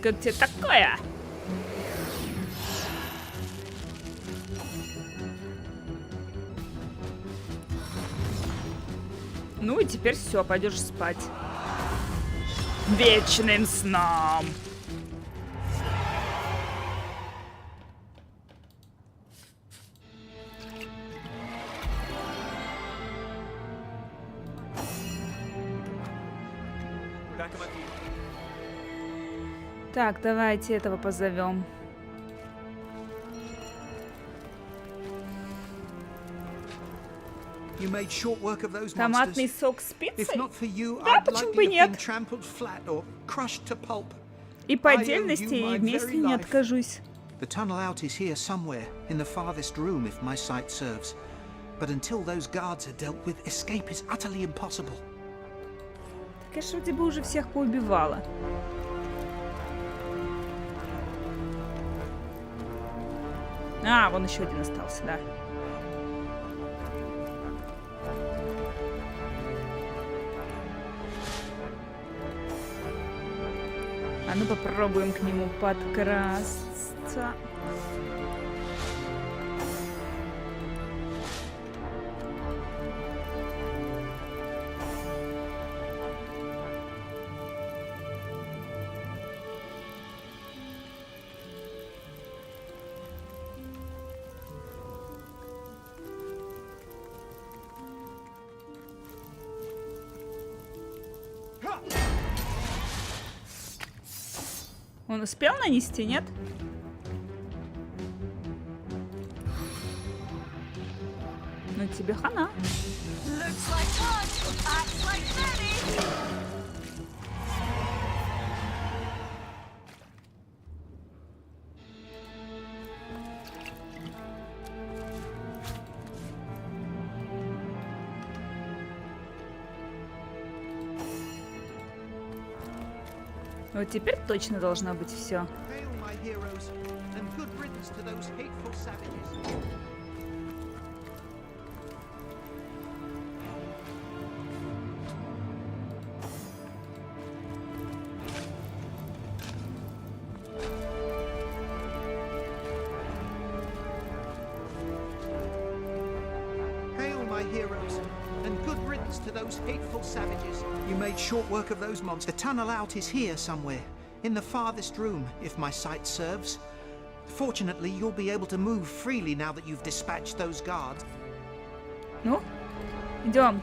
Как тебе такое? Ну и теперь все, пойдешь спать. Вечным сном. Так, давайте этого позовем. Томатный сок с пиццей? Да, почему бы нет? И по отдельности, и вместе не откажусь. The tunnel out is here somewhere, in the farthest room, if my sight serves. But until those guards are dealt with, escape is utterly impossible. Так я ж вроде бы уже всех поубивала. А, вон еще один остался, да. А ну попробуем к нему подкрасться. Он успел нанести, нет? Ну тебе хана. Вот теперь точно должно быть все. To those hateful savages. You made short work of those monsters. The tunnel out is here somewhere, in the farthest room, if my sight serves. Fortunately, you'll be able to move freely now that you've dispatched those guards. Ну, идем.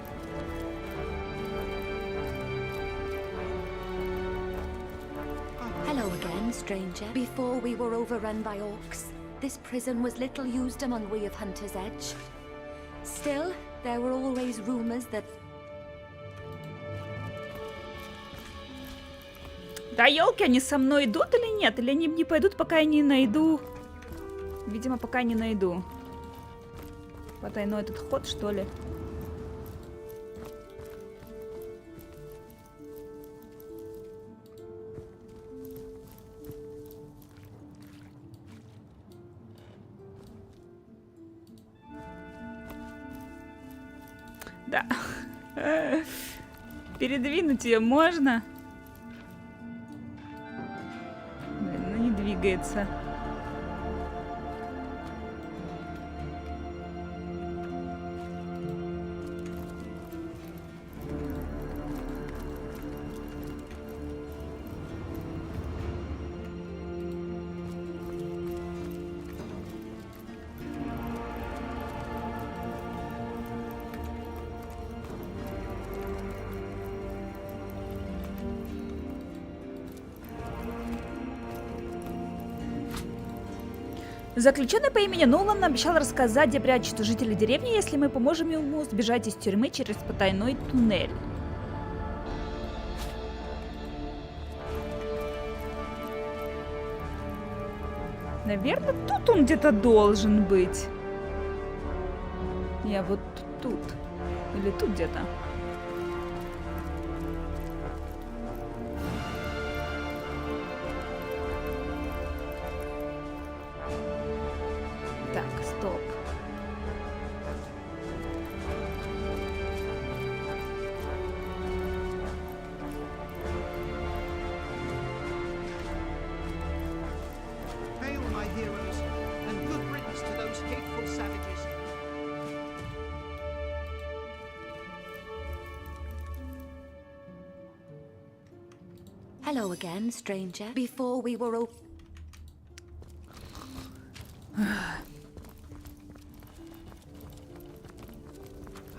Hello again, stranger. Before we were overrun by orcs, this prison was little used among we of Hunter's Edge. Still, there were always rumors that... Да елки, они со мной идут или нет? Или они не пойдут, пока я не найду? Видимо, пока не найду. Потайной этот ход, что ли? Да. Передвинуть ее можно? Блин, ну не двигается. Заключенный по имени Нолан обещал рассказать, где прячутся жители деревни, если мы поможем ему сбежать из тюрьмы через потайной туннель. Наверное, тут он где-то должен быть. Я вот тут. Или тут где-то. Так, стоп. Hail, my heroes, and good riddance to those hateful savages. Hello again, stranger. Before we were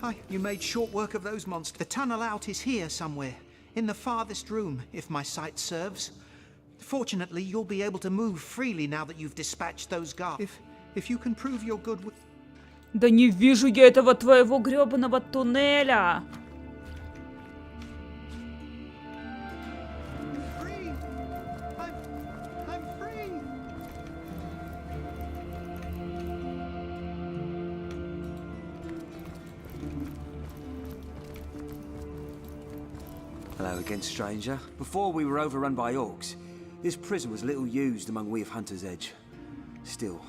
Hi, you made short work of those monsters. The tunnel out is here somewhere, in the farthest room, if my sight serves. Fortunately, you'll be able to move freely now that you've dispatched those guards. If you can prove your good... Да не вижу я этого твоего грёбаного туннеля. Hello again, stranger. Before we were overrun by orcs, this prison was little used among we of Hunter's Edge. Still.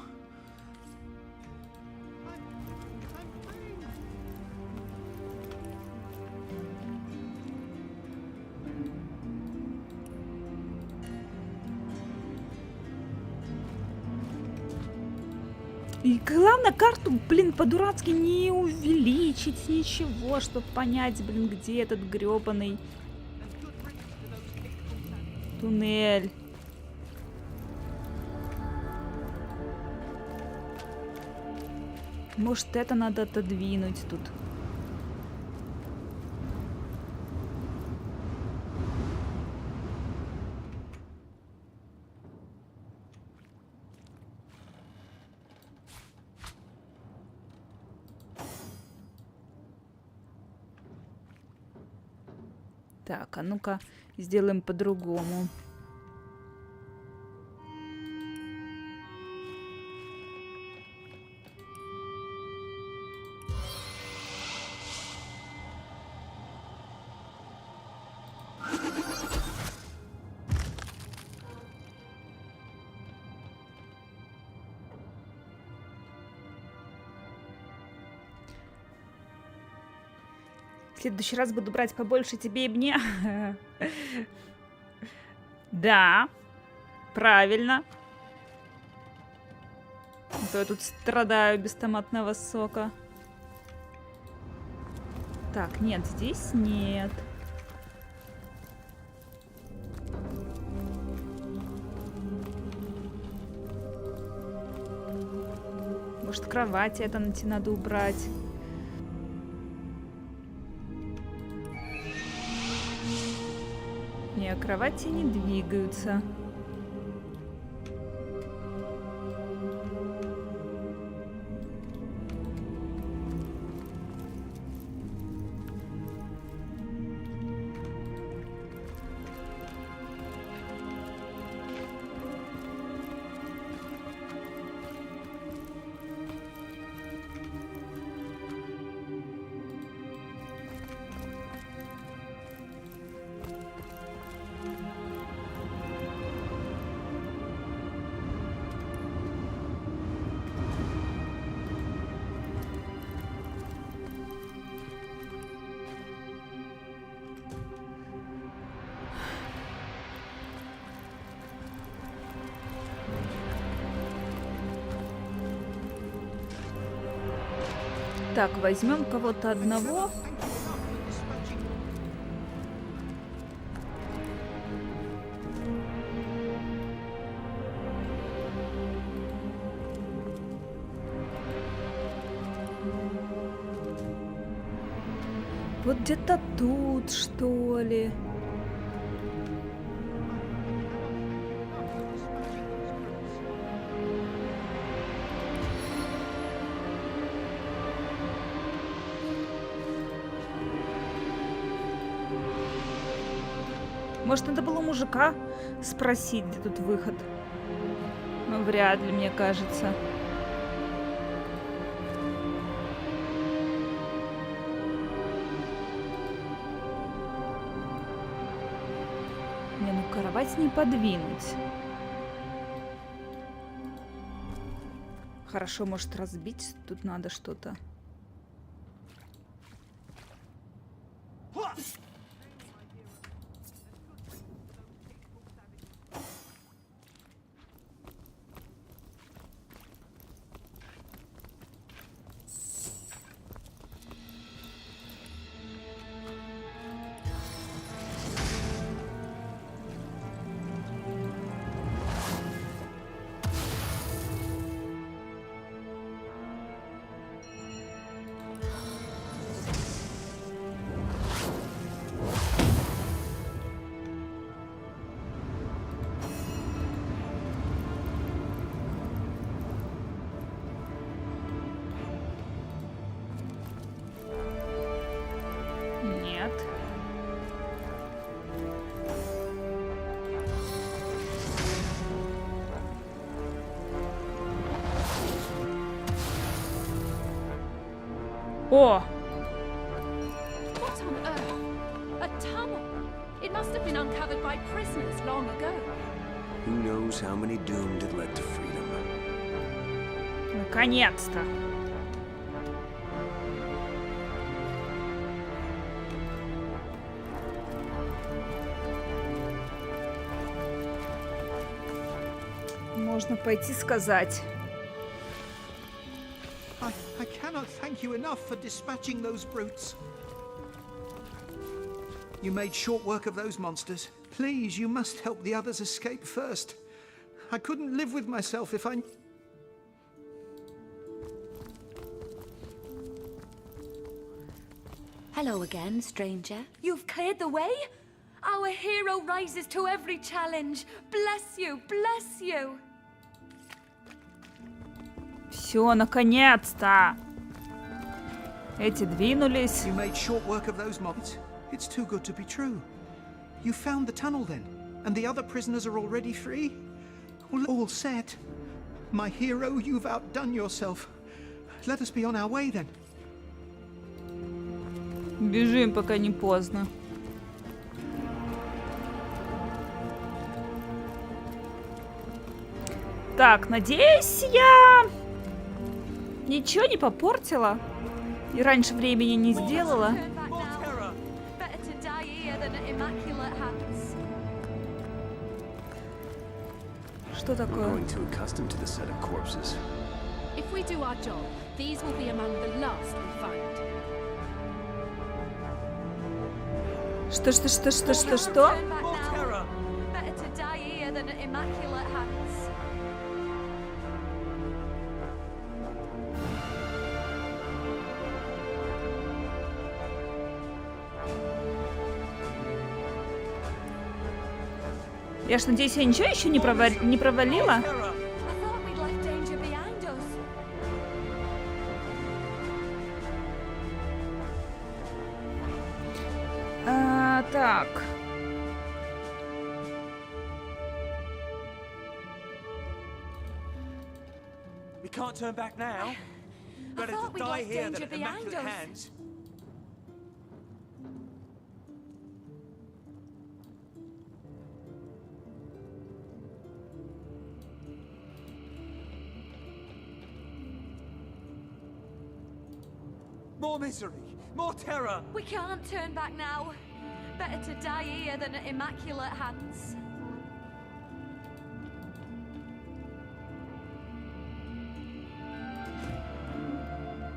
И главное, карту, блин, по-дурацки не увеличить, ничего, чтобы понять, блин, где этот грёбаный туннель. Может, это надо отодвинуть тут. Так, а ну-ка сделаем по-другому. В следующий раз буду брать побольше тебе и мне. Да, правильно. А то я тут страдаю без томатного сока. Так, нет, здесь нет. Может, кровать это надо убрать. Не, кровати не двигаются. Так, возьмем кого-то одного. Вот где-то тут, что ли. Может, надо было у мужика спросить, где тут выход. Ну, вряд ли, мне кажется. Не, ну кровать не подвинуть. Хорошо, может разбить. Тут надо что-то. Нет. О! What on earth? A tunnel? It must have been uncovered by prisoners long ago. Who knows how many doomed it led to freedom. Наконец-то. Можно пойти сказать. I cannot thank you enough for dispatching those brutes. You made short work of those monsters. Please, you must help the others escape first. I couldn't live with myself if I... Hello again, stranger. You've cleared the way? Our hero rises to every challenge. Bless you, bless you. Все, наконец-то. Эти двинулись. You made short work of those mobs. It's too good to be true. You found the tunnel then, and the other prisoners are already free? All set. My hero, you've outdone yourself. Let us be on our way then. Бежим, пока не поздно. Так, надеюсь, я ничего не попортила и раньше времени не сделала. Что такое? If we do our job, these will be among the last we find. Что? Better to die here than at immaculate hands. Я ж надеюсь, я ничего еще не провалила? Так. We can't turn back now. Better to die here than at immaculate hands. More misery, more terror. We can't turn back now. Better to die here than at immaculate hands.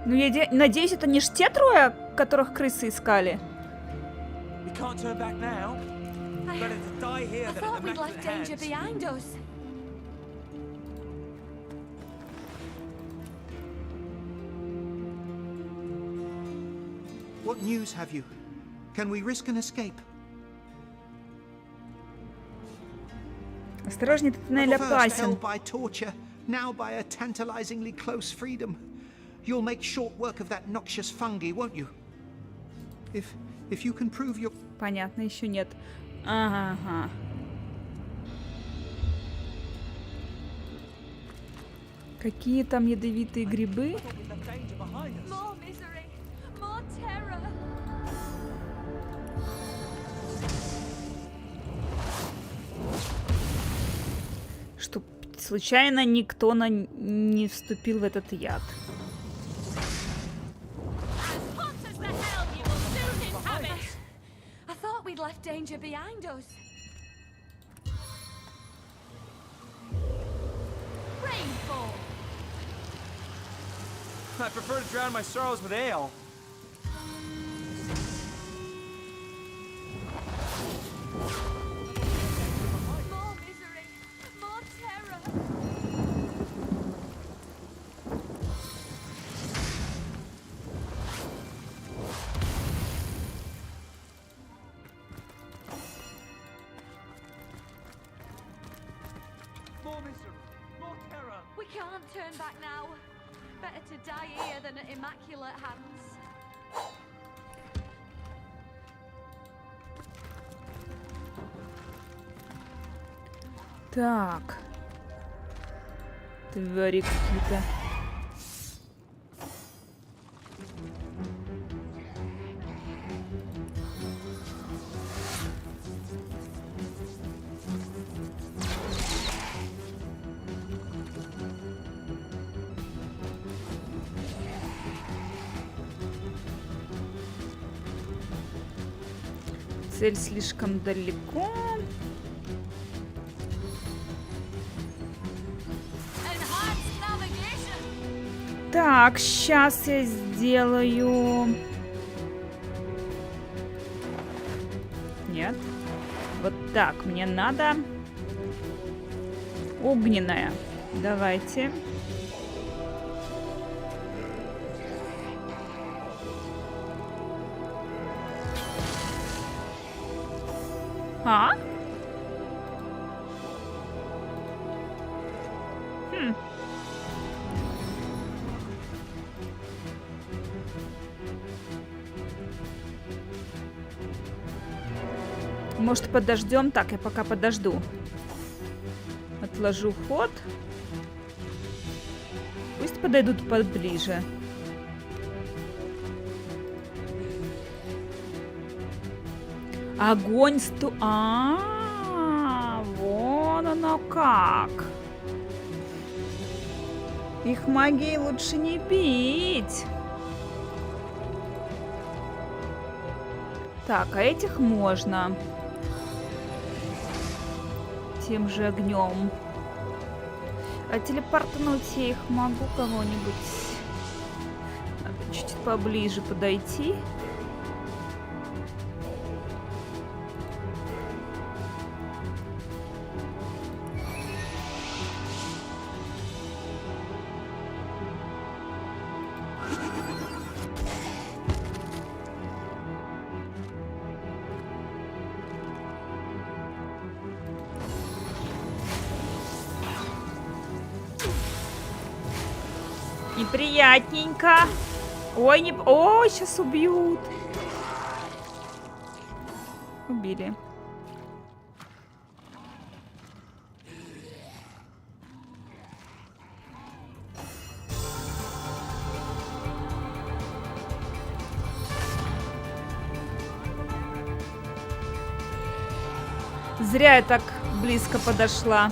Ну, я надеюсь, это не ж те трое, которых крысы искали. We can't turn back now. Better to die here than at immaculate hands. Behind us. What news have you? Can we risk an escape? Осторожней, этот туннель опасен. By torture, now by a tantalizingly close freedom. You'll make short work of that noxious fungi, won't you? If you can prove your... Понятно, еще нет. Ага. Какие там ядовитые грибы? Чтоб случайно никто не вступил в этот яд. I prefer to drown my sorrows with ale. We can't turn back now. Better to die here than at immaculate hands. Так. Твари какие-то. Цель слишком далеко. Так, сейчас я сделаю. Нет. Вот так, мне надо огненная. Давайте. А? Хм. Может, подождем? Так, я пока подожду. Отложу ход. Пусть подойдут поближе. Огонь вон оно как. Их магией лучше не бить. Так, а этих можно. Тем же огнем. А телепортнуть я их могу кого-нибудь. Надо чуть поближе подойти. Неприятненько. Ой, не... Ой, сейчас убьют. Убили. Зря я так близко подошла.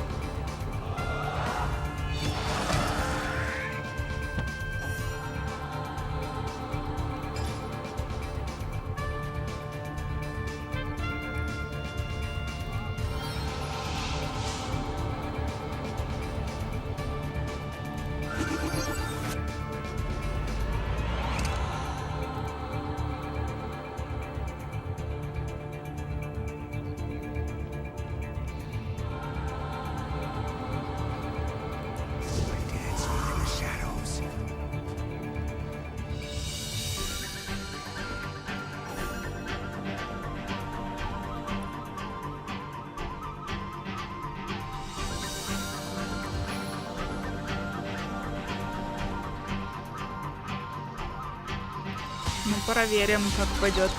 Ну, проверим, как пойдет.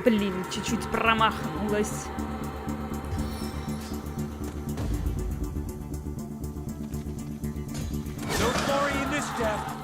Блин, чуть-чуть промахнулась. No glory in this death.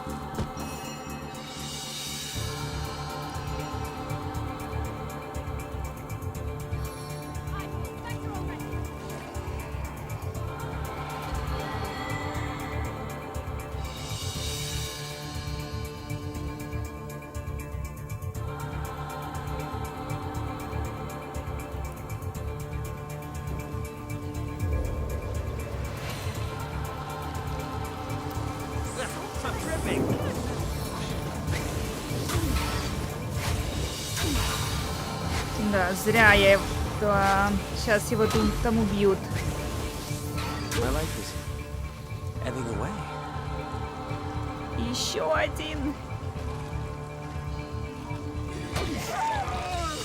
Да, зря я его... Да, сейчас его там убьют. My life is ebbing away. Еще один.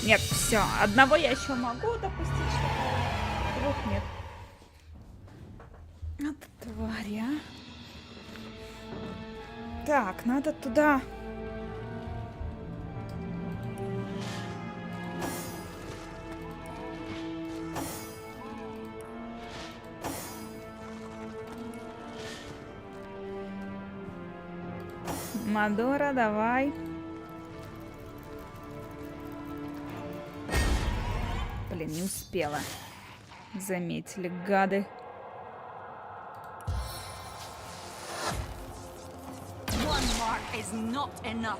Нет, все. Одного я еще могу допустить, что двух нет. Это тварь, а? Так, надо туда. Мадора, давай. Блин, не успела. Заметили, гады. One mark is not enough.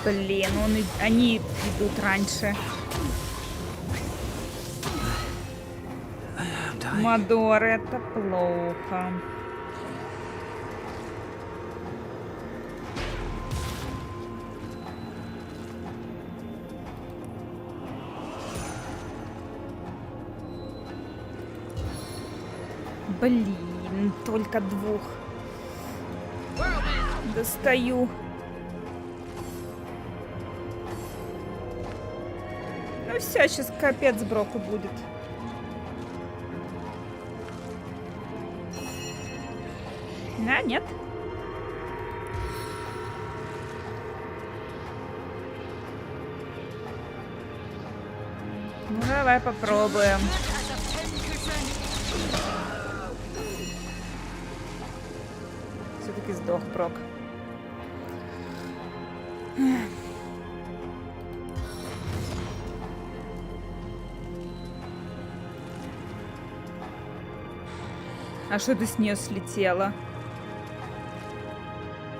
Блин, они идут раньше. Мадор, это плохо. Блин, только двух. Достаю. Ну все, сейчас капец Броку будет. А, нет. Ну давай попробуем. Все-таки сдох Брок. А что ты с нее слетела?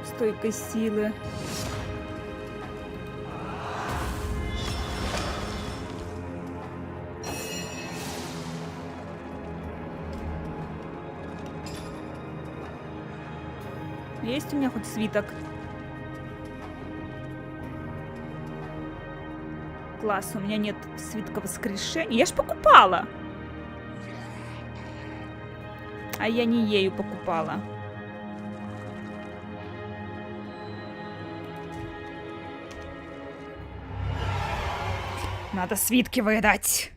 Стойкой силы. Есть у меня хоть свиток? Класс, у меня нет свитка воскрешения. Я ж покупала! А я не ею покупала. Надо свитки выдать.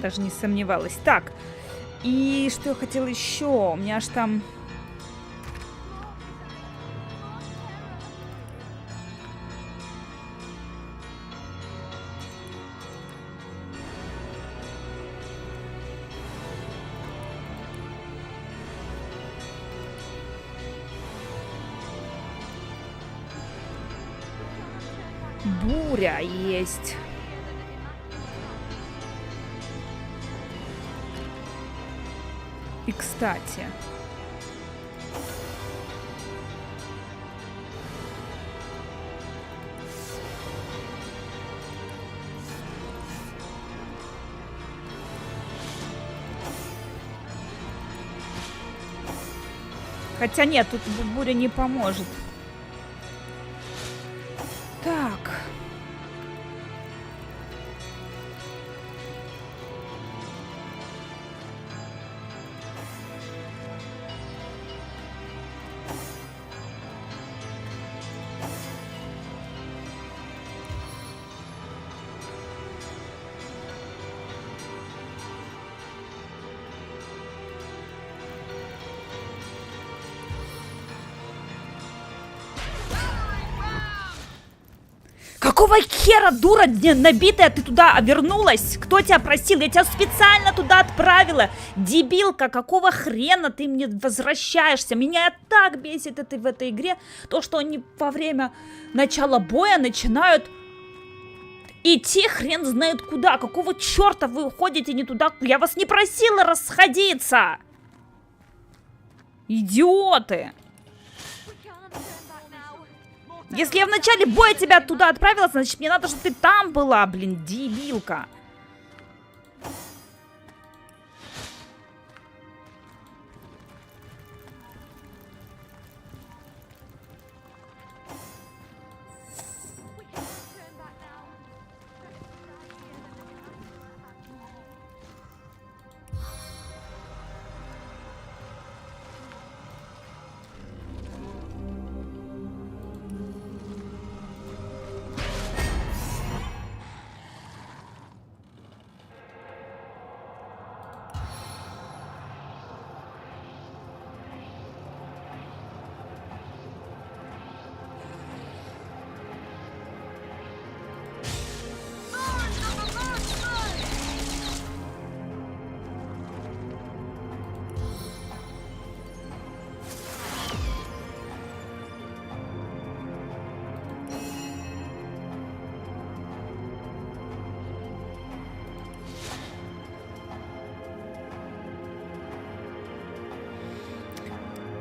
Даже не сомневалась. Так, и что я хотела еще? У меня аж там... Буря есть. И, кстати... Хотя нет, тут буря не поможет. Так... Какого хера, дура набитая, ты туда вернулась? Кто тебя просил? Я тебя специально туда отправила. Дебилка, какого хрена ты мне возвращаешься? Меня так бесит это в этой игре. То, что они во время начала боя начинают идти хрен знает куда. Какого черта вы уходите не туда? Я вас не просила расходиться. Идиоты. Если я в начале боя тебя туда отправила, значит, мне надо, чтобы ты там была, блин, дебилка.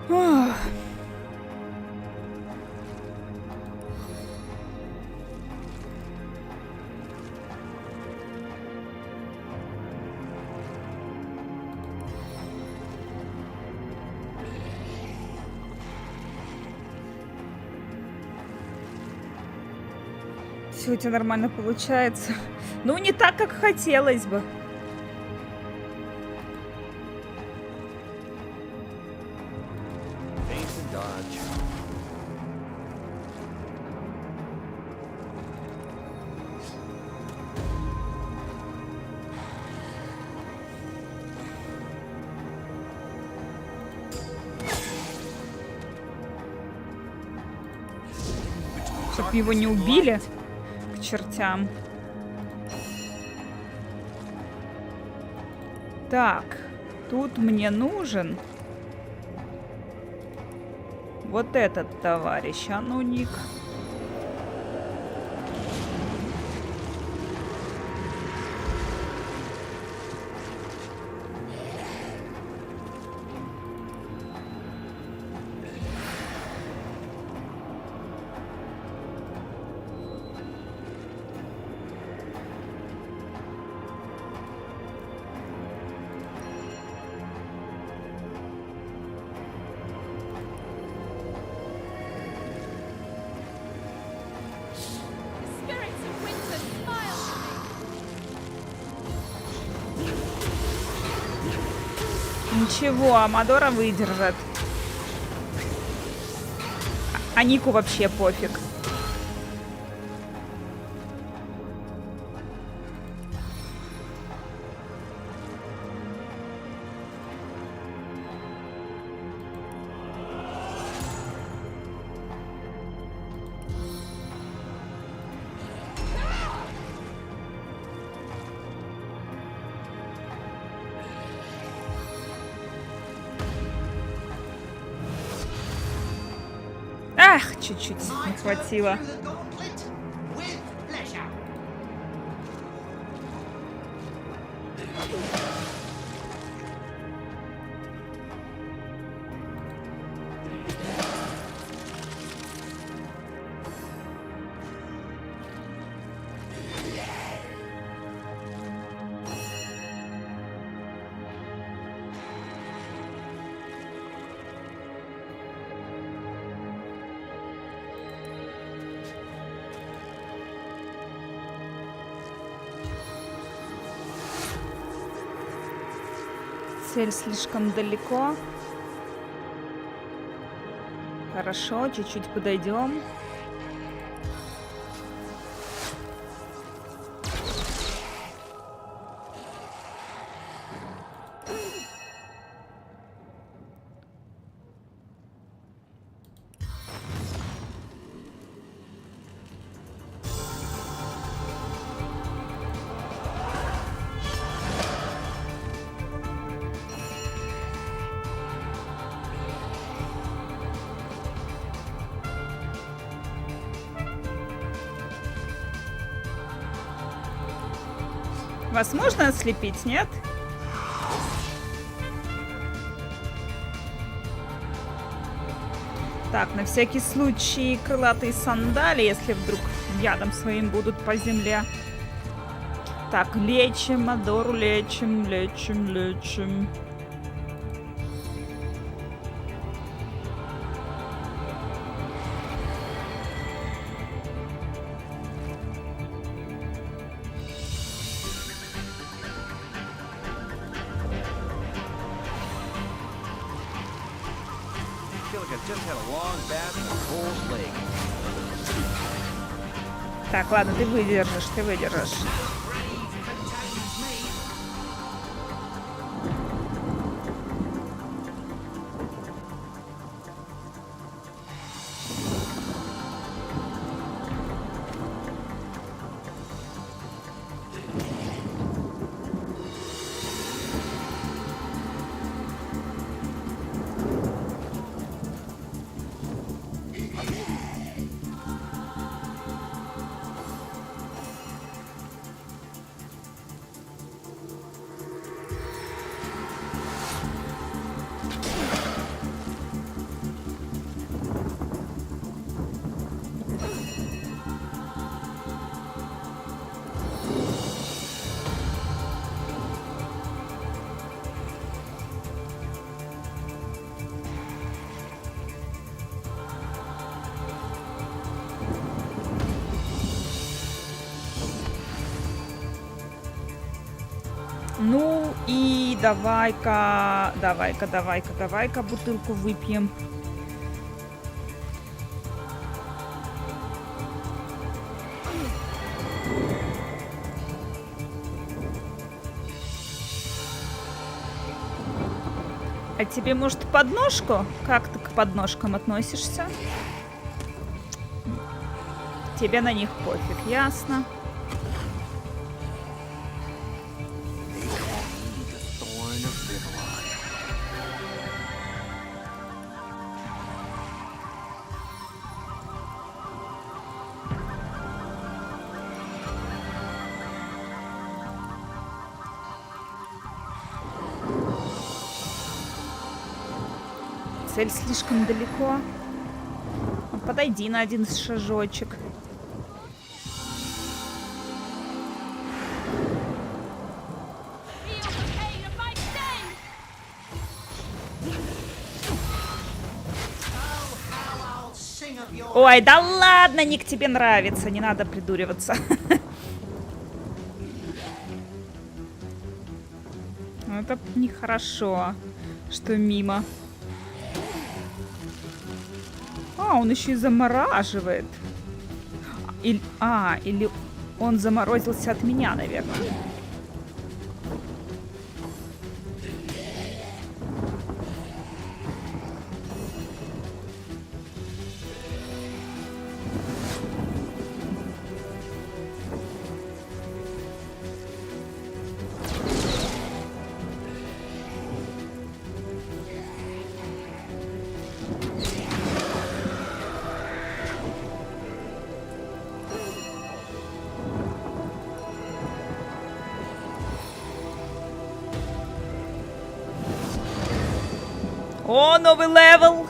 Ох. Все у тебя нормально получается. Ну, не так, как хотелось бы. Чтоб его не убили к чертям. Так, тут мне нужен вот этот товарищ. А ну, Ник. Ничего, Амадора выдержит. А Нику вообще пофиг. Ах, чуть-чуть не хватило. Цель слишком далеко. Хорошо, чуть-чуть подойдем. Вас можно ослепить, нет? Так, на всякий случай крылатые сандали, если вдруг ядом своим будут по земле. Так, лечим, Адору, лечим, лечим, лечим. Так, ладно, ты выдержишь, ты выдержишь. Ну и давай-ка бутылку выпьем. А тебе, может, подножку? Как ты к подножкам относишься? Тебе на них пофиг, ясно? Цель слишком далеко. Подойди на один шажочек. Ой, да ладно, Ник, тебе нравится, не надо придуриваться. Это нехорошо, что мимо. А, он еще и замораживает. Или он заморозился от меня, наверное. О, новый левел!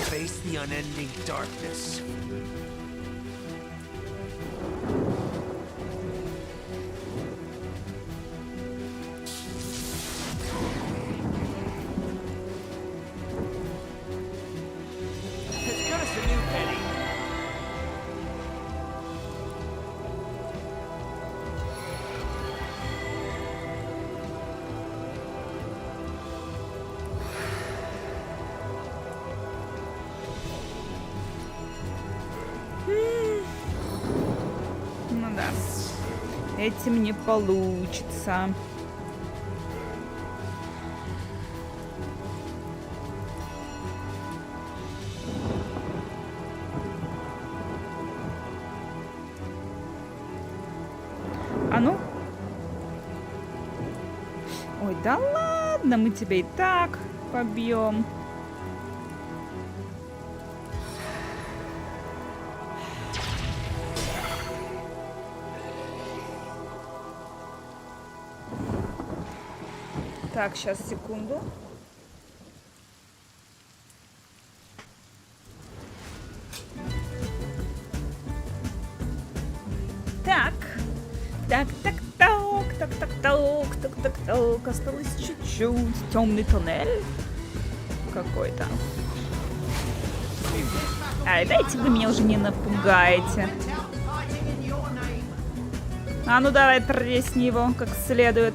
Face the unending darkness. It's got us a new penny. Ну да. Этим не получится. А ну? Ой, да ладно, мы тебя и так побьем. Так, сейчас, секунду. Так. Так. Осталось чуть-чуть. Темный туннель какой-то. Ай, дайте вы меня уже не напугаете. А ну давай, тресни его как следует.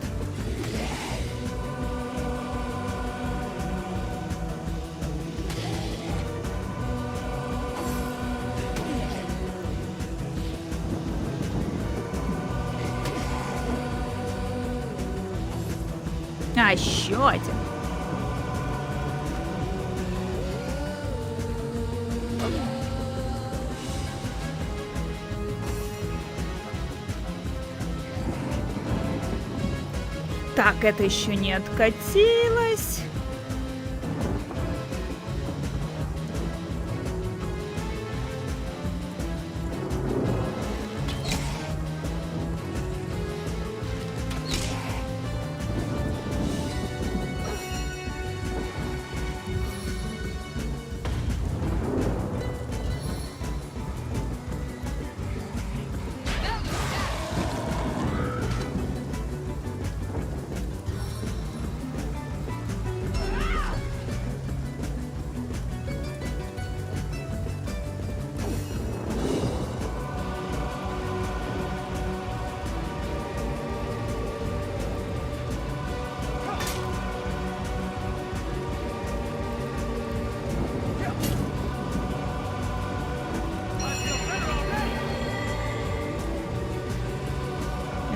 А, еще один. Так, это еще не откатилось.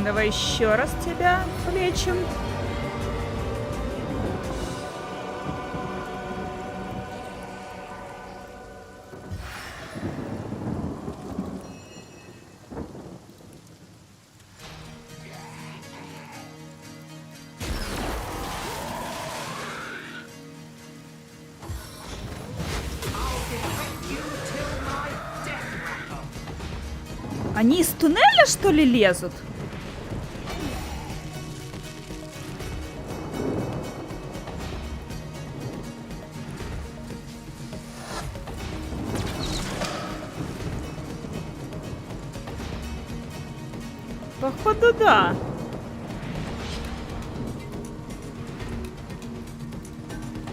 Давай еще раз тебя плечем. Они из туннеля, что ли, лезут? Походу, да.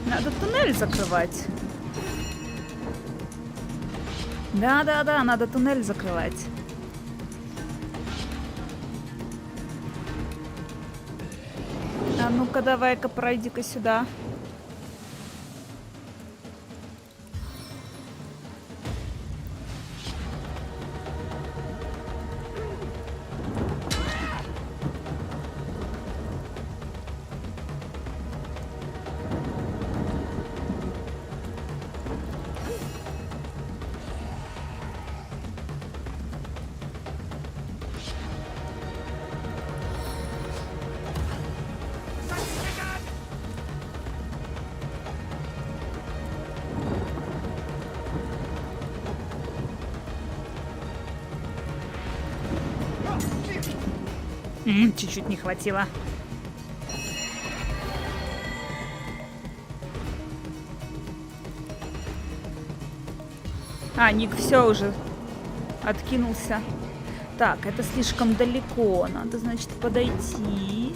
Надо туннель закрывать. Да, надо туннель закрывать. А ну-ка, давай-ка, пройди-ка сюда. Чуть-чуть не хватило. А, Ник все уже откинулся. Так, это слишком далеко. Надо, значит, подойти.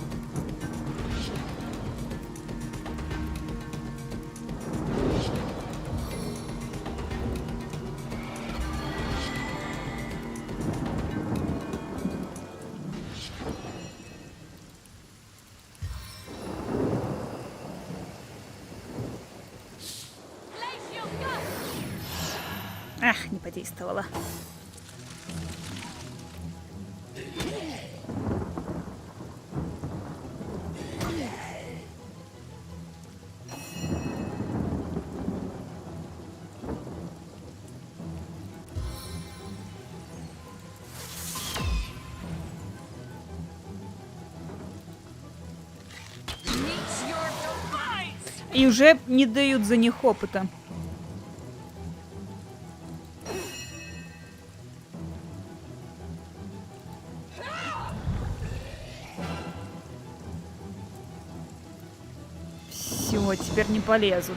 Ах, не подействовала. И уже не дают за них опыта. Все, теперь не полезут.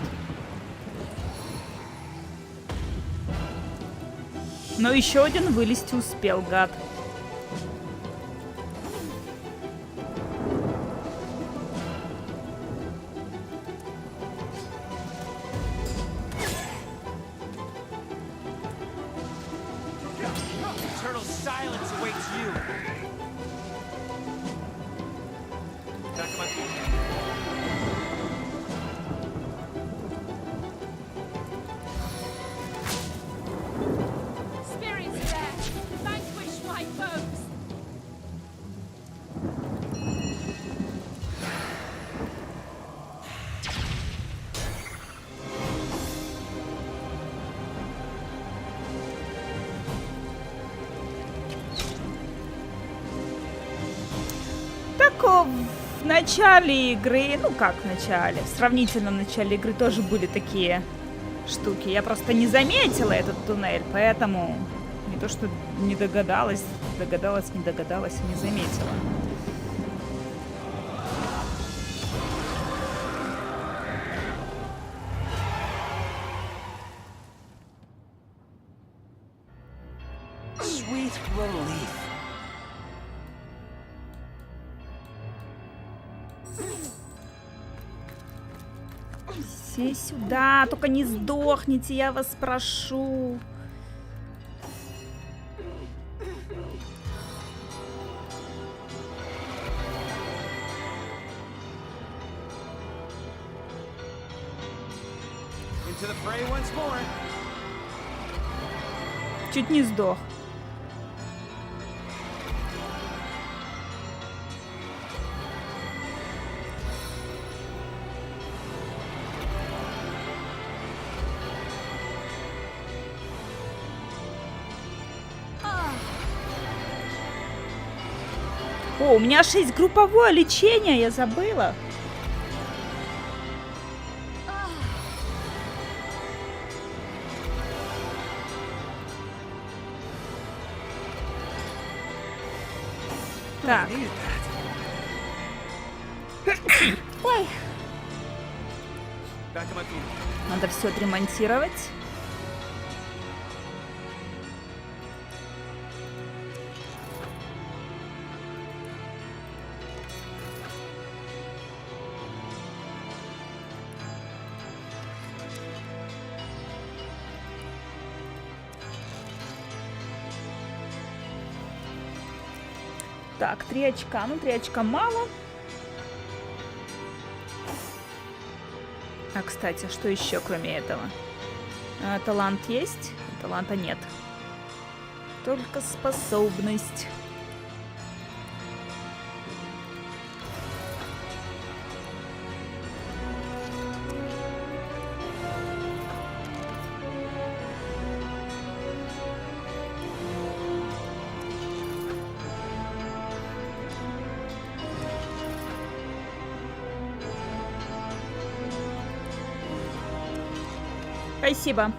Но еще один вылезти успел, гад. В начале игры, ну как в начале, в сравнительном начале игры тоже были такие штуки. Я просто не заметила этот туннель, поэтому не то что не догадалась, не догадалась, не заметила. Sweet relief. Все сюда, только не сдохните, я вас прошу. Чуть не сдох. О, у меня 6 групповое лечение, я забыла. Так. Ой. Надо все отремонтировать. Так, 3 очка. Ну, 3 очка мало. А, кстати, что еще кроме этого? Талант есть? Таланта нет. Только способность. Спасибо.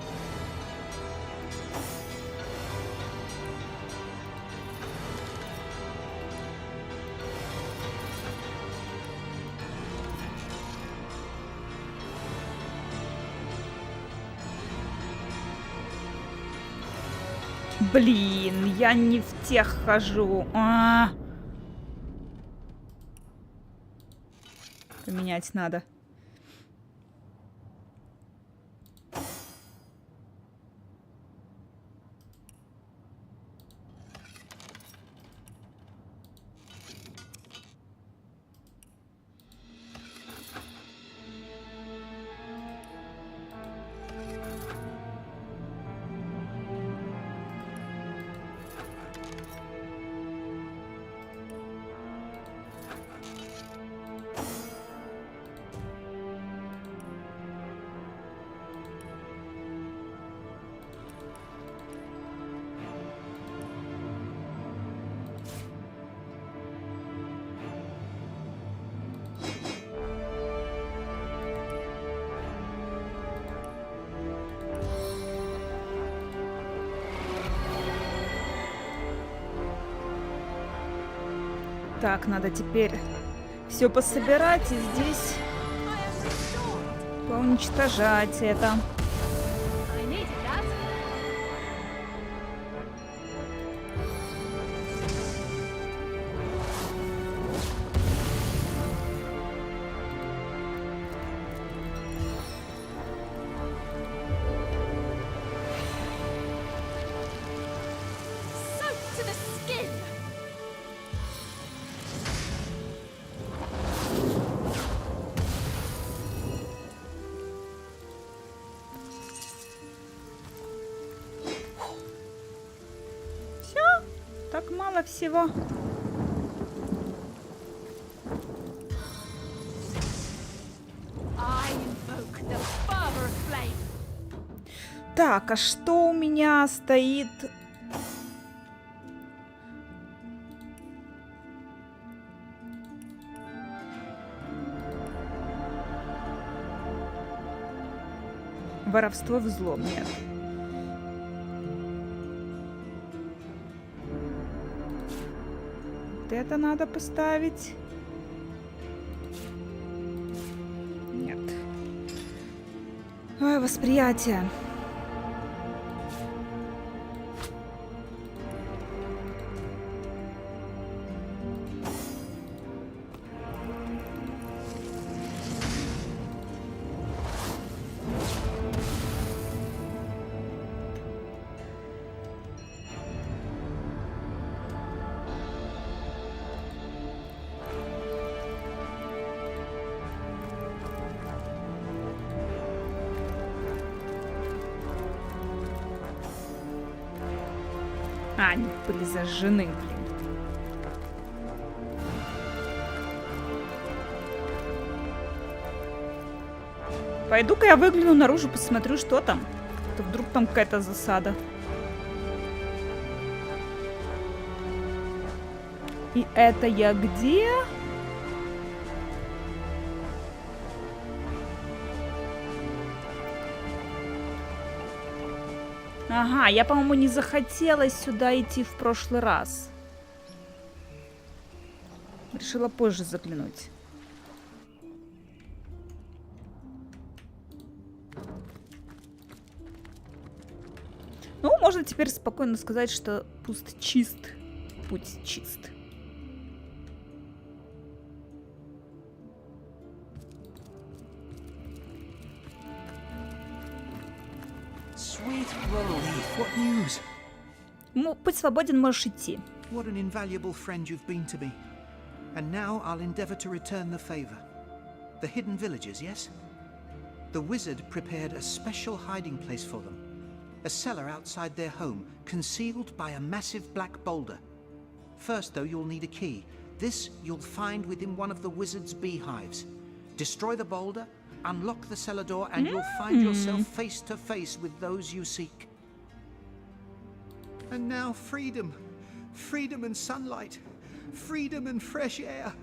Блин, я не в тех хожу. Поменять надо. Так, надо теперь все пособирать и здесь поуничтожать это. Так мало всего. Так, а что у меня стоит? Воровство, взлом, нет. Это надо поставить. Нет. Ой, восприятие. Они были зажжены, блин. Пойду-ка я выгляну наружу, посмотрю, что там. То вдруг там какая-то засада. И это я где? Ага, я, по-моему, не захотела сюда идти в прошлый раз. Решила позже заглянуть. Ну, можно теперь спокойно сказать, что пуст чист, путь чист. Sweet Laurelin, what news? Путь свободен, можешь идти. What an invaluable friend you've been to me. And now I'll endeavor to return the favor. The hidden villagers, yes? The wizard prepared a special hiding place for them. A cellar outside their home, concealed by a massive black boulder. First, though, you'll need a key. This you'll find within one of the wizard's beehives. Destroy the boulder, unlock the cellar door, and you'll find yourself face to face with those you seek. And now freedom. Freedom and sunlight. Freedom and fresh air.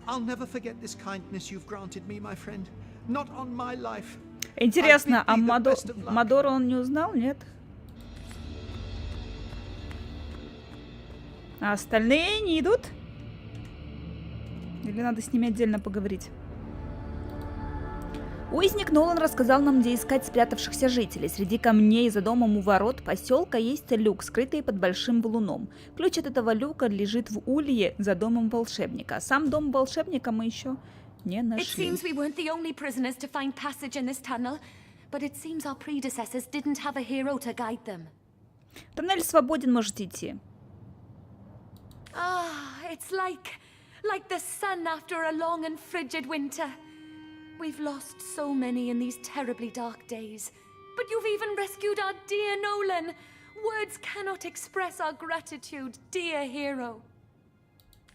I'll never forget this kindness you've granted me, my friend. Not on my life. Интересно, а Мадора он не узнал, нет? А остальные не идут? Или надо с ними отдельно поговорить? Узник Нолан рассказал нам, где искать спрятавшихся жителей. Среди камней за домом у ворот поселка есть люк, скрытый под большим валуном. Ключ от этого люка лежит в улье за домом волшебника. Сам дом волшебника мы еще не нашли. Тоннель свободен, можете идти. It's like the sun after a long and frigid winter. We've lost so many in these terribly dark days. But you've even rescued our dear Nolan. Words cannot express our gratitude, dear hero.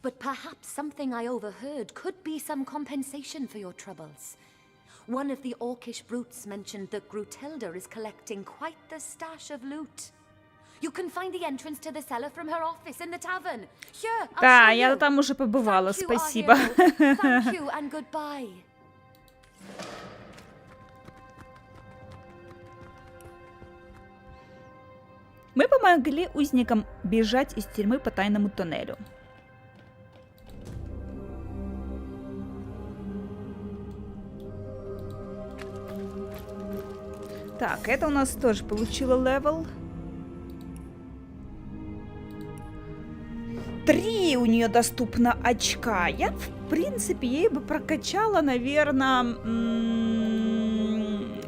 But perhaps something I overheard could be some compensation for your troubles. One of the orcish brutes mentioned that Grutilda is collecting quite the stash of loot. You can find the entrance to the cellar from her office in the tavern. Here, I'll Да, show я you. там уже побывала, спасибо. Thank you and goodbye. Мы помогли узникам бежать из тюрьмы по тайному тоннелю. Так, это у нас тоже получила левел. 3 у нее доступно очка. Я, в принципе, ей бы прокачала, наверное,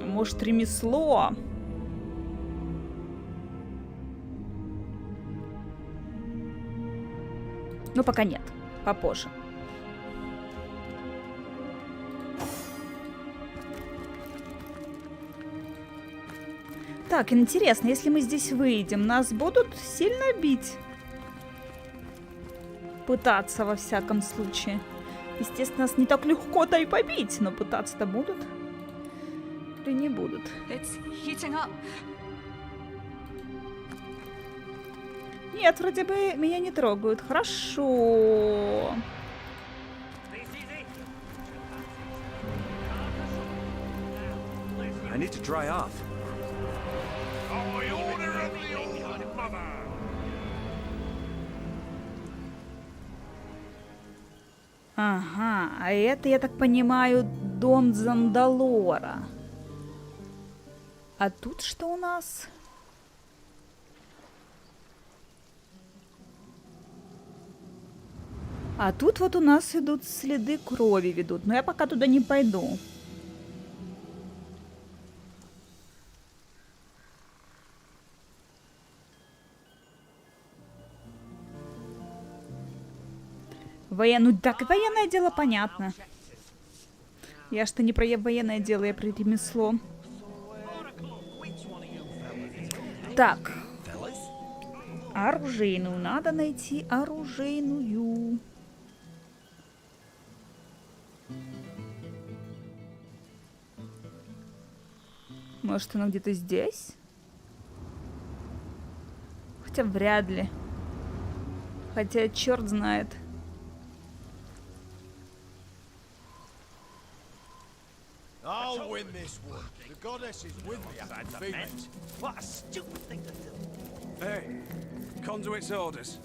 может, ремесло. Но пока нет, попозже. Так, интересно, если мы здесь выйдем, нас будут сильно бить? Пытаться, во всяком случае. Естественно, нас не так легко-то и побить, но пытаться-то будут? Или не будут? Нет, вроде бы меня не трогают. Хорошо. I need to dry off. Ага, а это, я так понимаю, дом Зандалора. А тут что у нас? А тут вот у нас идут следы крови ведут, но я пока туда не пойду. Ну так, военное дело понятно. Я что не про военное дело, я про ремесло. Так. Оружейную. Надо найти оружейную. Может, она где-то здесь? Хотя вряд ли. Хотя черт знает. I'll win this one. The goddess is with me at Divinity. What a stupid thing to do. Hey, Conduit's orders.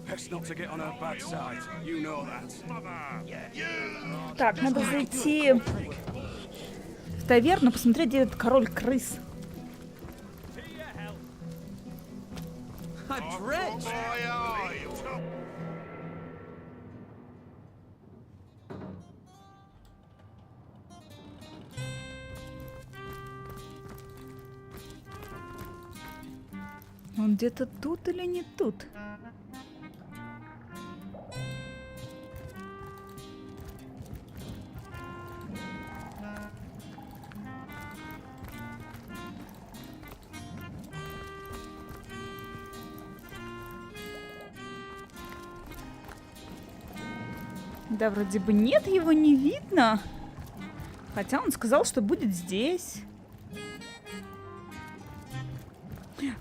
Best not to get on her bad side. You know that. Так, надо зайти в таверну, посмотреть, где этот король крыс. Он где-то тут или не тут? Да, вроде бы нет, его не видно. Хотя он сказал, что будет здесь.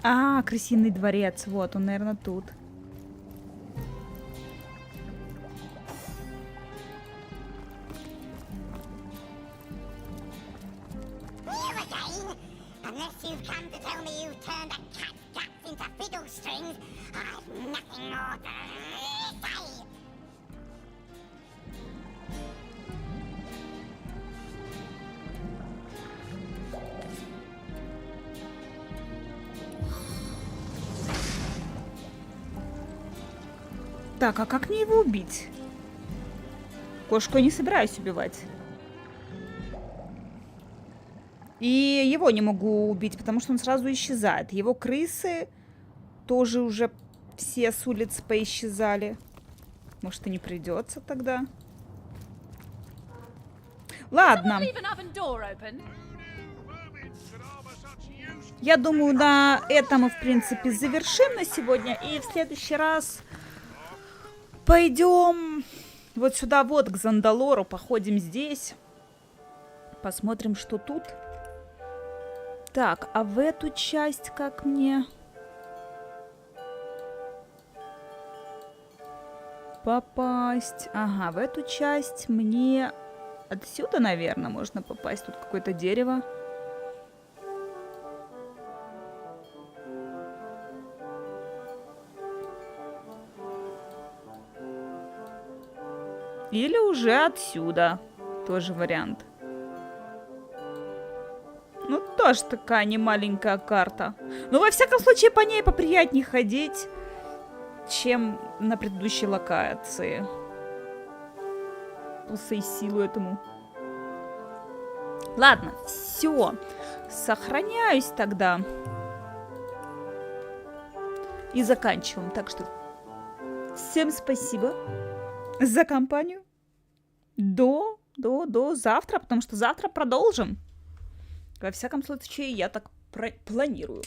А, крысиный дворец. Вот, он, наверное, тут. Так, а как мне его убить? Кошку я не собираюсь убивать. И его не могу убить, потому что он сразу исчезает. Его крысы тоже уже все с улиц поисчезали. Может, и не придется тогда. Ладно. Я думаю, на этом мы, в принципе, завершим на сегодня. И в следующий раз пойдем вот сюда вот, к Зандалору. Походим здесь. Посмотрим, что тут. Так, а в эту часть как мне попасть? Ага, в эту часть мне отсюда, наверное, можно попасть. Тут какое-то дерево. Или уже отсюда. Тоже вариант. Ну, тоже такая не маленькая карта. Но, во всяком случае, по ней поприятнее ходить, чем на предыдущей локации. Пусей силу этому. Ладно, все. Сохраняюсь тогда. И заканчиваем. Так что всем спасибо за компанию. До завтра, потому что завтра продолжим. Во всяком случае, я так планирую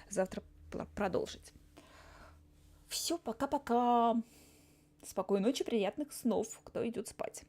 завтра продолжить. Все, пока-пока. Спокойной ночи, приятных снов, кто идет спать.